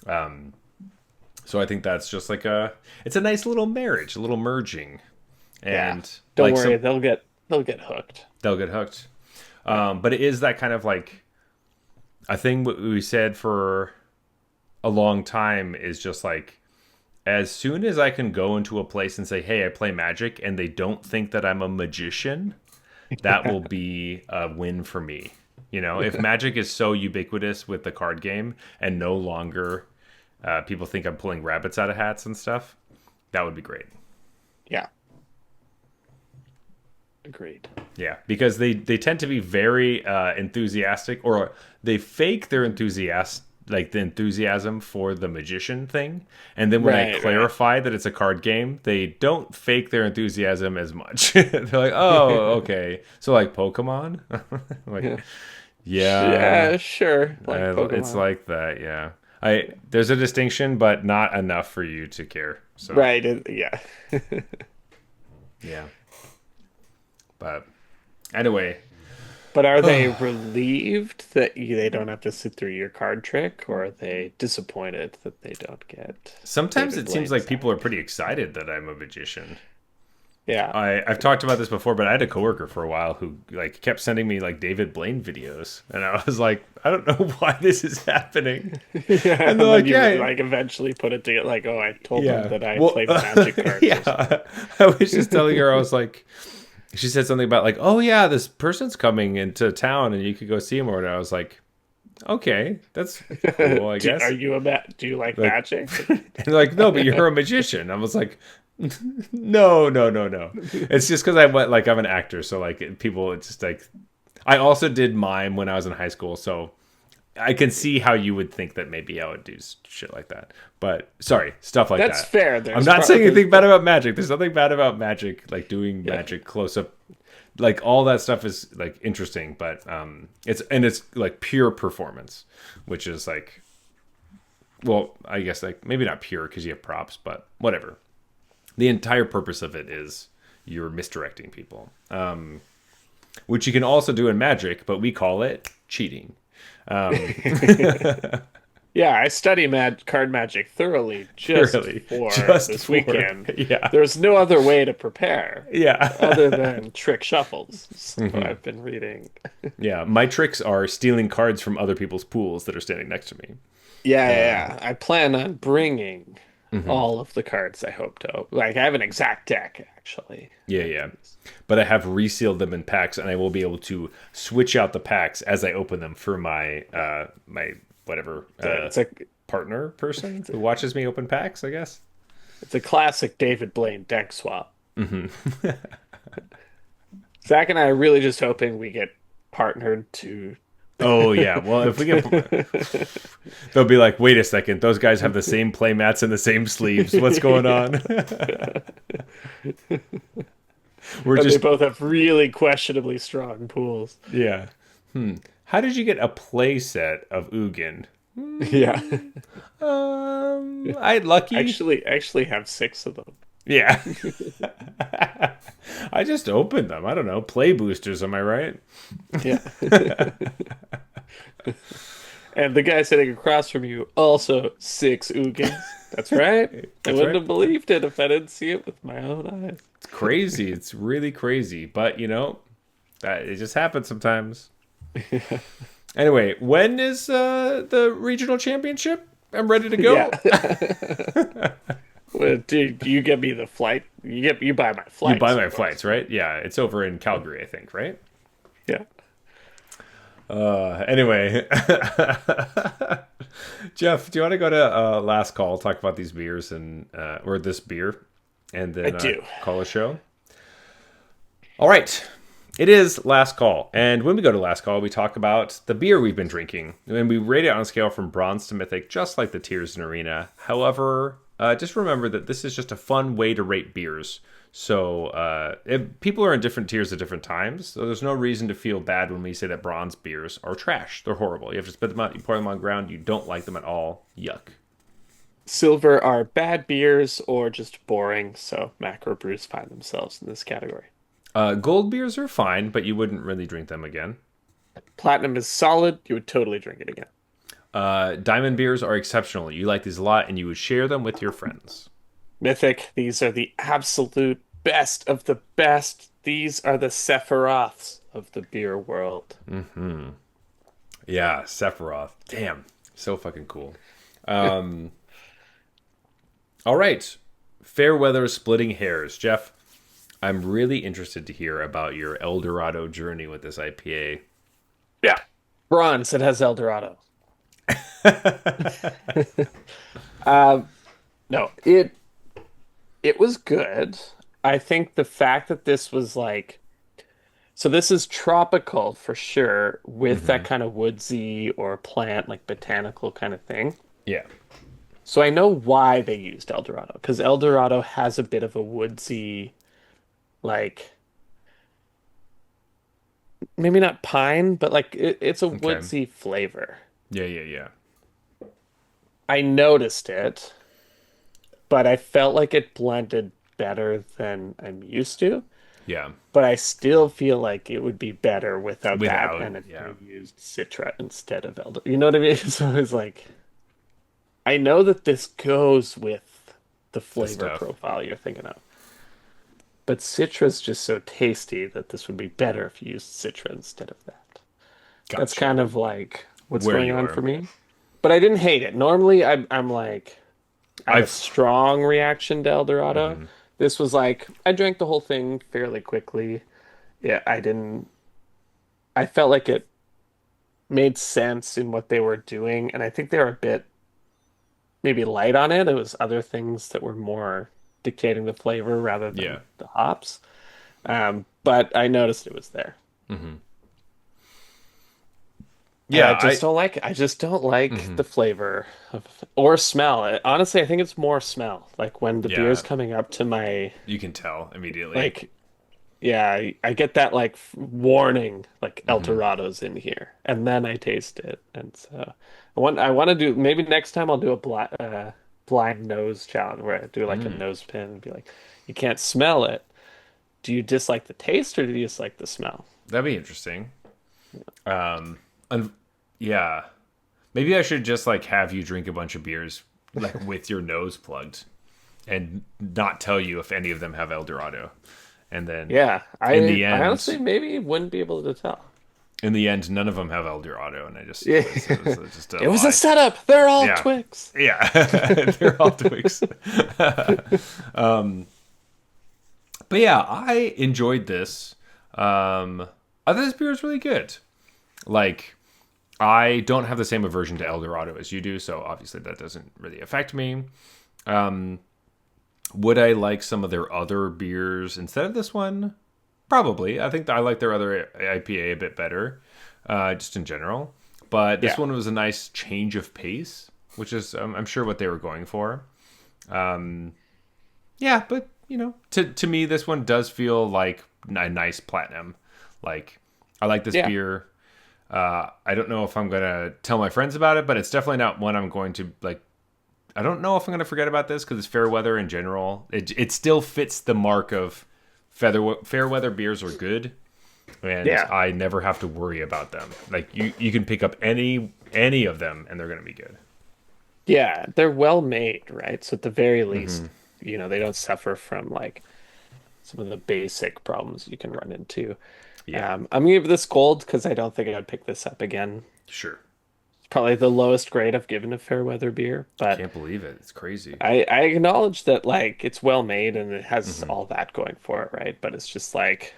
Speaker 1: So I think that's just like it's a nice little marriage, a little merging,
Speaker 2: Yeah.
Speaker 1: and
Speaker 2: Don't
Speaker 1: like
Speaker 2: worry, they'll get hooked.
Speaker 1: they'll get hooked. But it is that kind of like a thing we said for a long time is just like as soon as I can go into a place and say, "Hey, I play Magic," and they don't think that I'm a magician, that will be a win for me. You know, if Magic is so ubiquitous with the card game and no longer people think I'm pulling rabbits out of hats and stuff, that would be great.
Speaker 2: Yeah. Agreed.
Speaker 1: Yeah, because they tend to be very enthusiastic, or they fake their like the enthusiasm for the magician thing, and then when I
Speaker 2: Right,
Speaker 1: clarify that it's a card game, they don't fake their enthusiasm as much. They're like, "Oh, okay, so like Pokemon." Like,
Speaker 2: Yeah.
Speaker 1: yeah,
Speaker 2: Yeah, sure. Like
Speaker 1: it's
Speaker 2: Pokemon.
Speaker 1: like that. Yeah, there's a distinction, but not enough for you to care. So
Speaker 2: Right. Yeah.
Speaker 1: yeah, but anyway.
Speaker 2: But are they relieved that they don't have to sit through your card trick, or are they disappointed that they don't get
Speaker 1: Sometimes
Speaker 2: David
Speaker 1: it seems
Speaker 2: Blaine's
Speaker 1: like people are
Speaker 2: act?
Speaker 1: pretty excited that I'm a magician.
Speaker 2: Yeah.
Speaker 1: I've talked about this before, but I had a coworker for a while who like kept sending me like David Blaine videos, and I was like, I don't know why this is happening.
Speaker 2: Yeah,
Speaker 1: And they're
Speaker 2: and then
Speaker 1: like,
Speaker 2: you
Speaker 1: yeah,
Speaker 2: like eventually put it together, like, oh, I told them
Speaker 1: yeah.
Speaker 2: that I
Speaker 1: Well,
Speaker 2: played magic cards or something.
Speaker 1: yeah. I was just telling her, I was like, she said something about like, oh yeah, this person's coming into town, and you could go see him or whatever. I was like, okay, that's cool, I
Speaker 2: Are
Speaker 1: guess.
Speaker 2: you do you like
Speaker 1: Like,
Speaker 2: magic?
Speaker 1: and like, no, but you're a magician. I was like, no, no, no, no. It's just because I went like I'm an actor, so like people, it's just like I also did mime when I was in high school, so I can see how you would think that maybe I would do shit like that. But sorry, stuff like
Speaker 2: That's
Speaker 1: that.
Speaker 2: fair.
Speaker 1: I'm not saying anything bad about magic. There's nothing bad about magic, like doing
Speaker 2: Yeah.
Speaker 1: magic close up. Like all that stuff is like interesting, but it's like pure performance, which is like, well, I guess like maybe not pure because you have props, but whatever. The entire purpose of it is you're misdirecting people, which you can also do in magic, but we call it cheating. Um,
Speaker 2: Yeah, I study card magic thoroughly just
Speaker 1: really,
Speaker 2: for
Speaker 1: just
Speaker 2: this
Speaker 1: for
Speaker 2: weekend.
Speaker 1: yeah,
Speaker 2: There's no other way to prepare other
Speaker 1: yeah,
Speaker 2: than trick shuffles. So I've been reading.
Speaker 1: yeah. My tricks are stealing cards from other people's pools that are standing next to me.
Speaker 2: Yeah, yeah, yeah. I plan on bringing all of the cards I hope to. Like, I have an exact deck, actually.
Speaker 1: Yeah, yeah. But I have resealed them in packs, and I will be able to switch out the packs as I open them for my my whatever
Speaker 2: It's a
Speaker 1: partner person who watches me open packs. I guess.
Speaker 2: it's a classic David Blaine deck swap. Zach and I are really just hoping we get partnered to.
Speaker 1: Oh yeah. Well, if we get, they'll be like, wait a second, those guys have the same play mats and the same sleeves. What's going on? We're
Speaker 2: And they
Speaker 1: just
Speaker 2: both have really questionably strong pools.
Speaker 1: yeah. How did you get a play set of Ugin?
Speaker 2: Yeah.
Speaker 1: I lucky.
Speaker 2: Actually have six of them.
Speaker 1: Yeah. I just opened them. I don't know. Play boosters, am I right?
Speaker 2: Yeah. And the guy sitting across from you, also six Ugins. That's right. I
Speaker 1: That's
Speaker 2: wouldn't
Speaker 1: right.
Speaker 2: have believed it if I didn't see it with my own eyes.
Speaker 1: It's crazy. It's really crazy. But you know, that it just happens sometimes. Anyway, when is the regional championship? I'm ready to go.
Speaker 2: Yeah. Well, dude, you get me the flight. You buy my
Speaker 1: You
Speaker 2: flights.
Speaker 1: buy my
Speaker 2: of course.
Speaker 1: flights, right? Yeah, it's over in Calgary, I think, right?
Speaker 2: Yeah.
Speaker 1: Anyway, Jeff, do you want to go to last call, talk about these beers and or this beer, and
Speaker 2: I
Speaker 1: then
Speaker 2: do.
Speaker 1: call a show? All right. It is last call. And when we go to last call, we talk about the beer we've been drinking. And we rate it on a scale from bronze to mythic, just like the tiers in Arena. However, just remember that this is just a fun way to rate beers. So people are in different tiers at different times. So there's no reason to feel bad when we say that bronze beers are trash. They're horrible. You have to spit them out. You pour them on the ground. You don't like them at all. Yuck.
Speaker 2: Silver are bad beers or just boring, so macro brews find themselves in this category.
Speaker 1: Gold beers are fine, but you wouldn't really drink them again.
Speaker 2: Platinum is solid. You would totally drink it again.
Speaker 1: Diamond beers are exceptional. You like these a lot, and you would share them with your friends.
Speaker 2: Mythic, these are the absolute best of the best. These are the Sephiroths of the beer world.
Speaker 1: Yeah, Sephiroth. Damn, so fucking cool. All right, fair weather splitting hairs, Jeff. I'm really interested to hear about your El Dorado journey with this IPA.
Speaker 2: Yeah. Bronze, it has El Dorado. Um, no, it was good. I think the fact that this was like so this is tropical for sure with that kind of woodsy or plant like botanical kind of thing.
Speaker 1: Yeah.
Speaker 2: So I know why they used El Dorado because El Dorado has a bit of a woodsy like maybe not pine, but like it's a
Speaker 1: Okay.
Speaker 2: woodsy flavor.
Speaker 1: Yeah, yeah, yeah.
Speaker 2: I noticed it, but I felt like it blended better than I'm used to.
Speaker 1: Yeah.
Speaker 2: but I still feel like it would be better without that
Speaker 1: Without,
Speaker 2: and if
Speaker 1: yeah,
Speaker 2: they used Citra instead of Elder. You know what I mean? So it's like I know that this goes with the
Speaker 1: the
Speaker 2: flavor
Speaker 1: stuff.
Speaker 2: profile you're thinking of, but Citra's just so tasty that this would be better if you used Citra instead of that. That's
Speaker 1: Gotcha.
Speaker 2: kind of like what's
Speaker 1: Where
Speaker 2: going
Speaker 1: you
Speaker 2: on
Speaker 1: are.
Speaker 2: for me. But I didn't hate it. Normally, I'm like I have a
Speaker 1: I've.
Speaker 2: strong reaction to El Dorado.
Speaker 1: Mhm.
Speaker 2: This was like I drank the whole thing fairly quickly. Yeah, I didn't. I felt like it made sense in what they were doing, and I think they were a bit maybe light on it. It was other things that were more dictating the flavor rather than
Speaker 1: Yeah.
Speaker 2: the hops. But I noticed it was there.
Speaker 1: Hmm.
Speaker 2: And
Speaker 1: Yeah. I.
Speaker 2: I just don't like
Speaker 1: Mhm.
Speaker 2: the flavor of or smell. Honestly, I think it's more smell. Like when the beer is
Speaker 1: Yeah.
Speaker 2: coming up to my
Speaker 1: You can tell immediately.
Speaker 2: like yeah, I get that like warning like El
Speaker 1: Hmm.
Speaker 2: Dorado's in here. And then I taste it. And so I want to do maybe next time I'll do a blind nose challenge where I do like a
Speaker 1: Mm.
Speaker 2: nose pin and be like, you can't smell it. Do you dislike the taste or do you dislike the smell?
Speaker 1: That'd be interesting. Um. And yeah. Maybe I should just like have you drink a bunch of beers like with your nose plugged and not tell you if any of them have El Dorado. And then
Speaker 2: Yeah,
Speaker 1: in the
Speaker 2: I honestly
Speaker 1: end,
Speaker 2: maybe wouldn't be able to tell.
Speaker 1: none of them have El Dorado, and
Speaker 2: Yeah.
Speaker 1: it was just a
Speaker 2: It was a
Speaker 1: lie.
Speaker 2: setup. They're all
Speaker 1: Yeah,
Speaker 2: Twix.
Speaker 1: yeah, they're all twigs. But yeah, I enjoyed this. I thought this beer was really good. Like, I don't have the same aversion to El Dorado as you do, so obviously that doesn't really affect me. Would I like some of their other beers instead of this one? Probably. I think I like their other IPA a bit better, just in general. But this
Speaker 2: Yeah.
Speaker 1: one was a nice change of pace, which is, I'm sure, what they were going for. Yeah, but to me, this one does feel like a nice platinum. Like, I like this
Speaker 2: Yeah.
Speaker 1: beer. I don't know if I'm gonna tell my friends about it, but it's definitely not one I'm going to like. I don't know if I'm gonna forget about this because it's fair weather in general. It still fits the mark of fair weather beers are good, and
Speaker 2: Yeah.
Speaker 1: I never have to worry about them. Like you can pick up any of them and they're gonna be good.
Speaker 2: Yeah. They're well made, right? So at the very
Speaker 1: Hmm.
Speaker 2: least, they don't suffer from like some of the basic problems you can run into.
Speaker 1: Yeah,
Speaker 2: I'm gonna give this gold because I don't think I'd pick this up again.
Speaker 1: sure.
Speaker 2: It's probably the lowest grade I've given a Fairweather beer, but
Speaker 1: Can't believe it. It's crazy.
Speaker 2: I acknowledge that like it's well made and it has
Speaker 1: Hmm.
Speaker 2: all that going for it, right? But it's just like,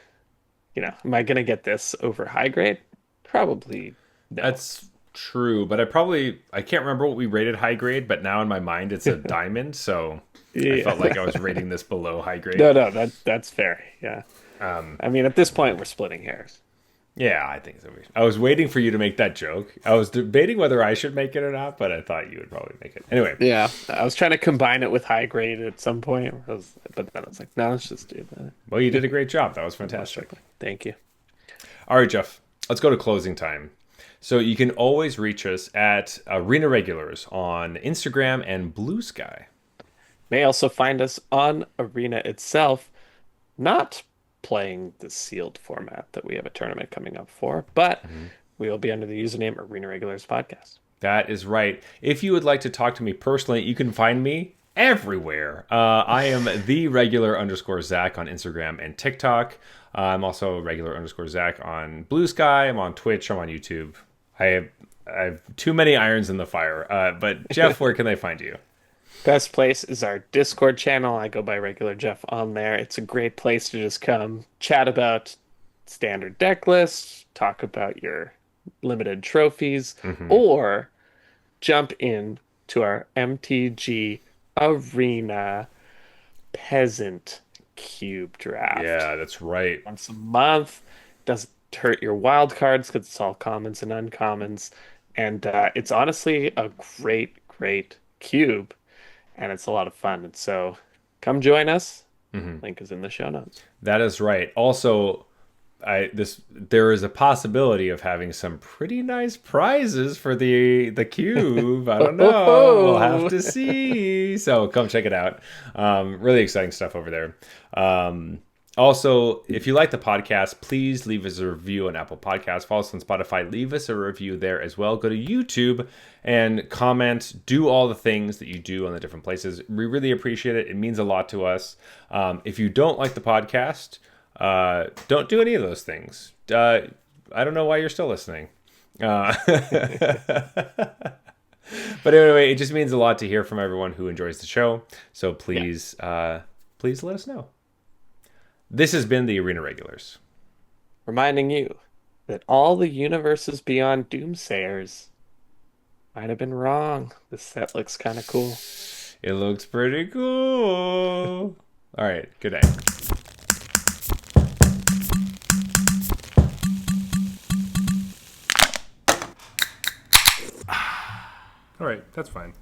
Speaker 2: am I gonna get this over high grade? Probably no.
Speaker 1: That's true, but I can't remember what we rated high grade, but now in my mind it's a diamond, so I felt like I
Speaker 2: Yeah.
Speaker 1: was rating this below high grade.
Speaker 2: No, that's fair. Yeah. I mean, at this point, we're splitting hairs.
Speaker 1: Yeah, I think so. I was waiting for you to make that joke. I was debating whether I should make it or not, but I thought you would probably make it. Anyway,
Speaker 2: Yeah, I was trying to combine it with high grade at some point, but then I was like, no, let's just do that.
Speaker 1: well, you did a great job. That was
Speaker 2: I'm not
Speaker 1: fantastic.
Speaker 2: struggling. Thank you.
Speaker 1: All right, Jeff, let's go to closing time. So you can always reach us at Arena Regulars on Instagram and Blue Sky.
Speaker 2: May also find us on Arena itself, not playing the sealed format that we have a tournament coming up for, but we will be under the username Arena Regulars Podcast.
Speaker 1: That is right. If you would like to talk to me personally, you can find me everywhere. I am the regular underscore Zach on Instagram and TikTok. I'm also regular underscore Zach on Blue Sky. I'm on Twitch. I'm on YouTube. I have too many irons in the fire. But Jeff, where can they find you?
Speaker 2: Best place is our Discord channel. I go by regular Jeff on there. It's a great place to just come chat about standard deck lists, talk about your limited trophies,
Speaker 1: Hmm.
Speaker 2: or jump in to our MTG Arena Peasant Cube draft.
Speaker 1: Yeah, that's right.
Speaker 2: Once a month. Doesn't hurt your wild cards because it's all commons and uncommons. And it's honestly a great cube. And it's a lot of fun. And so come join us. Link is in the show notes.
Speaker 1: That is right. Also, there is a possibility of having some pretty nice prizes for the cube. I don't know. We'll have to see. So come check it out. Really exciting stuff over there. Also, if you like the podcast, please leave us a review on Apple Podcasts. Follow us on Spotify. Leave us a review there as well. Go to YouTube and comment. Do all the things that you do on the different places. We really appreciate it. It means a lot to us. If you don't like the podcast, don't do any of those things. I don't know why you're still listening. But anyway, it just means a lot to hear from everyone who enjoys the show. So please, please let us know. This has been the Arena Regulars.
Speaker 2: Reminding you that all the universes beyond Doomsayers might have been wrong. This set looks kind of cool.
Speaker 1: It looks pretty cool. All right, good night. All right, that's fine.